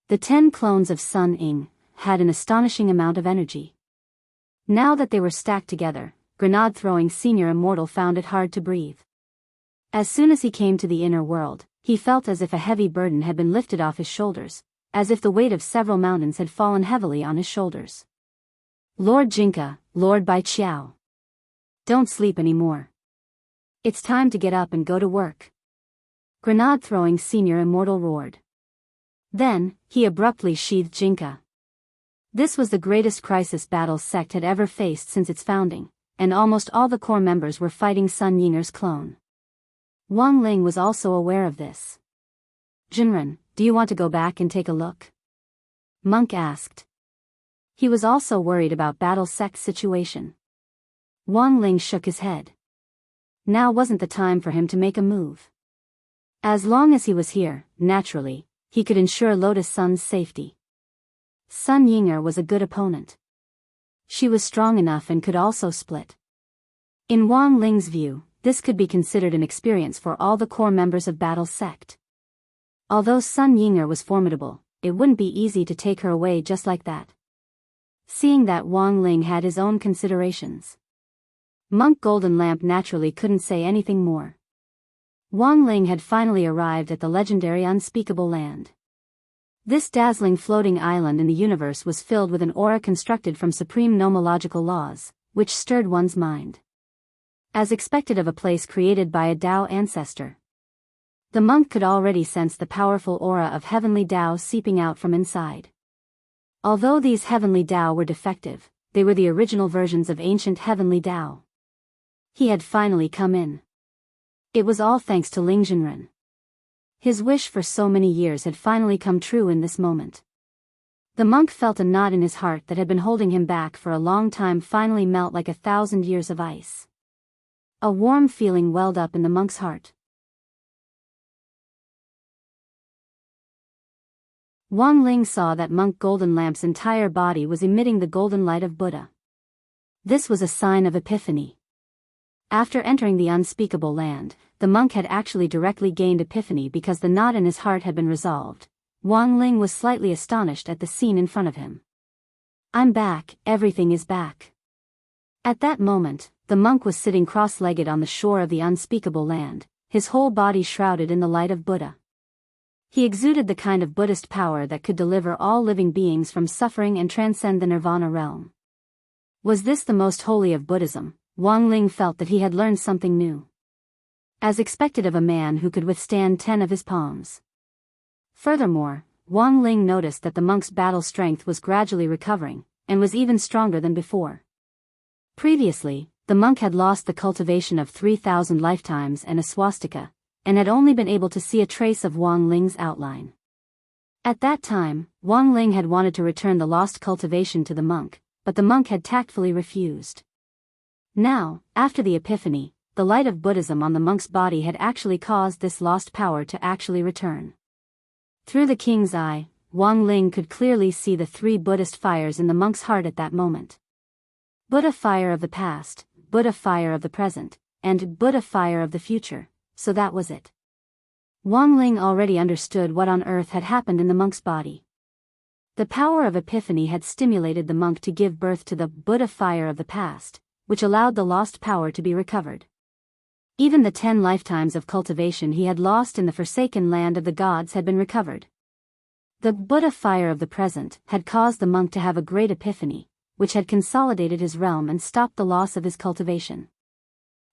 S1: The 10 clones of Sun Ying had an astonishing amount of energy. Now that they were stacked together, grenade-throwing senior immortal found it hard to breathe. As soon as he came to the inner world, he felt as if a heavy burden had been lifted off his shoulders, as if the weight of several mountains had fallen heavily on his shoulders. Lord Jinka, Lord Bai Qiao. Don't sleep anymore. It's time to get up and go to work. Grenade-throwing senior immortal roared. Then, he abruptly sheathed Jinka. This was the greatest crisis Battle's sect had ever faced since its founding, and almost all the core members were fighting Sun Yinger's clone. Wang Ling was also aware of this. Jinren, do you want to go back and take a look? Monk asked. He was also worried about Battle Sect's situation. Wang Ling shook his head. Now wasn't the time for him to make a move. As long as he was here, naturally, he could ensure Lotus Sun's safety. Sun Yinger was a good opponent. She was strong enough and could also split. In Wang Ling's view, this could be considered an experience for all the core members of Battle Sect. Although Sun Yinger was formidable, it wouldn't be easy to take her away just like that. Seeing that Wang Ling had his own considerations, Monk Golden Lamp naturally couldn't say anything more. Wang Ling had finally arrived at the legendary unspeakable land. This dazzling floating island in the universe was filled with an aura constructed from supreme nomological laws, which stirred one's mind. As expected of a place created by a Dao ancestor. The monk could already sense the powerful aura of heavenly Dao seeping out from inside. Although these heavenly Dao were defective, they were the original versions of ancient heavenly Dao. He had finally come in. It was all thanks to Ling Jinren. His wish for so many years had finally come true in this moment. The monk felt a knot in his heart that had been holding him back for a long time finally melt like 1,000 years of ice. A warm feeling welled up in the monk's heart. Wang Ling saw that Monk Golden Lamp's entire body was emitting the golden light of Buddha. This was a sign of epiphany. After entering the unspeakable land, the monk had actually directly gained epiphany because the knot in his heart had been resolved. Wang Ling was slightly astonished at the scene in front of him. I'm back, everything is back. At that moment, the monk was sitting cross-legged on the shore of the unspeakable land, his whole body shrouded in the light of Buddha. He exuded the kind of Buddhist power that could deliver all living beings from suffering and transcend the nirvana realm. Was this the most holy of Buddhism? Wang Ling felt that he had learned something new. As expected of a man who could withstand 10 of his palms. Furthermore, Wang Ling noticed that the monk's battle strength was gradually recovering, and was even stronger than before. Previously, the monk had lost the cultivation of 3,000 lifetimes and a swastika, and had only been able to see a trace of Wang Ling's outline. At that time, Wang Ling had wanted to return the lost cultivation to the monk, but the monk had tactfully refused. Now, after the epiphany, the light of Buddhism on the monk's body had actually caused this lost power to actually return. Through the king's eye, Wang Ling could clearly see the three Buddhist fires in the monk's heart at that moment. Buddha fire of the past, Buddha fire of the present, and Buddha fire of the future, so that was it. Wang Ling already understood what on earth had happened in the monk's body. The power of epiphany had stimulated the monk to give birth to the Buddha fire of the past, which allowed the lost power to be recovered. Even the 10 lifetimes of cultivation he had lost in the forsaken land of the gods had been recovered. The Buddha fire of the present had caused the monk to have a great epiphany, which had consolidated his realm and stopped the loss of his cultivation.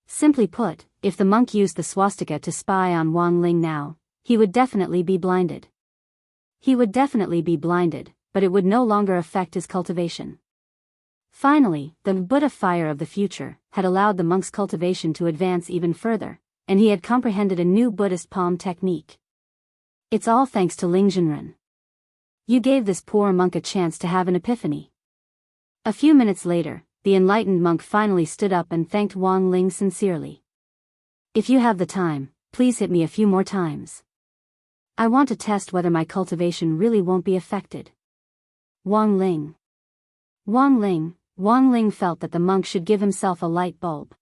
S1: Simply put, if the monk used the swastika to spy on Wang Ling now, he would definitely be blinded. He would definitely be blinded, but it would no longer affect his cultivation. Finally, the Buddha fire of the future had allowed the monk's cultivation to advance even further, and he had comprehended a new Buddhist palm technique. It's all thanks to Ling Jinren. You gave this poor monk a chance to have an epiphany. A few minutes later, the enlightened monk finally stood up and thanked Wang Ling sincerely. If you have the time, please hit me a few more times. I want to test whether my cultivation really won't be affected. Wang Ling. Wang Ling felt that the monk should give himself a light bulb.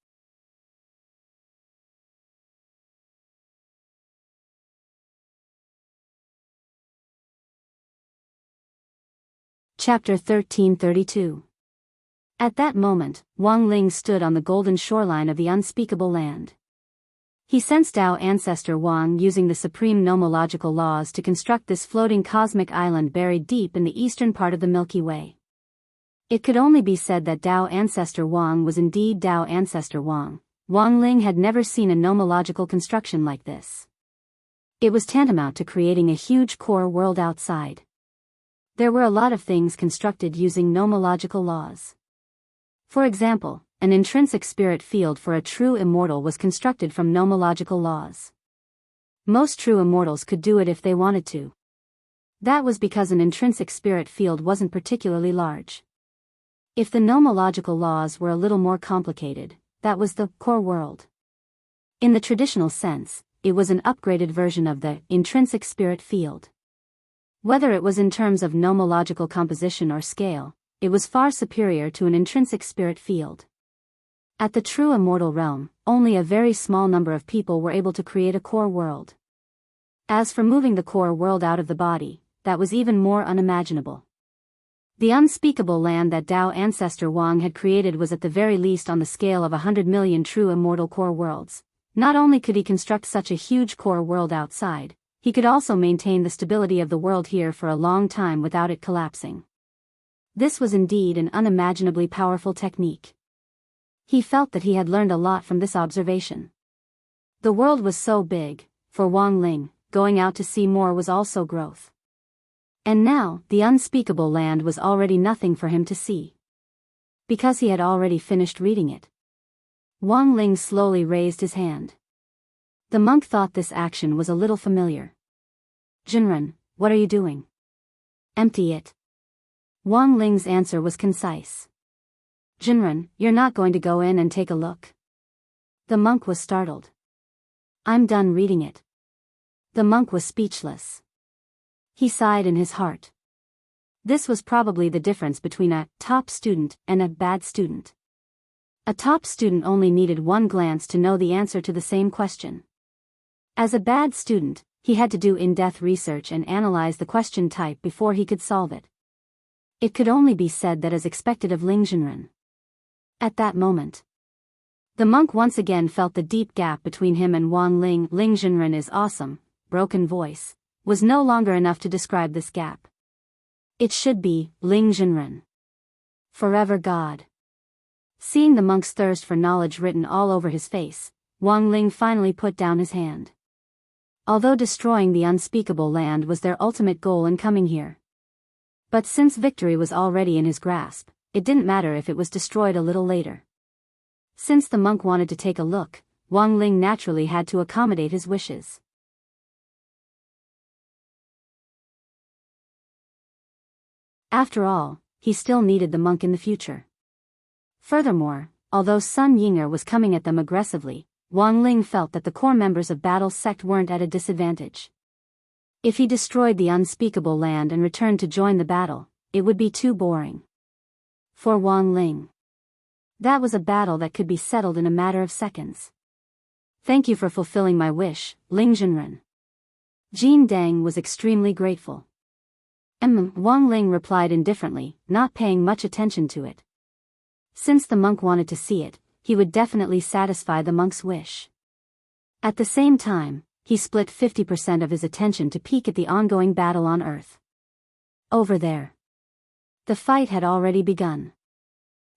S1: Chapter 1332. At that moment, Wang Ling stood on the golden shoreline of the unspeakable land. He sensed Tao ancestor Wang using the supreme nomological laws to construct this floating cosmic island buried deep in the eastern part of the Milky Way. It could only be said that Tao ancestor Wang was indeed Tao ancestor Wang. Wang Ling had never seen a nomological construction like this. It was tantamount to creating a huge core world outside. There were a lot of things constructed using nomological laws. For example, an intrinsic spirit field for a true immortal was constructed from nomological laws. Most true immortals could do it if they wanted to. That was because an intrinsic spirit field wasn't particularly large. If the nomological laws were a little more complicated, that was the core world. In the traditional sense, it was an upgraded version of the intrinsic spirit field. Whether it was in terms of nomological composition or scale, it was far superior to an intrinsic spirit field. At the true immortal realm, only a very small number of people were able to create a core world. As for moving the core world out of the body, that was even more unimaginable. The unspeakable land that Tao ancestor Wang had created was at the very least on the scale of 100 million true immortal core worlds. Not only could he construct such a huge core world outside, he could also maintain the stability of the world here for a long time without it collapsing. This was indeed an unimaginably powerful technique. He felt that he had learned a lot from this observation. The world was so big, for Wang Ling, going out to see more was also growth. And now, the unspeakable land was already nothing for him to see. Because he had already finished reading it. Wang Ling slowly raised his hand. The monk thought this action was a little familiar. Jinren, what are you doing? Empty it. Wang Ling's answer was concise. Jinren, you're not going to go in and take a look? The monk was startled. I'm done reading it. The monk was speechless. He sighed in his heart. This was probably the difference between a top student and a bad student. A top student only needed one glance to know the answer to the same question. As a bad student, he had to do in-depth research and analyze the question type before he could solve it. It could only be said that as expected of Ling Jinren. At that moment, the monk once again felt the deep gap between him and Wang Ling. Ling Jinren is awesome, broken voice, was no longer enough to describe this gap. It should be, Ling Jinren. Forever God. Seeing the monk's thirst for knowledge written all over his face, Wang Ling finally put down his hand. Although destroying the unspeakable land was their ultimate goal in coming here. But since victory was already in his grasp, it didn't matter if it was destroyed a little later. Since the monk wanted to take a look, Wang Ling naturally had to accommodate his wishes. After all, he still needed the monk in the future. Furthermore, although Sun Yinger was coming at them aggressively, Wang Ling felt that the core members of Battle's sect weren't at a disadvantage. If he destroyed the unspeakable land and returned to join the battle, it would be too boring for Wang Ling. That was a battle that could be settled in a matter of seconds. Thank you for fulfilling my wish, Ling Zhenren. Jin Deng was extremely grateful. Wang Ling replied indifferently, not paying much attention to it. Since the monk wanted to see it, he would definitely satisfy the monk's wish. At the same time, he split 50% of his attention to peek at the ongoing battle on Earth. Over there. The fight had already begun.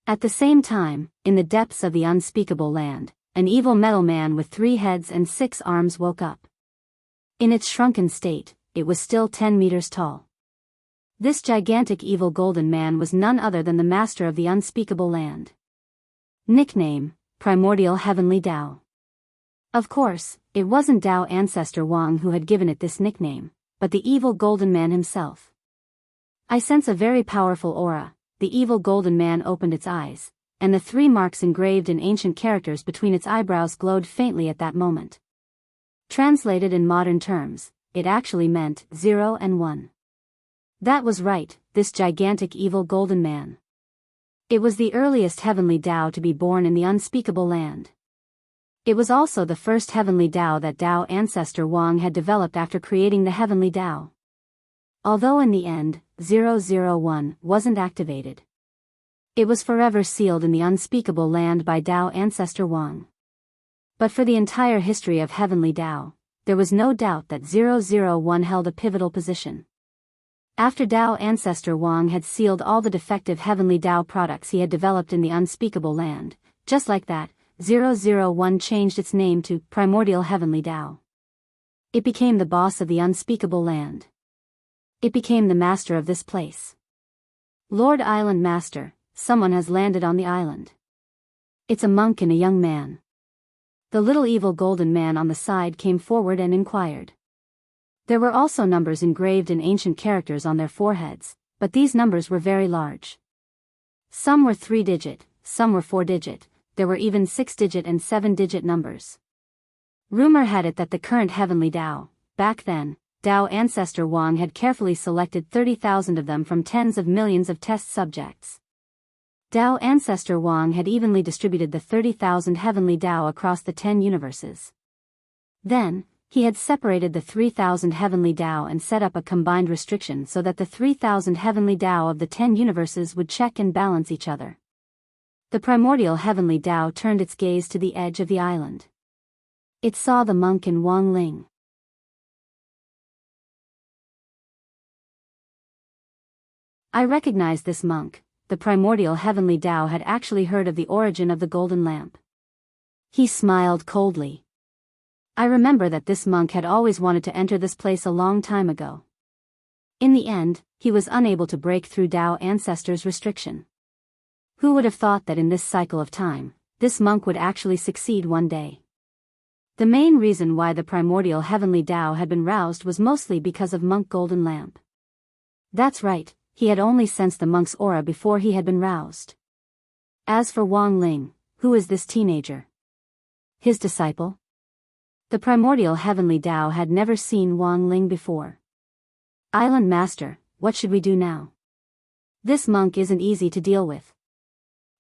S1: At the same time, in the depths of the unspeakable land, an evil metal man with 3 heads and 6 arms woke up. In its shrunken state, it was still 10 meters tall. This gigantic evil golden man was none other than the master of the unspeakable land. Nickname, Primordial Heavenly Tao. Of course, it wasn't Tao ancestor Wang who had given it this nickname, but the evil golden man himself. I sense a very powerful aura. The evil golden man opened its eyes, and the 3 marks engraved in ancient characters between its eyebrows glowed faintly at that moment. Translated in modern terms, it actually meant 0 and 1. That was right, this gigantic evil golden man. It was the earliest heavenly Tao to be born in the unspeakable land. It was also the first heavenly Tao that Tao ancestor Wang had developed after creating the heavenly Tao. Although in the end, 001 wasn't activated. It was forever sealed in the unspeakable land by Tao ancestor Wang. But for the entire history of heavenly Tao, there was no doubt that 001 held a pivotal position. After Tao ancestor Wang had sealed all the defective heavenly Tao products he had developed in the unspeakable land, just like that, 001 changed its name to Primordial Heavenly Tao. It became the boss of the unspeakable land. It became the master of this place. Lord Island Master, someone has landed on the island. It's a monk and a young man. The little evil golden man on the side came forward and inquired. There were also numbers engraved in ancient characters on their foreheads, but these numbers were very large. Some were 3-digit, some were 4-digit, there were even 6-digit and 7-digit numbers. Rumor had it that the current heavenly Tao, back then, Tao ancestor Wang had carefully selected 30,000 of them from tens of millions of test subjects. Tao ancestor Wang had evenly distributed the 30,000 heavenly Tao across the 10 universes. Then, he had separated the 3,000 heavenly Tao and set up a combined restriction so that the 3,000 heavenly Tao of the 10 universes would check and balance each other. The primordial heavenly Tao turned its gaze to the edge of the island. It saw the monk and Wang Ling. I recognized this monk. The primordial heavenly Tao had actually heard of the origin of the golden lamp. He smiled coldly. I remember that this monk had always wanted to enter this place a long time ago. In the end, he was unable to break through Tao ancestors' restriction. Who would have thought that in this cycle of time, this monk would actually succeed one day? The main reason why the primordial heavenly Tao had been roused was mostly because of monk golden lamp. That's right. He had only sensed the monk's aura before he had been roused. As for Wang Ling, who is this teenager? His disciple? The primordial heavenly Tao had never seen Wang Ling before. Island Master, what should we do now? This monk isn't easy to deal with.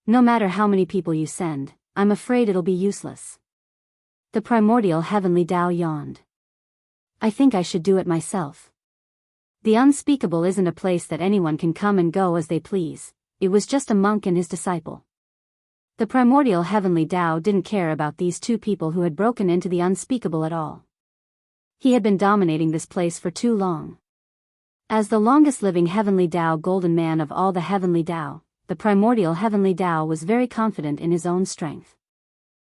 S1: No matter how many people you send, I'm afraid it'll be useless. The primordial heavenly Tao yawned. I think I should do it myself. The unspeakable isn't a place that anyone can come and go as they please. It was just a monk and his disciple. The primordial heavenly Tao didn't care about these two people who had broken into the unspeakable at all. He had been dominating this place for too long. As the longest living heavenly Tao golden man of all the heavenly Tao, the primordial heavenly Tao was very confident in his own strength.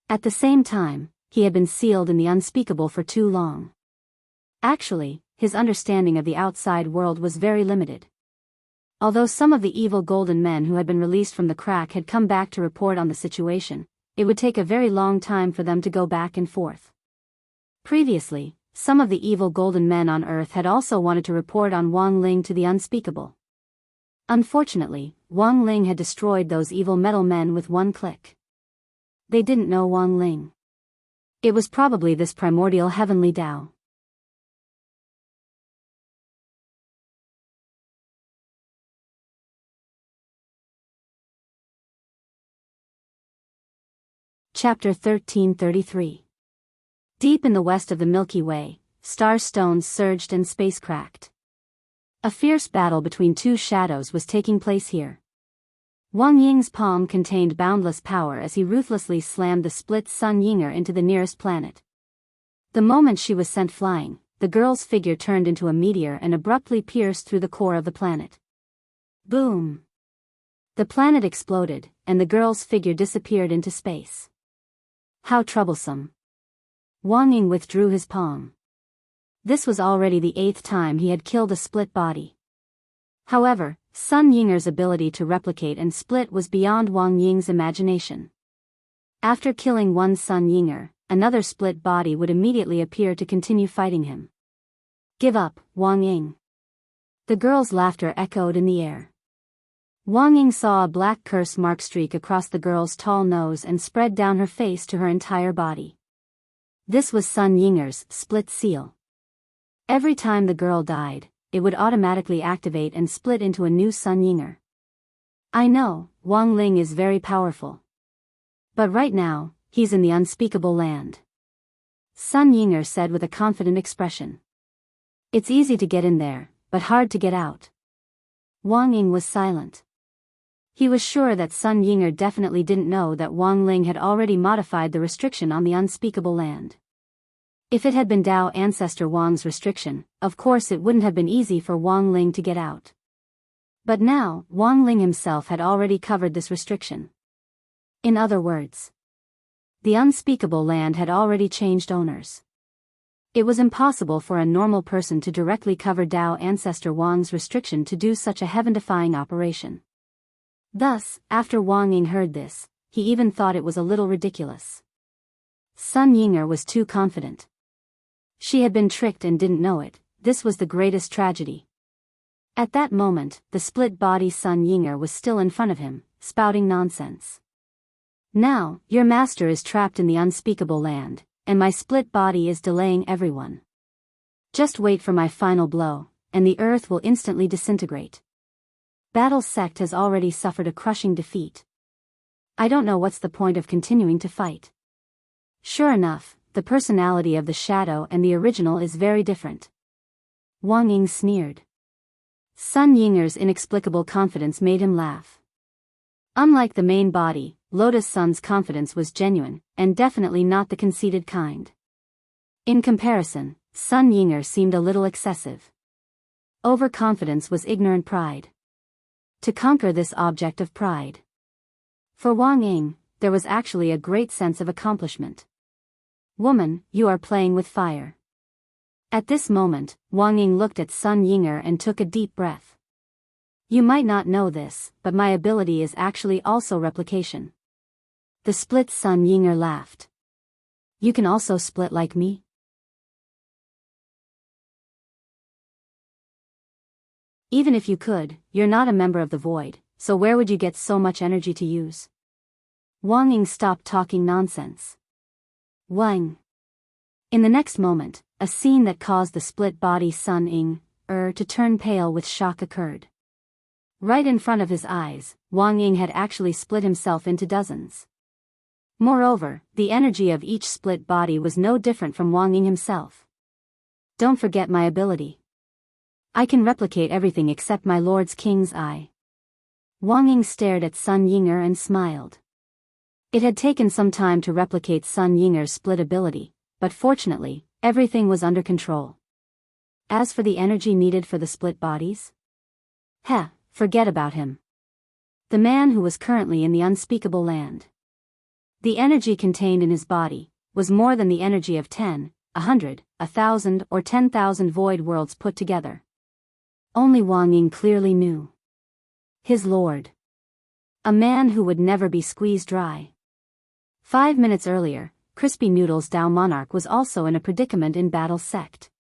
S1: At the same time, he had been sealed in the unspeakable for too long. Actually, his understanding of the outside world was very limited. Although some of the evil golden men who had been released from the crack had come back to report on the situation, it would take a very long time for them to go back and forth. Previously, some of the evil golden men on Earth had also wanted to report on Wang Ling to the unspeakable. Unfortunately, Wang Ling had destroyed those evil metal men with one click. They didn't know Wang Ling. It was probably this primordial heavenly Tao. Chapter 1333. Deep in the west of the Milky Way, star stones surged and space cracked. A fierce battle between two shadows was taking place here. Wang Ying's palm contained boundless power as he ruthlessly slammed the split Sun Yinger into the nearest planet. The moment she was sent flying, the girl's figure turned into a meteor and abruptly pierced through the core of the planet. Boom! The planet exploded, and the girl's figure disappeared into space. How troublesome. Wang Ying withdrew his palm. This was already the 8th time he had killed a split body. However, Sun Yinger's ability to replicate and split was beyond Wang Ying's imagination. After killing one Sun Yinger, another split body would immediately appear to continue fighting him. Give up, Wang Ying. The girl's laughter echoed in the air. Wang Ying saw a black curse mark streak across the girl's tall nose and spread down her face to her entire body. This was Sun Yinger's split seal. Every time the girl died, it would automatically activate and split into a new Sun Yinger. I know, Wang Ling is very powerful. But right now, he's in the unspeakable land. Sun Yinger said with a confident expression. It's easy to get in there, but hard to get out. Wang Ying was silent. He was sure that Sun Yinger definitely didn't know that Wang Ling had already modified the restriction on the unspeakable land. If it had been Tao ancestor Wang's restriction, of course it wouldn't have been easy for Wang Ling to get out. But now, Wang Ling himself had already covered this restriction. In other words, the unspeakable land had already changed owners. It was impossible for a normal person to directly cover Tao ancestor Wang's restriction to do such a heaven-defying operation. Thus, after Wang Ying heard this, he even thought it was a little ridiculous. Sun Yinger was too confident. She had been tricked and didn't know it. This was the greatest tragedy. At that moment, the split-body Sun Yinger was still in front of him, spouting nonsense. Now, your master is trapped in the unspeakable land, and my split body is delaying everyone. Just wait for my final blow, and the earth will instantly disintegrate. Battle's sect has already suffered a crushing defeat. I don't know what's the point of continuing to fight. Sure enough, the personality of the shadow and the original is very different. Wang Ying sneered. Sun Yinger's inexplicable confidence made him laugh. Unlike the main body, Lotus Sun's confidence was genuine, and definitely not the conceited kind. In comparison, Sun Yinger seemed a little excessive. Overconfidence was ignorant pride. To conquer this object of pride. For Wang Ying, there was actually a great sense of accomplishment. Woman, you are playing with fire. At this moment, Wang Ying looked at Sun Yinger and took a deep breath. You might not know this, but my ability is actually also replication. The split Sun Yinger laughed. You can also split like me? Even if you could, you're not a member of the void, so where would you get so much energy to use? Wang Ying stopped talking nonsense. Wang. In the next moment, a scene that caused the split-body Sun Yinger to turn pale with shock occurred. Right in front of his eyes, Wang Ying had actually split himself into dozens. Moreover, the energy of each split body was no different from Wang Ying himself. Don't forget my ability. I can replicate everything except my Lord's King's eye. Wang Ying stared at Sun Yinger and smiled. It had taken some time to replicate Sun Yinger's split ability, but fortunately, everything was under control. As for the energy needed for the split bodies? Forget about him. The man who was currently in the unspeakable land. The energy contained in his body was more than the energy of 10, 100, 1,000 or 10,000 void worlds put together. Only Wang Ying clearly knew. His lord. A man who would never be squeezed dry. 5 minutes earlier, Crispy Noodles Dao Monarch was also in a predicament in Battle Sect.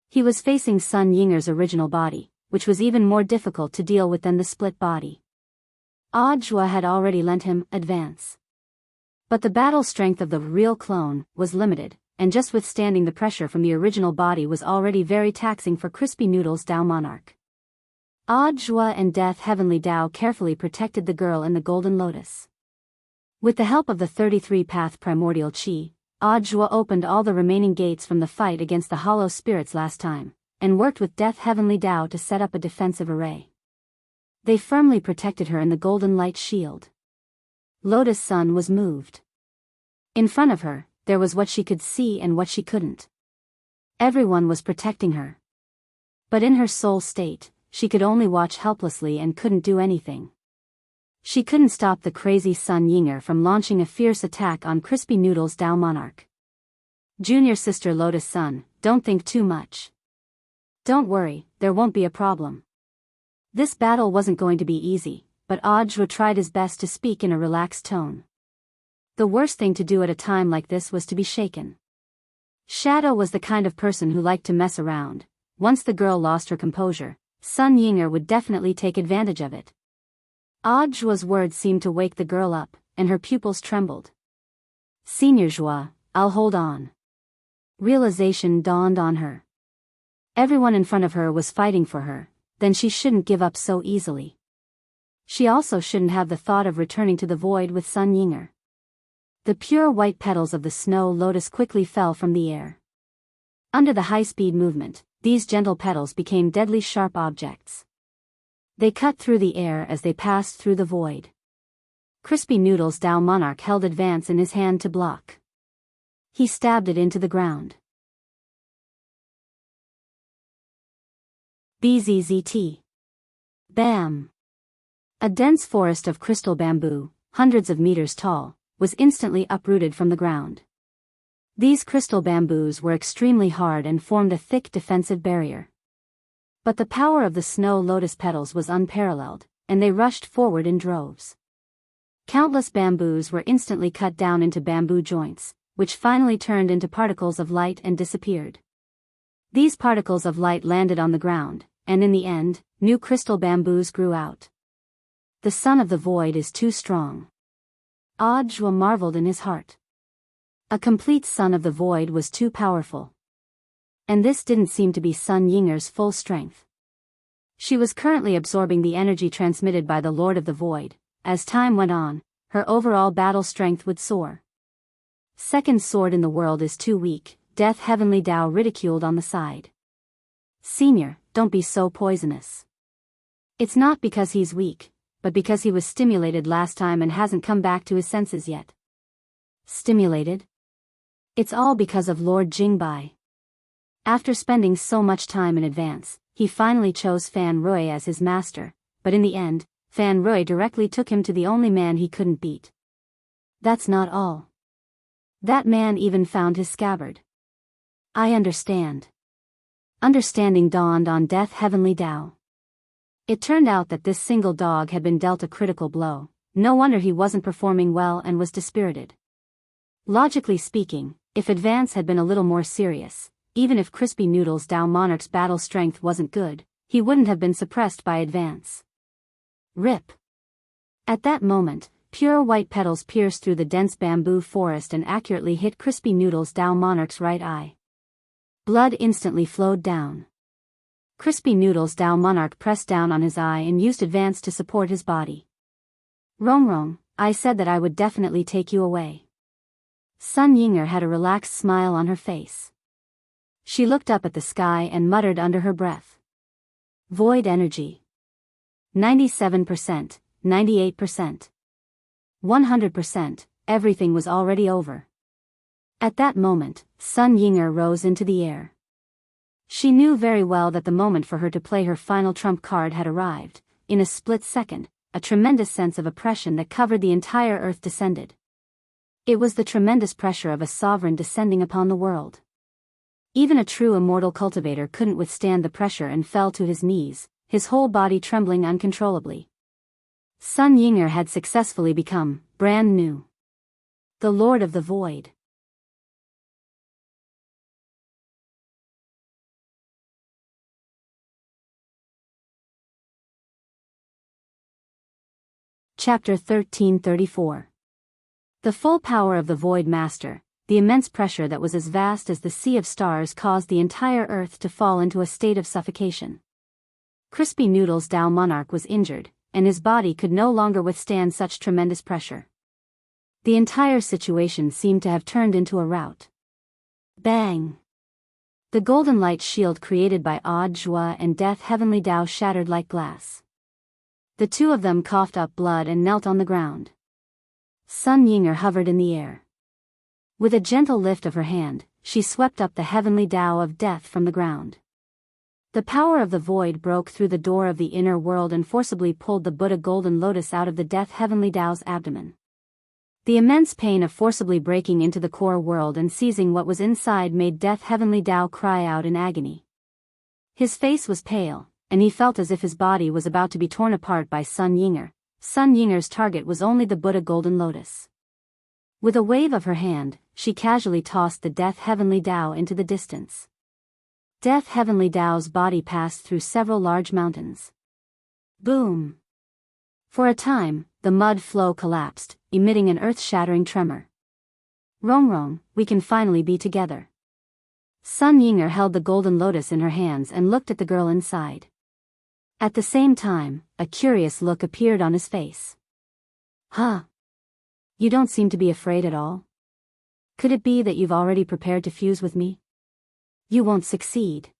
S1: He was facing Sun Yinger's original body, which was even more difficult to deal with than the split body. Audiobook had already lent him advance. But the battle strength of the real clone was limited, and just withstanding the pressure from the original body was already very taxing for Crispy Noodles Dao Monarch. Audiobook and Death Heavenly Dao carefully protected the girl in the Golden Lotus. With the help of the 33-path primordial chi, Audiobook opened all the remaining gates from the fight against the hollow spirits last time, and worked with Death Heavenly Dao to set up a defensive array. They firmly protected her in the golden light shield. Lotus Sun was moved. In front of her, there was what she could see and what she couldn't. Everyone was protecting her. But in her soul state, she could only watch helplessly and couldn't do anything. She couldn't stop the crazy Sun Yinger from launching a fierce attack on Crispy Noodles Dao Monarch. Junior sister Lotus Sun, don't think too much. Don't worry, there won't be a problem. This battle wasn't going to be easy, but Audiobook tried his best to speak in a relaxed tone. The worst thing to do at a time like this was to be shaken. Shadow was the kind of person who liked to mess around. Once the girl lost her composure, Sun Yinger would definitely take advantage of it. Audiobook's words seemed to wake the girl up, and her pupils trembled. Senior Joie, I'll hold on. Realization dawned on her. Everyone in front of her was fighting for her, then she shouldn't give up so easily. She also shouldn't have the thought of returning to the void with Sun Yinger. The pure white petals of the snow lotus quickly fell from the air. Under the high-speed movement, these gentle petals became deadly sharp objects. They cut through the air as they passed through the void. Crispy Noodles Dao Monarch held advance in his hand to block. He stabbed it into the ground. BZZT. Bam! A dense forest of crystal bamboo, hundreds of meters tall, was instantly uprooted from the ground. These crystal bamboos were extremely hard and formed a thick defensive barrier. But the power of the snow lotus petals was unparalleled, and they rushed forward in droves. Countless bamboos were instantly cut down into bamboo joints, which finally turned into particles of light and disappeared. These particles of light landed on the ground, and in the end, new crystal bamboos grew out. The sun of the void is too strong. Audiobook marveled in his heart. A complete sun of the void was too powerful. And this didn't seem to be Sun Yinger's full strength. She was currently absorbing the energy transmitted by the Lord of the Void. As time went on, her overall battle strength would soar. Second sword in the world is too weak, Death Heavenly Dao ridiculed on the side. Senior, don't be so poisonous. It's not because he's weak, but because he was stimulated last time and hasn't come back to his senses yet. Stimulated? It's all because of Lord Jingbai. After spending so much time in advance, he finally chose Fan Rui as his master, but in the end, Fan Rui directly took him to the only man he couldn't beat. That's not all. That man even found his scabbard. I understand. Understanding dawned on Death Heavenly Dao. It turned out that this single dog had been dealt a critical blow. No wonder he wasn't performing well and was dispirited. Logically speaking, if advance had been a little more serious, even if Crispy Noodles Dao Monarch's battle strength wasn't good, he wouldn't have been suppressed by advance. Rip. At that moment, pure white petals pierced through the dense bamboo forest and accurately hit Crispy Noodles Dao Monarch's right eye. Blood instantly flowed down. Crispy Noodles Dao Monarch pressed down on his eye and used advance to support his body. Rong, I said that I would definitely take you away. Sun Yinger had a relaxed smile on her face. She looked up at the sky and muttered under her breath. Void energy. 97%, 98%. 100%, everything was already over. At that moment, Sun Yinger rose into the air. She knew very well that the moment for her to play her final trump card had arrived. In a split second, a tremendous sense of oppression that covered the entire earth descended. It was the tremendous pressure of a sovereign descending upon the world. Even a true immortal cultivator couldn't withstand the pressure and fell to his knees, his whole body trembling uncontrollably. Sun Yinger had successfully become brand new. The Lord of the Void. Chapter 1334. The full power of the Void Master, the immense pressure that was as vast as the sea of stars, caused the entire earth to fall into a state of suffocation. Crispy Noodles Dao Monarch was injured, and his body could no longer withstand such tremendous pressure. The entire situation seemed to have turned into a rout. Bang! The golden light shield created by Audiobook and Death Heavenly Dao shattered like glass. The two of them coughed up blood and knelt on the ground. Sun Yinger hovered in the air. With a gentle lift of her hand, she swept up the heavenly Dao of death from the ground. The power of the void broke through the door of the inner world and forcibly pulled the Buddha golden lotus out of the Death Heavenly Dao's abdomen. The immense pain of forcibly breaking into the core world and seizing what was inside made Death Heavenly Dao cry out in agony. His face was pale, and he felt as if his body was about to be torn apart by Sun Yinger. Sun Yinger's target was only the Buddha golden lotus. With a wave of her hand, she casually tossed the Death Heavenly Dao into the distance. Death Heavenly Dao's body passed through several large mountains. Boom! For a time, the mud flow collapsed, emitting an earth-shattering tremor. Rongrong, we can finally be together. Sun Yinger held the golden lotus in her hands and looked at the girl inside. At the same time, a curious look appeared on his face. Huh? You don't seem to be afraid at all? Could it be that you've already prepared to fuse with me? You won't succeed.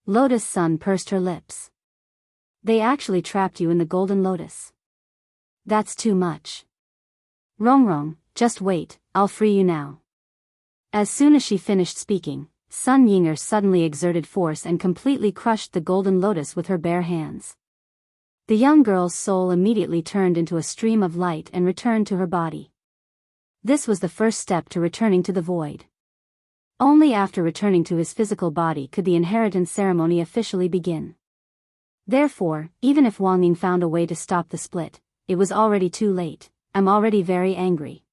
S1: Lotus Sun pursed her lips. They actually trapped you in the golden lotus. That's too much. Rongrong, just wait, I'll free you now. As soon as she finished speaking, Sun Yinger suddenly exerted force and completely crushed the golden lotus with her bare hands. The young girl's soul immediately turned into a stream of light and returned to her body. This was the first step to returning to the void. Only after returning to his physical body could the inheritance ceremony officially begin. Therefore, even if Wang Ying found a way to stop the split, it was already too late. I'm already very angry.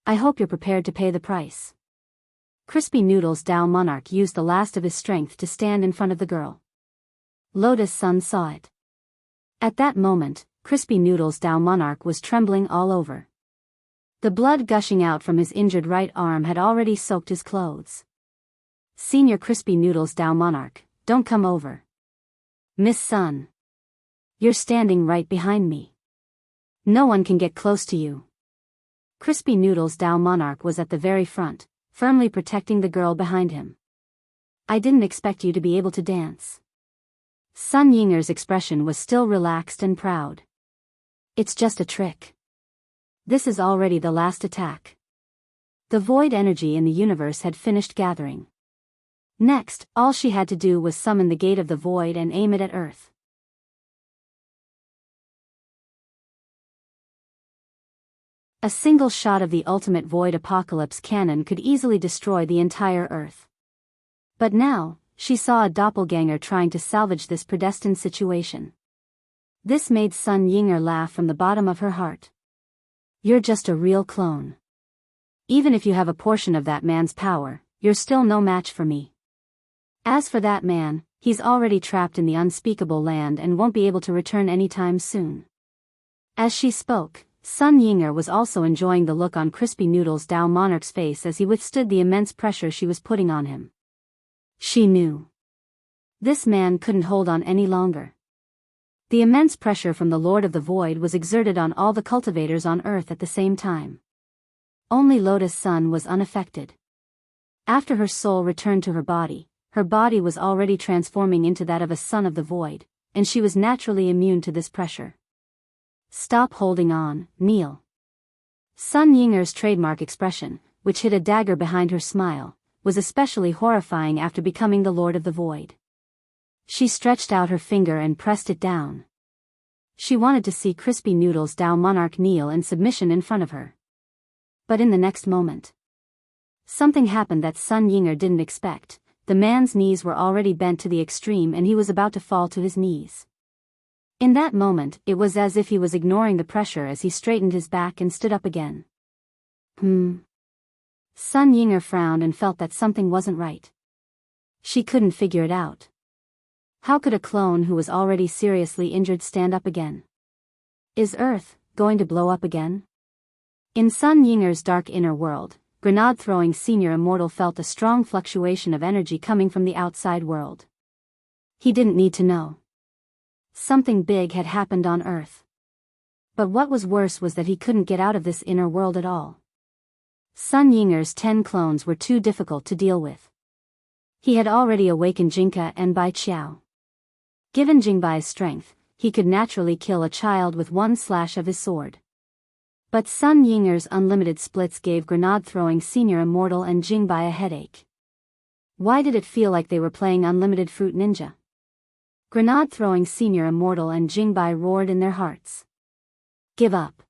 S1: I hope you're prepared to pay the price. Crispy Noodles Dao Monarch used the last of his strength to stand in front of the girl. Lotus Sun saw it. At that moment, Crispy Noodles Dao Monarch was trembling all over. The blood gushing out from his injured right arm had already soaked his clothes. Senior Crispy Noodles Dao Monarch, don't come over. Miss Sun. You're standing right behind me. No one can get close to you. Crispy Noodles Dao Monarch was at the very front, firmly protecting the girl behind him. I didn't expect you to be able to dance. Sun Yinger's expression was still relaxed and proud. It's just a trick. This is already the last attack. The void energy in the universe had finished gathering. Next, all she had to do was summon the gate of the void and aim it at Earth. A single shot of the ultimate void apocalypse cannon could easily destroy the entire Earth. But now, she saw a doppelganger trying to salvage this predestined situation. This made Sun Yinger laugh from the bottom of her heart. You're just a real clone. Even if you have a portion of that man's power, you're still no match for me. As for that man, he's already trapped in the unspeakable land and won't be able to return anytime soon. As she spoke, Sun Yinger was also enjoying the look on Crispy Noodles Dao Monarch's face as he withstood the immense pressure she was putting on him. She knew. This man couldn't hold on any longer. The immense pressure from the Lord of the Void was exerted on all the cultivators on Earth at the same time. Only Lotus Sun was unaffected. After her soul returned to her body was already transforming into that of a son of the Void, and she was naturally immune to this pressure. Stop holding on, kneel. Sun Yinger's trademark expression, which hid a dagger behind her smile, was especially horrifying after becoming the Lord of the Void. She stretched out her finger and pressed it down. She wanted to see Crispy Noodles Dao Monarch kneel in submission in front of her. But in the next moment, something happened that Sun Yinger didn't expect. The man's knees were already bent to the extreme and he was about to fall to his knees. In that moment, it was as if he was ignoring the pressure as he straightened his back and stood up again. Sun Yinger frowned and felt that something wasn't right. She couldn't figure it out. How could a clone who was already seriously injured stand up again? Is Earth going to blow up again? In Sun Yinger's dark inner world, grenade-throwing senior immortal felt a strong fluctuation of energy coming from the outside world. He didn't need to know. Something big had happened on Earth. But what was worse was that he couldn't get out of this inner world at all. Sun Yinger's 10 clones were too difficult to deal with. He had already awakened Jinka and Bai Qiao. Given Jingbai's strength, he could naturally kill a child with one slash of his sword. But Sun Yinger's unlimited splits gave grenade-throwing senior immortal and Jingbai a headache. Why did it feel like they were playing Unlimited Fruit Ninja? Grenade-throwing senior immortal and Jingbai roared in their hearts. Give up.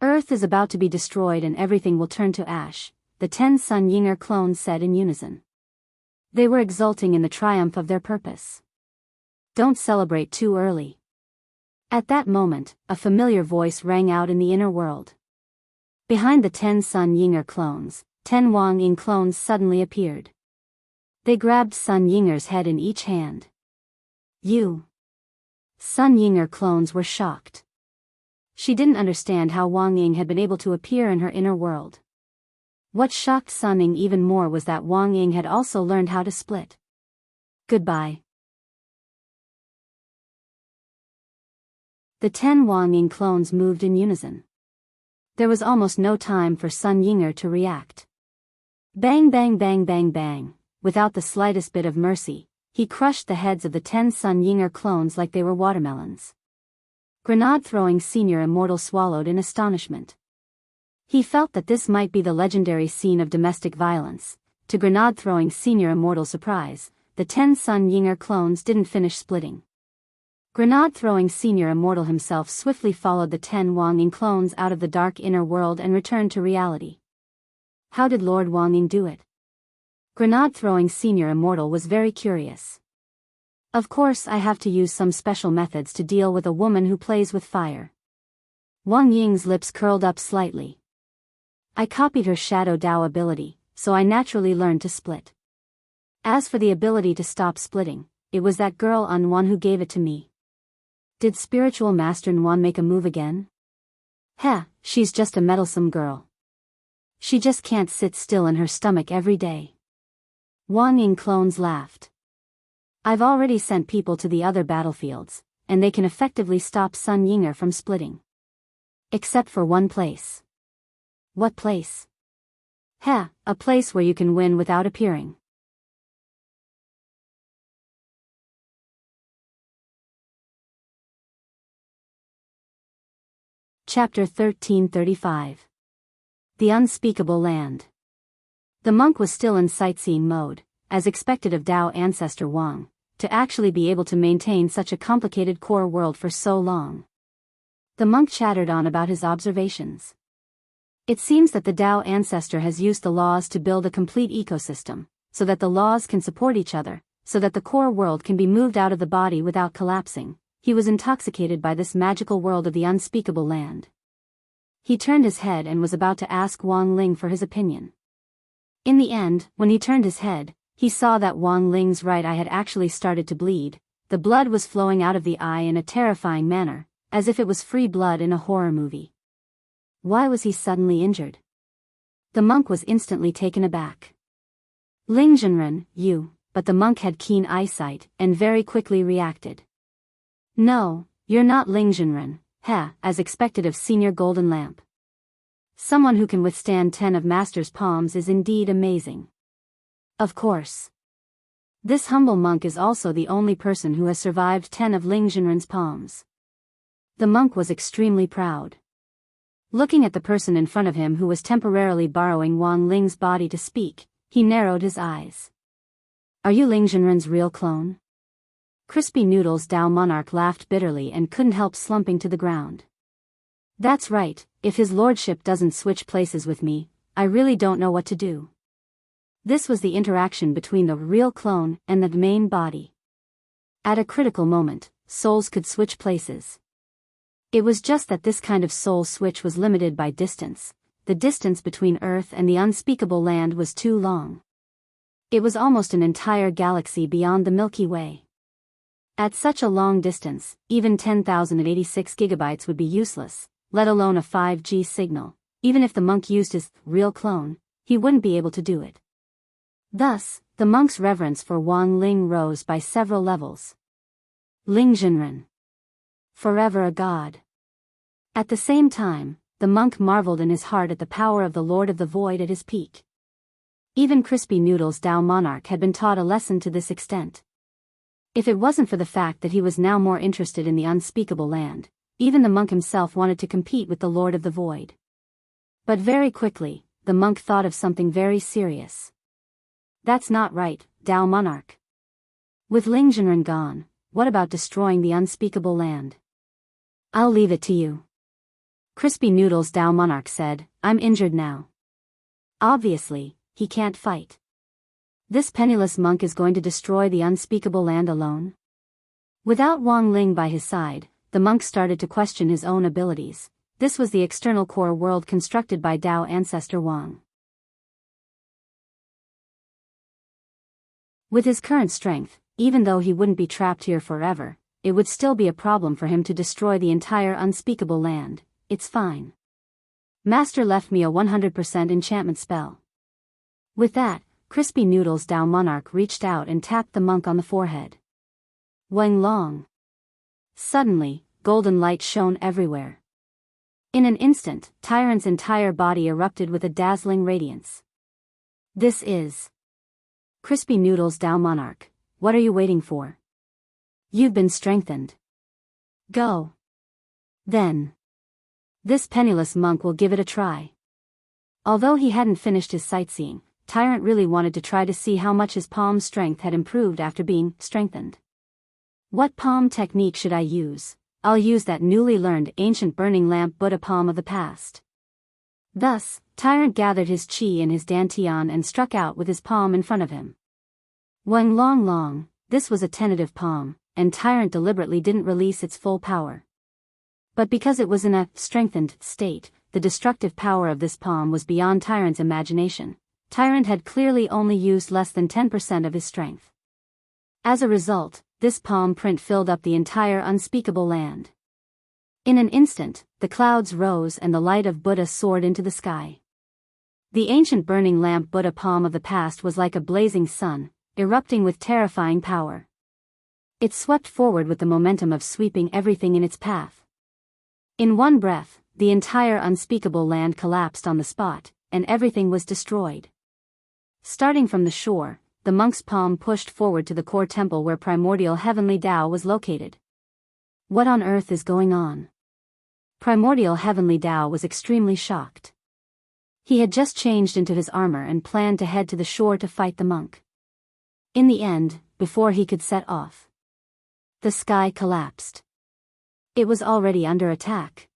S1: Earth is about to be destroyed and everything will turn to ash, the 10 Sun Yinger clones said in unison. They were exulting in the triumph of their purpose. Don't celebrate too early. At that moment, a familiar voice rang out in the inner world. Behind the 10 Sun Yinger clones, 10 Wang Ying clones suddenly appeared. They grabbed Sun Yinger's head in each hand. You. Sun Yinger clones were shocked. She didn't understand how Wang Ying had been able to appear in her inner world. What shocked Sun Ying even more was that Wang Ying had also learned how to split. Goodbye. The 10 Wang Ying clones moved in unison. There was almost no time for Sun Yinger to react. Bang bang bang bang bang, without the slightest bit of mercy, he crushed the heads of the 10 Sun Yinger clones like they were watermelons. Grenade-throwing senior immortal swallowed in astonishment. He felt that this might be the legendary scene of domestic violence. To grenade-throwing senior immortal surprise, the 10 Sun Yinger clones didn't finish splitting. Grenade-throwing senior immortal himself swiftly followed the 10 Wang Ying clones out of the dark inner world and returned to reality. How did Lord Wang Ying do it? Grenade-throwing senior immortal was very curious. Of course I have to use some special methods to deal with a woman who plays with fire. Wang Ying's lips curled up slightly. I copied her Shadow Dao ability, so I naturally learned to split. As for the ability to stop splitting, it was that girl Unwan who gave it to me. Did spiritual master Nwan make a move again? Heh, she's just a meddlesome girl. She just can't sit still in her stomach every day. Wang Ying clones laughed. I've already sent people to the other battlefields, and they can effectively stop Sun Yinger from splitting. Except for one place. What place? Heh, a place where you can win without appearing. Chapter 1335. The Unspeakable Land. The monk was still in sightseeing mode, as expected of Dao ancestor Wang, to actually be able to maintain such a complicated core world for so long. The monk chattered on about his observations. It seems that the Dao ancestor has used the laws to build a complete ecosystem, so that the laws can support each other, so that the core world can be moved out of the body without collapsing. He was intoxicated by this magical world of the unspeakable land. He turned his head and was about to ask Wang Ling for his opinion. In the end, when he turned his head, he saw that Wang Ling's right eye had actually started to bleed. The blood was flowing out of the eye in a terrifying manner, as if it was free blood in a horror movie. Why was he suddenly injured? The monk was instantly taken aback. Ling Zhenren, you, but the monk had keen eyesight and very quickly reacted. No, you're not Ling Zhenren, as expected of Senior Golden Lamp. Someone who can withstand 10 of Master's palms is indeed amazing. Of course. This humble monk is also the only person who has survived 10 of Ling Zhenren's palms. The monk was extremely proud. Looking at the person in front of him who was temporarily borrowing Wang Ling's body to speak, he narrowed his eyes. Are you Ling Zhenren's real clone? Crispy Noodles Dao Monarch laughed bitterly and couldn't help slumping to the ground. That's right, if his lordship doesn't switch places with me, I really don't know what to do. This was the interaction between the real clone and the main body. At a critical moment, souls could switch places. It was just that this kind of soul switch was limited by distance, the distance between Earth and the unspeakable land was too long. It was almost an entire galaxy beyond the Milky Way. At such a long distance, even 10,086 gigabytes would be useless, let alone a 5G signal. Even if the monk used his real clone, he wouldn't be able to do it. Thus, the monk's reverence for Wang Ling rose by several levels. Ling Zhenren. Forever a god. At the same time, the monk marveled in his heart at the power of the Lord of the Void at his peak. Even Crispy Noodle's Tao monarch had been taught a lesson to this extent. If it wasn't for the fact that he was now more interested in the unspeakable land, even the monk himself wanted to compete with the Lord of the Void. But very quickly, the monk thought of something very serious. That's not right, Tao monarch. With Ling Zhenren gone, what about destroying the unspeakable land? I'll leave it to you. Crispy Noodle's Tao monarch said, I'm injured now. Obviously, he can't fight. This penniless monk is going to destroy the unspeakable land alone? Without Wang Ling by his side, the monk started to question his own abilities. This was the external core world constructed by Tao ancestor Wang. With his current strength, even though he wouldn't be trapped here forever, it would still be a problem for him to destroy the entire unspeakable land. It's fine. Master left me a 100% enchantment spell. With that, Crispy Noodle's Tao monarch reached out and tapped the monk on the forehead. Wang Long. Suddenly, golden light shone everywhere. In an instant, Tyrant's entire body erupted with a dazzling radiance. This is Crispy Noodle's Tao monarch. What are you waiting for? You've been strengthened. Go. Then. This penniless monk will give it a try. Although he hadn't finished his sightseeing, Tyrant really wanted to try to see how much his palm strength had improved after being strengthened. What palm technique should I use? I'll use that newly learned ancient burning lamp Buddha palm of the past. Thus, Tyrant gathered his chi in his dantian and struck out with his palm in front of him. Wang Long, this was a tentative palm, and Tyrant deliberately didn't release its full power. But because it was in a strengthened state, the destructive power of this palm was beyond Tyrant's imagination. Tyrant had clearly only used less than 10% of his strength. As a result, this palm print filled up the entire unspeakable land. In an instant, the clouds rose and the light of Buddha soared into the sky. The ancient burning lamp Buddha palm of the past was like a blazing sun, erupting with terrifying power. It swept forward with the momentum of sweeping everything in its path. In one breath, the entire unspeakable land collapsed on the spot, and everything was destroyed. Starting from the shore, the monk's palm pushed forward to the core temple where primordial heavenly Tao was located. What on earth is going on? Primordial heavenly Tao was extremely shocked. He had just changed into his armor and planned to head to the shore to fight the monk. In the end, before he could set off, the sky collapsed. It was already under attack.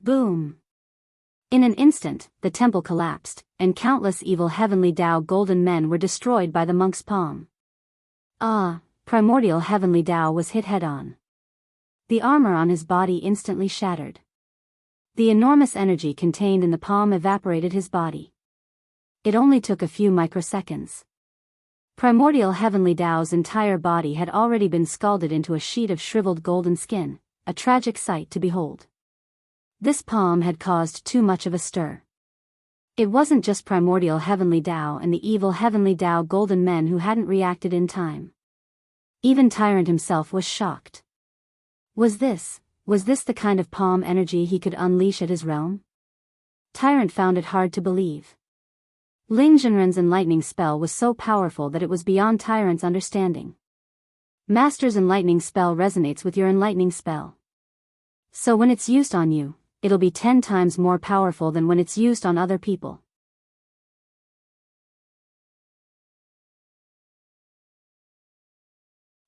S1: Boom! In an instant, the temple collapsed, and countless evil heavenly Tao golden men were destroyed by the monk's palm. Primordial heavenly Tao was hit head-on. The armor on his body instantly shattered. The enormous energy contained in the palm evaporated his body. It only took a few microseconds. Primordial heavenly Tao's entire body had already been scalded into a sheet of shriveled golden skin, a tragic sight to behold. This palm had caused too much of a stir. It wasn't just primordial heavenly Tao and the evil heavenly Tao golden men who hadn't reacted in time. Even Tyrant himself was shocked. Was this the kind of palm energy he could unleash at his realm? Tyrant found it hard to believe. Ling Zhenren's enlightening spell was so powerful that it was beyond Tyrant's understanding. Master's enlightening spell resonates with your enlightening spell. So when it's used on you, it'll be 10 times more powerful than when it's used on other people.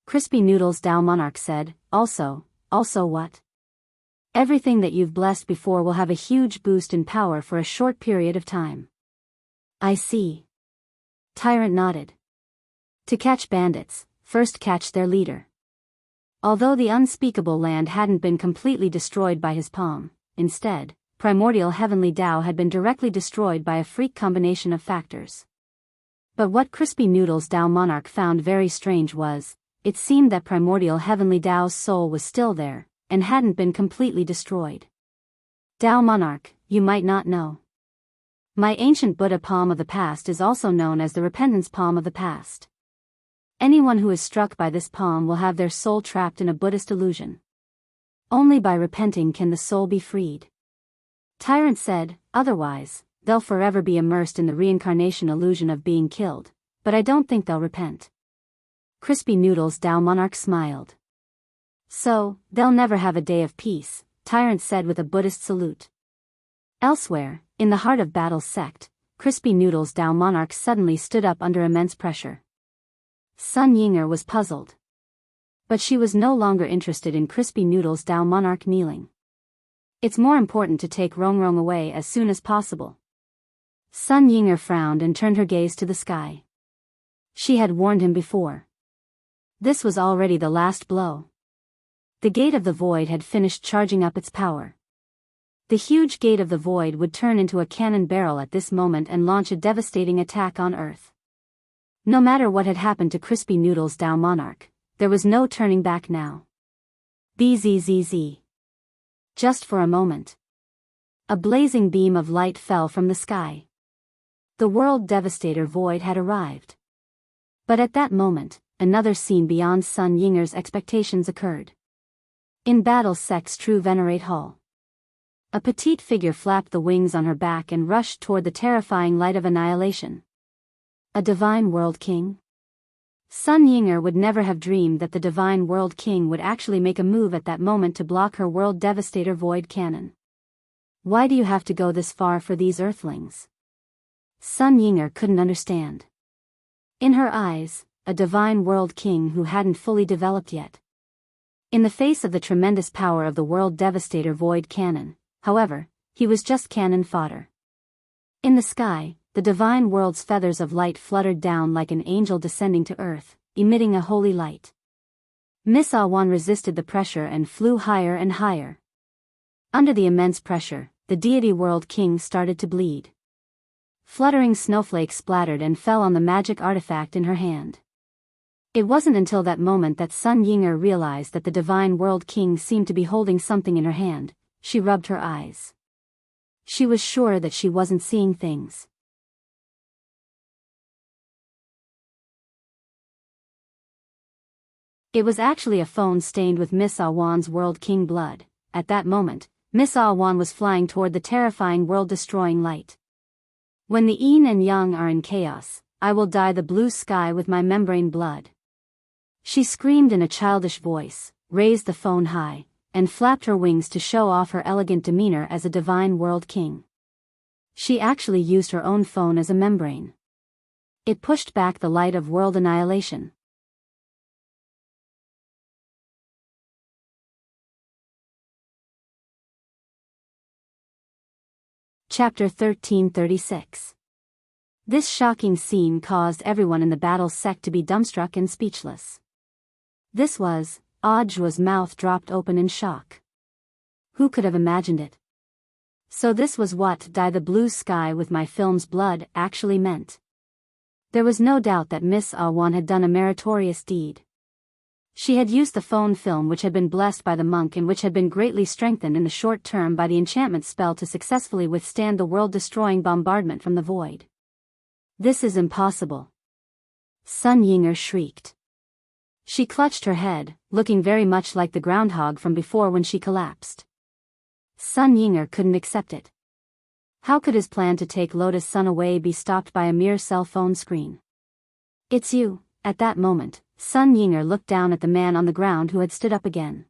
S1: Crispy Noodle's Tao monarch said, Also what? Everything that you've blessed before will have a huge boost in power for a short period of time. I see. Tyrant nodded. To catch bandits, first catch their leader. Although the unspeakable land hadn't been completely destroyed by his palm, instead, primordial heavenly Tao had been directly destroyed by a freak combination of factors. But what Crispy Noodle's Tao monarch found very strange was, it seemed that primordial heavenly Tao's soul was still there, and hadn't been completely destroyed. Tao monarch, you might not know. My ancient Buddha palm of the past is also known as the repentance palm of the past. Anyone who is struck by this palm will have their soul trapped in a Buddhist illusion. Only by repenting can the soul be freed. Tyrant said, otherwise, they'll forever be immersed in the reincarnation illusion of being killed, but I don't think they'll repent. Crispy Noodle's Tao monarch smiled. So, they'll never have a day of peace, Tyrant said with a Buddhist salute. Elsewhere, in the heart of Battle's sect, Crispy Noodle's Tao monarch suddenly stood up under immense pressure. Sun Yinger was puzzled. But she was no longer interested in Crispy Noodle's Tao monarch kneeling. It's more important to take Rongrong away as soon as possible. Sun Yinger frowned and turned her gaze to the sky. She had warned him before. This was already the last blow. The Gate of the Void had finished charging up its power. The huge Gate of the Void would turn into a cannon barrel at this moment and launch a devastating attack on Earth. No matter what had happened to Crispy Noodle's Tao monarch, there was no turning back now. Bzzz. Just for a moment. A blazing beam of light fell from the sky. The world devastator Void had arrived. But at that moment, another scene beyond Sun Yinger's expectations occurred. In Battle's sect's True Venerate Hall. A petite figure flapped the wings on her back and rushed toward the terrifying light of annihilation. A divine world king? Sun Yinger would never have dreamed that the divine world king would actually make a move at that moment to block her world devastator Void cannon. Why do you have to go this far for these earthlings? Sun Yinger couldn't understand. In her eyes, a divine world king who hadn't fully developed yet. In the face of the tremendous power of the world devastator Void cannon, however, he was just cannon fodder. In the sky, the divine world's feathers of light fluttered down like an angel descending to earth, emitting a holy light. Miss Awan resisted the pressure and flew higher and higher. Under the immense pressure, the deity world king started to bleed. Fluttering snowflakes splattered and fell on the magic artifact in her hand. It wasn't until that moment that Sun Yinger realized that the divine world king seemed to be holding something in her hand. She rubbed her eyes. She was sure that she wasn't seeing things. It was actually a phone stained with Miss Awan's world king blood. At that moment, Miss Awan was flying toward the terrifying world-destroying light. When the yin and yang are in chaos, I will dye the blue sky with my membrane blood. She screamed in a childish voice, raised the phone high, and flapped her wings to show off her elegant demeanor as a divine world king. She actually used her own phone as a membrane. It pushed back the light of world annihilation. Chapter 1336. This shocking scene caused everyone in the Battle sect to be dumbstruck and speechless. This was, Ajwa's mouth dropped open in shock. Who could have imagined it? So this was what "dye the blue sky with my film's blood" actually meant. There was no doubt that Miss Awan had done a meritorious deed. She had used the phone film which had been blessed by the monk and which had been greatly strengthened in the short term by the enchantment spell to successfully withstand the world-destroying bombardment from the void. This is impossible. Sun Yinger shrieked. She clutched her head, looking very much like the groundhog from before when she collapsed. Sun Yinger couldn't accept it. How could his plan to take Lotus Sun away be stopped by a mere cell phone screen? It's you. At that moment, Sun Yinger looked down at the man on the ground who had stood up again.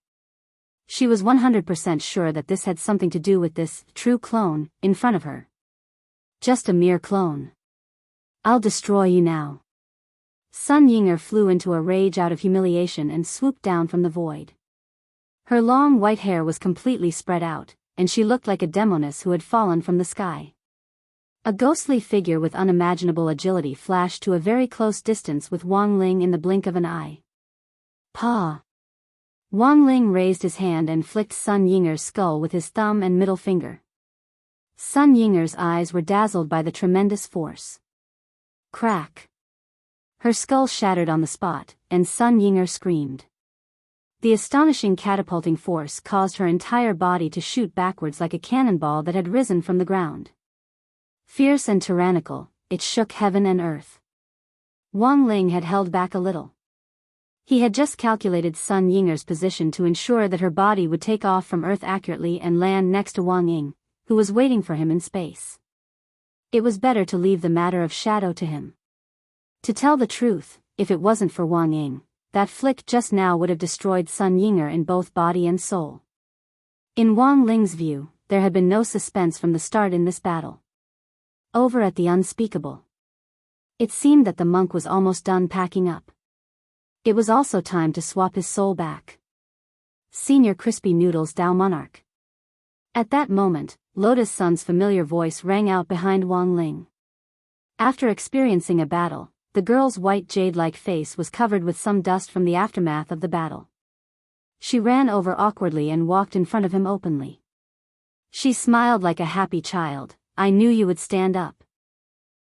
S1: She was 100% sure that this had something to do with this true clone in front of her. Just a mere clone. I'll destroy you now. Sun Yinger flew into a rage out of humiliation and swooped down from the void. Her long white hair was completely spread out, and she looked like a demoness who had fallen from the sky. A ghostly figure with unimaginable agility flashed to a very close distance with Wang Ling in the blink of an eye. Pa! Wang Ling raised his hand and flicked Sun Yinger's skull with his thumb and middle finger. Sun Yinger's eyes were dazzled by the tremendous force. Crack! Her skull shattered on the spot, and Sun Yinger screamed. The astonishing catapulting force caused her entire body to shoot backwards like a cannonball that had risen from the ground. Fierce and tyrannical, it shook heaven and earth. Wang Ling had held back a little. He had just calculated Sun Yinger's position to ensure that her body would take off from Earth accurately and land next to Wang Ying, who was waiting for him in space. It was better to leave the matter of shadow to him. To tell the truth, if it wasn't for Wang Ying, that flick just now would have destroyed Sun Yinger in both body and soul. In Wang Ling's view, there had been no suspense from the start in this battle. Over at the unspeakable. It seemed that the monk was almost done packing up. It was also time to swap his soul back. Senior Crispy Noodles Dao Monarch. At that moment, Lotus Sun's familiar voice rang out behind Wang Ling. After experiencing a battle, the girl's white jade-like face was covered with some dust from the aftermath of the battle. She ran over awkwardly and walked in front of him openly. She smiled like a happy child. I knew you would stand up.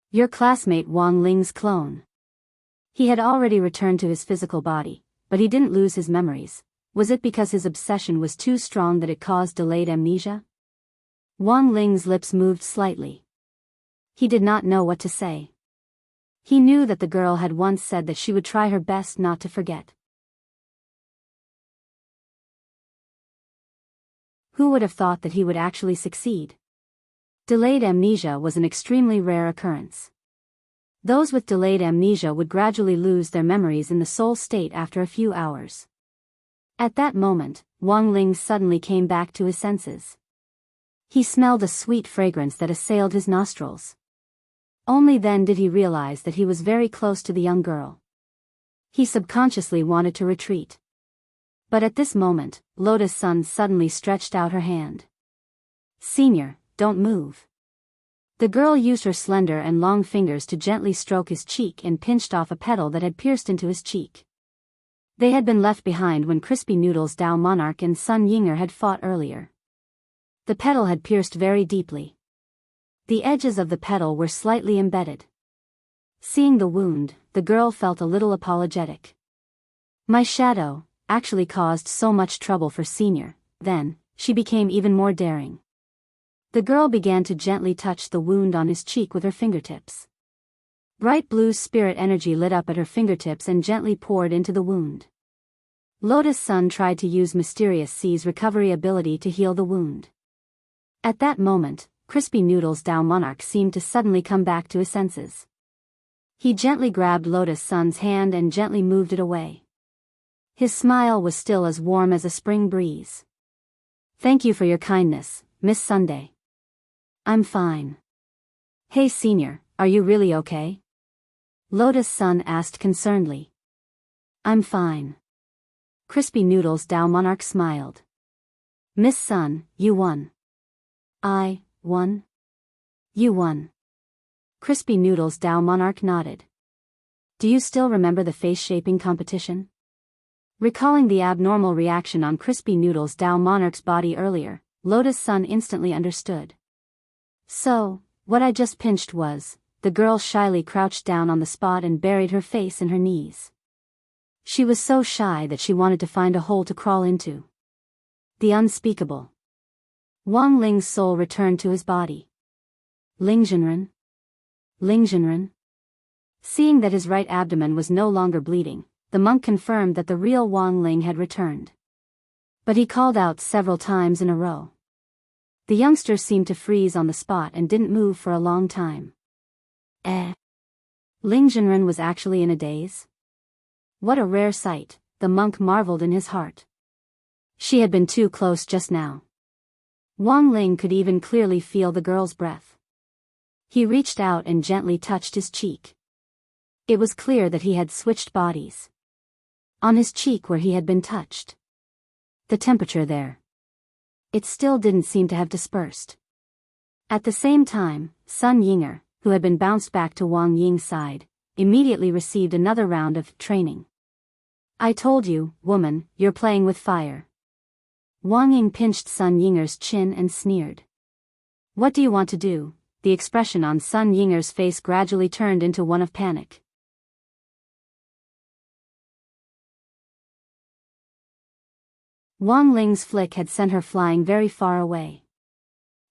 S1: Your classmate Wang Ling's clone. He had already returned to his physical body, but he didn't lose his memories. Was it because his obsession was too strong that it caused delayed amnesia? Wang Ling's lips moved slightly. He did not know what to say. He knew that the girl had once said that she would try her best not to forget. Who would have thought that he would actually succeed? Delayed amnesia was an extremely rare occurrence. Those with delayed amnesia would gradually lose their memories in the soul state after a few hours. At that moment, Wang Ling suddenly came back to his senses. He smelled a sweet fragrance that assailed his nostrils. Only then did he realize that he was very close to the young girl. He subconsciously wanted to retreat. But at this moment, Lotus Sun suddenly stretched out her hand. Senior, don't move. The girl used her slender and long fingers to gently stroke his cheek and pinched off a petal that had pierced into his cheek. They had been left behind when Crispy Noodles Dao Monarch and Sun Yinger had fought earlier. The petal had pierced very deeply. The edges of the petal were slightly embedded. Seeing the wound, the girl felt a little apologetic. My shadow actually caused so much trouble for Senior. Then, she became even more daring. The girl began to gently touch the wound on his cheek with her fingertips. Bright blue spirit energy lit up at her fingertips and gently poured into the wound. Lotus Sun tried to use Mysterious Sea's recovery ability to heal the wound. At that moment, Crispy Noodles Dao Monarch seemed to suddenly come back to his senses. He gently grabbed Lotus Sun's hand and gently moved it away. His smile was still as warm as a spring breeze. Thank you for your kindness, Miss Sunday. I'm fine. Hey Senior, are you really okay? Lotus Sun asked concernedly. I'm fine. Crispy Noodles Dao Monarch smiled. Miss Sun, you won. I won? You won. Crispy Noodles Dao Monarch nodded. Do you still remember the face-shaping competition? Recalling the abnormal reaction on Crispy Noodles Dao Monarch's body earlier, Lotus Sun instantly understood. So, what I just pinched was, the girl shyly crouched down on the spot and buried her face in her knees. She was so shy that she wanted to find a hole to crawl into. The unspeakable. Wang Ling's soul returned to his body. Lingzhenren? Lingzhenren? Seeing that his right abdomen was no longer bleeding, the monk confirmed that the real Wang Ling had returned. But he called out several times in a row. The youngster seemed to freeze on the spot and didn't move for a long time. Lingzhenren was actually in a daze? What a rare sight, the monk marveled in his heart. She had been too close just now. Wang Ling could even clearly feel the girl's breath. He reached out and gently touched his cheek. It was clear that he had switched bodies. On his cheek where he had been touched. The temperature there. It still didn't seem to have dispersed. At the same time, Sun Yinger, who had been bounced back to Wang Ying's side, immediately received another round of training. I told you, woman, you're playing with fire. Wang Ying pinched Sun Yinger's chin and sneered. What do you want to do? The expression on Sun Yinger's face gradually turned into one of panic. Wang Ling's flick had sent her flying very far away.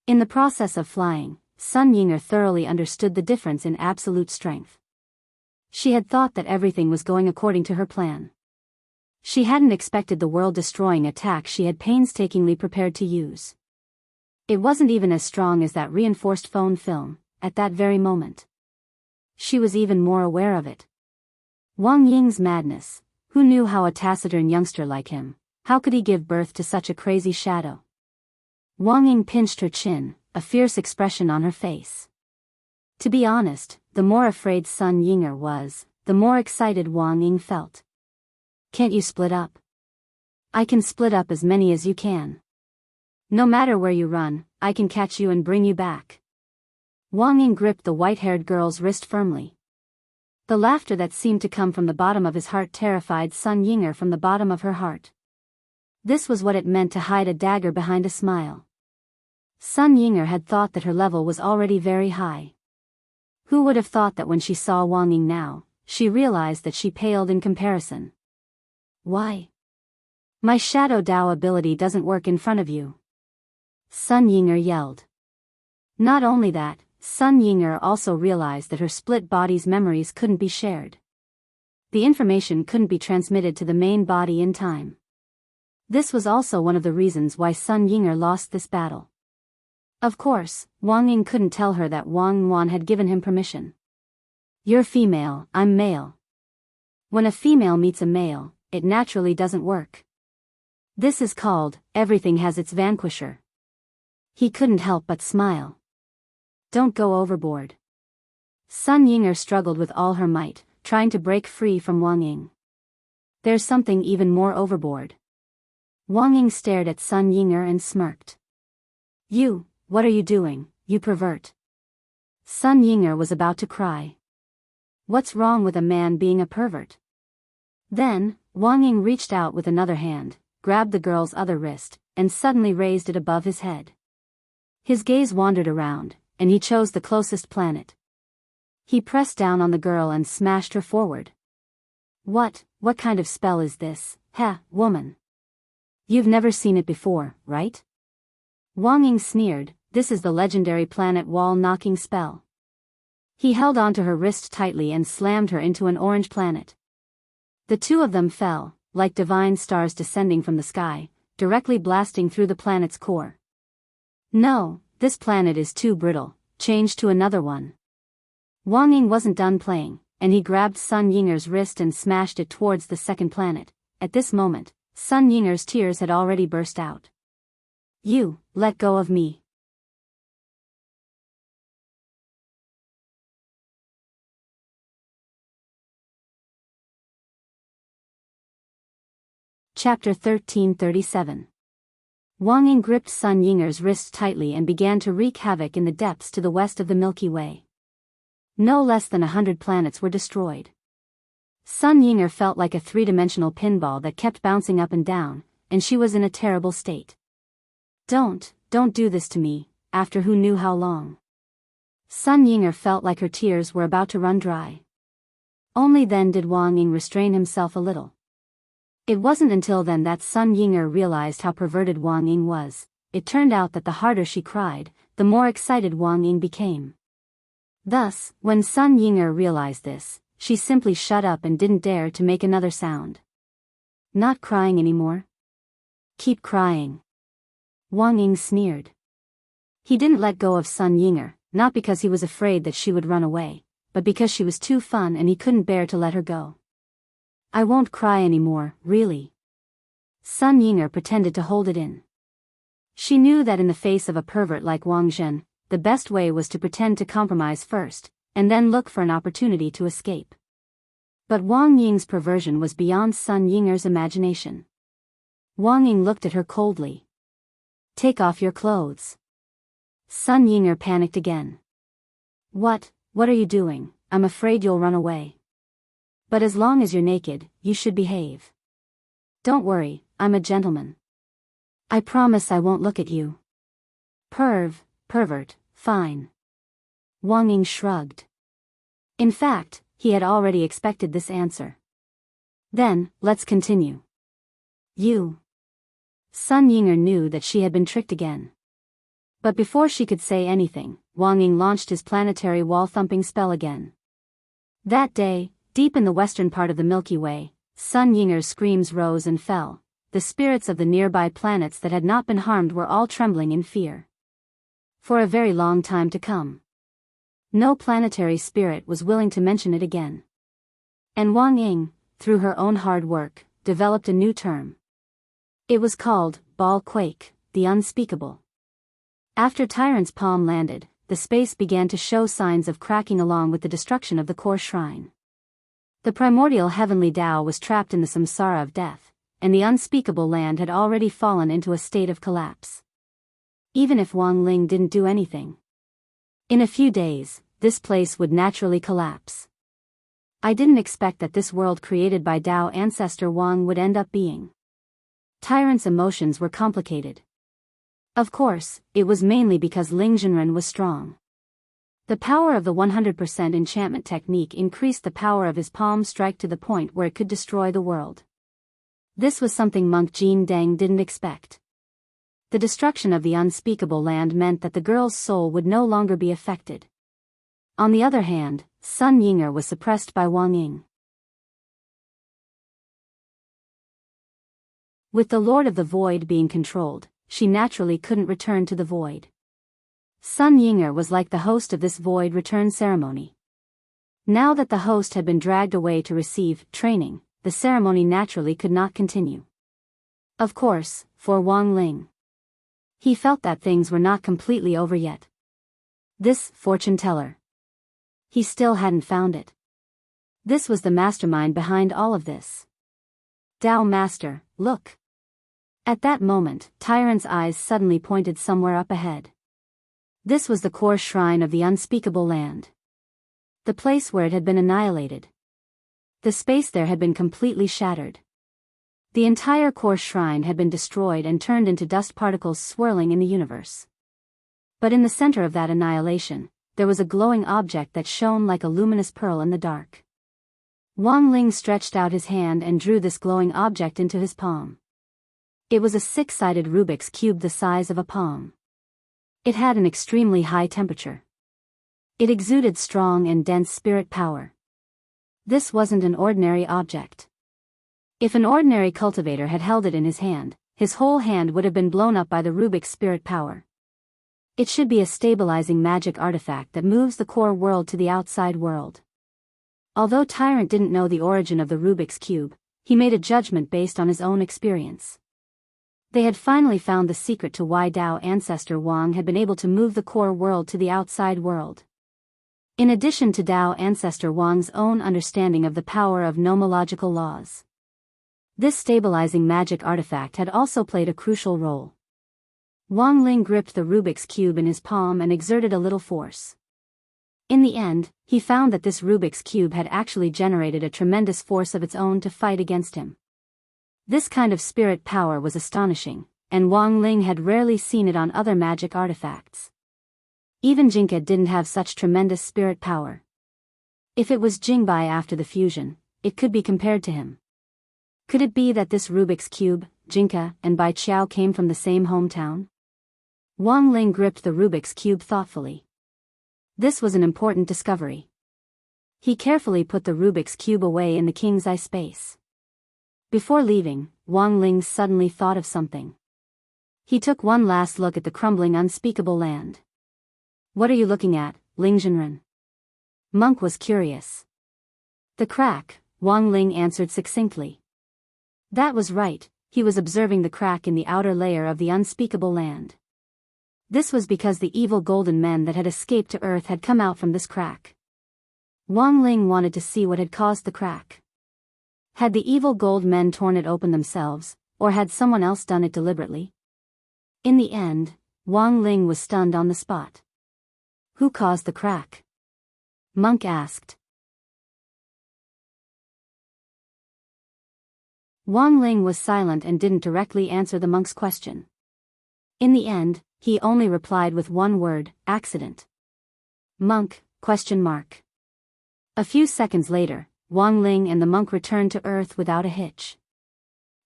S1: In the process of flying, Sun Yinger thoroughly understood the difference in absolute strength. She had thought that everything was going according to her plan. She hadn't expected the world-destroying attack she had painstakingly prepared to use. It wasn't even as strong as that reinforced phone film, at that very moment. She was even more aware of it. Wang Ying's madness. Who knew how a taciturn youngster like him, how could he give birth to such a crazy shadow? Wang Ying pinched her chin, a fierce expression on her face. To be honest, the more afraid Sun Yinger was, the more excited Wang Ying felt. Can't you split up? I can split up as many as you can. No matter where you run, I can catch you and bring you back. Wang Ying gripped the white-haired girl's wrist firmly. The laughter that seemed to come from the bottom of his heart terrified Sun Yinger from the bottom of her heart. This was what it meant to hide a dagger behind a smile. Sun Yinger had thought that her level was already very high. Who would have thought that when she saw Wang Ying now, she realized that she paled in comparison. Why? My Shadow Dao ability doesn't work in front of you. Sun Yinger yelled. Not only that, Sun Yinger also realized that her split body's memories couldn't be shared. The information couldn't be transmitted to the main body in time. This was also one of the reasons why Sun Yinger lost this battle. Of course, Wang Ying couldn't tell her that Wang Yuan had given him permission. You're female, I'm male. When a female meets a male, it naturally doesn't work. This is called, everything has its vanquisher. He couldn't help but smile. Don't go overboard. Sun Yinger struggled with all her might, trying to break free from Wang Ying. There's something even more overboard. Wang Ying stared at Sun Yinger and smirked. You, what are you doing, you pervert? Sun Yinger was about to cry. What's wrong with a man being a pervert? Then, Wang Ying reached out with another hand, grabbed the girl's other wrist, and suddenly raised it above his head. His gaze wandered around, and he chose the closest planet. He pressed down on the girl and smashed her forward. What kind of spell is this, woman? You've never seen it before, right? Wang Ying sneered, this is the legendary planet wall-knocking spell. He held onto her wrist tightly and slammed her into an orange planet. The two of them fell, like divine stars descending from the sky, directly blasting through the planet's core. No, this planet is too brittle, change to another one. Wang Ying wasn't done playing, and he grabbed Sun Yinger's wrist and smashed it towards the second planet. At this moment, Sun Yinger's tears had already burst out. You, let go of me. Chapter 1337. Wang Ying gripped Sun Yinger's wrist tightly and began to wreak havoc in the depths to the west of the Milky Way. No less than 100 planets were destroyed. Sun Yinger felt like a three-dimensional pinball that kept bouncing up and down, and she was in a terrible state. Don't do this to me, after who knew how long. Sun Yinger felt like her tears were about to run dry. Only then did Wang Ying restrain himself a little. It wasn't until then that Sun Yinger realized how perverted Wang Ying was. It turned out that the harder she cried, the more excited Wang Ying became. Thus, when Sun Yinger realized this, she simply shut up and didn't dare to make another sound. Not crying anymore? Keep crying. Wang Ying sneered. He didn't let go of Sun Yinger, not because he was afraid that she would run away, but because she was too fun and he couldn't bear to let her go. I won't cry anymore, really. Sun Yinger pretended to hold it in. She knew that in the face of a pervert like Wang Zhen, the best way was to pretend to compromise first, and then look for an opportunity to escape. But Wang Ying's perversion was beyond Sun Yinger's imagination. Wang Ying looked at her coldly. Take off your clothes. Sun Yinger panicked again. What are you doing? I'm afraid you'll run away. But as long as you're naked, you should behave. Don't worry, I'm a gentleman. I promise I won't look at you. Perv, Pervert, fine. Wang Ying shrugged. In fact, he had already expected this answer. Then, let's continue. You. Sun Yinger knew that she had been tricked again. But before she could say anything, Wang Ying launched his planetary wall-thumping spell again. That day, deep in the western part of the Milky Way, Sun Yinger's screams rose and fell. The spirits of the nearby planets that had not been harmed were all trembling in fear. For a very long time to come. No planetary spirit was willing to mention it again. And Wang Ying, through her own hard work, developed a new term. It was called, Ball Quake, the Unspeakable. After Tyrant's palm landed, the space began to show signs of cracking along with the destruction of the core shrine. The primordial heavenly Tao was trapped in the samsara of death, and the unspeakable land had already fallen into a state of collapse. Even if Wang Ling didn't do anything. In a few days, this place would naturally collapse. I didn't expect that this world created by Tao ancestor Wang would end up being. Tyrant's emotions were complicated. Of course, it was mainly because Ling Zhenren was strong. The power of the 100% enchantment technique increased the power of his palm strike to the point where it could destroy the world. This was something monk Jin Deng didn't expect. The destruction of the unspeakable land meant that the girl's soul would no longer be affected. On the other hand, Sun Yinger was suppressed by Wang Ying. With the Lord of the Void being controlled, she naturally couldn't return to the void. Sun Yinger was like the host of this void return ceremony. Now that the host had been dragged away to receive training, the ceremony naturally could not continue. Of course, for Wang Ling. He felt that things were not completely over yet. This fortune teller. He still hadn't found it. This was the mastermind behind all of this. Tao Master, look. At that moment, Tyrant's eyes suddenly pointed somewhere up ahead. This was the core shrine of the unspeakable land. The place where it had been annihilated. The space there had been completely shattered. The entire core shrine had been destroyed and turned into dust particles swirling in the universe. But in the center of that annihilation, there was a glowing object that shone like a luminous pearl in the dark. Wang Ling stretched out his hand and drew this glowing object into his palm. It was a six-sided Rubik's cube the size of a palm. It had an extremely high temperature. It exuded strong and dense spirit power. This wasn't an ordinary object. If an ordinary cultivator had held it in his hand, his whole hand would have been blown up by the Rubik's spirit power. It should be a stabilizing magic artifact that moves the core world to the outside world. Although Tyrant didn't know the origin of the Rubik's cube, he made a judgment based on his own experience. They had finally found the secret to why Tao ancestor Wang had been able to move the core world to the outside world. In addition to Tao ancestor Wang's own understanding of the power of nomological laws. This stabilizing magic artifact had also played a crucial role. Wang Ling gripped the Rubik's cube in his palm and exerted a little force. In the end, he found that this Rubik's cube had actually generated a tremendous force of its own to fight against him. This kind of spirit power was astonishing, and Wang Ling had rarely seen it on other magic artifacts. Even Jinka didn't have such tremendous spirit power. If it was Jingbai after the fusion, it could be compared to him. Could it be that this Rubik's cube, Jinka, and Bai Qiao came from the same hometown? Wang Ling gripped the Rubik's cube thoughtfully. This was an important discovery. He carefully put the Rubik's cube away in the king's eye space. Before leaving, Wang Ling suddenly thought of something. He took one last look at the crumbling unspeakable land. What are you looking at, Ling Zhenren? Monk was curious. The crack, Wang Ling answered succinctly. That was right, he was observing the crack in the outer layer of the unspeakable land. This was because the evil golden men that had escaped to Earth had come out from this crack. Wang Ling wanted to see what had caused the crack. Had the evil gold men torn it open themselves, or had someone else done it deliberately? In the end, Wang Ling was stunned on the spot. Who caused the crack? Monk asked. Wang Ling was silent and didn't directly answer the monk's question. In the end, he only replied with one word, accident. Monk, ? A few seconds later, Wang Ling and the monk returned to Earth without a hitch.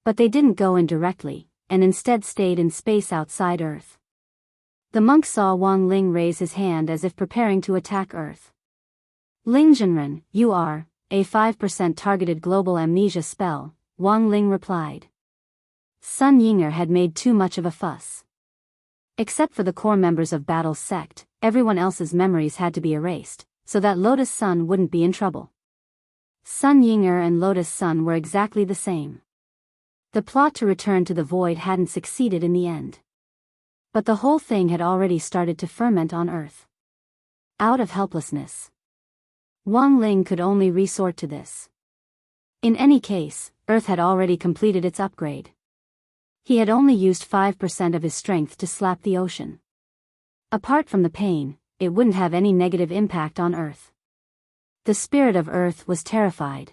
S1: But they didn't go in directly, and instead stayed in space outside Earth. The monk saw Wang Ling raise his hand as if preparing to attack Earth. Ling Zhenren, you are a 5% targeted global amnesia spell, Wang Ling replied. Sun Yinger had made too much of a fuss. Except for the core members of Battle's sect, everyone else's memories had to be erased, so that Lotus Sun wouldn't be in trouble. Sun Yinger and Lotus Sun were exactly the same. The plot to return to the void hadn't succeeded in the end. But the whole thing had already started to ferment on Earth. Out of helplessness, Wang Ling could only resort to this. In any case, Earth had already completed its upgrade. He had only used 5% of his strength to slap the ocean. Apart from the pain, it wouldn't have any negative impact on Earth. The spirit of Earth was terrified.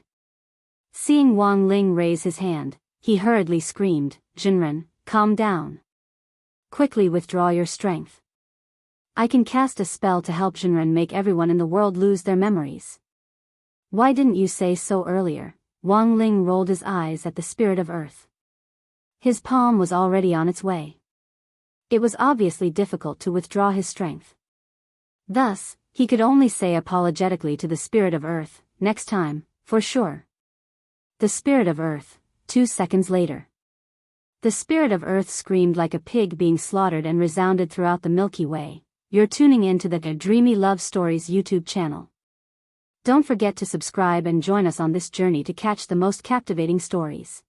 S1: Seeing Wang Ling raise his hand, he hurriedly screamed, Zhenren, calm down. Quickly withdraw your strength. I can cast a spell to help Zhenren make everyone in the world lose their memories. Why didn't you say so earlier? Wang Ling rolled his eyes at the spirit of Earth. His palm was already on its way. It was obviously difficult to withdraw his strength. Thus, he could only say apologetically to the spirit of Earth, next time, for sure. The spirit of Earth, 2 seconds later. The spirit of Earth screamed like a pig being slaughtered and resounded throughout the Milky Way. You're tuning in to the Dreamy Love Stories YouTube channel. Don't forget to subscribe and join us on this journey to catch the most captivating stories.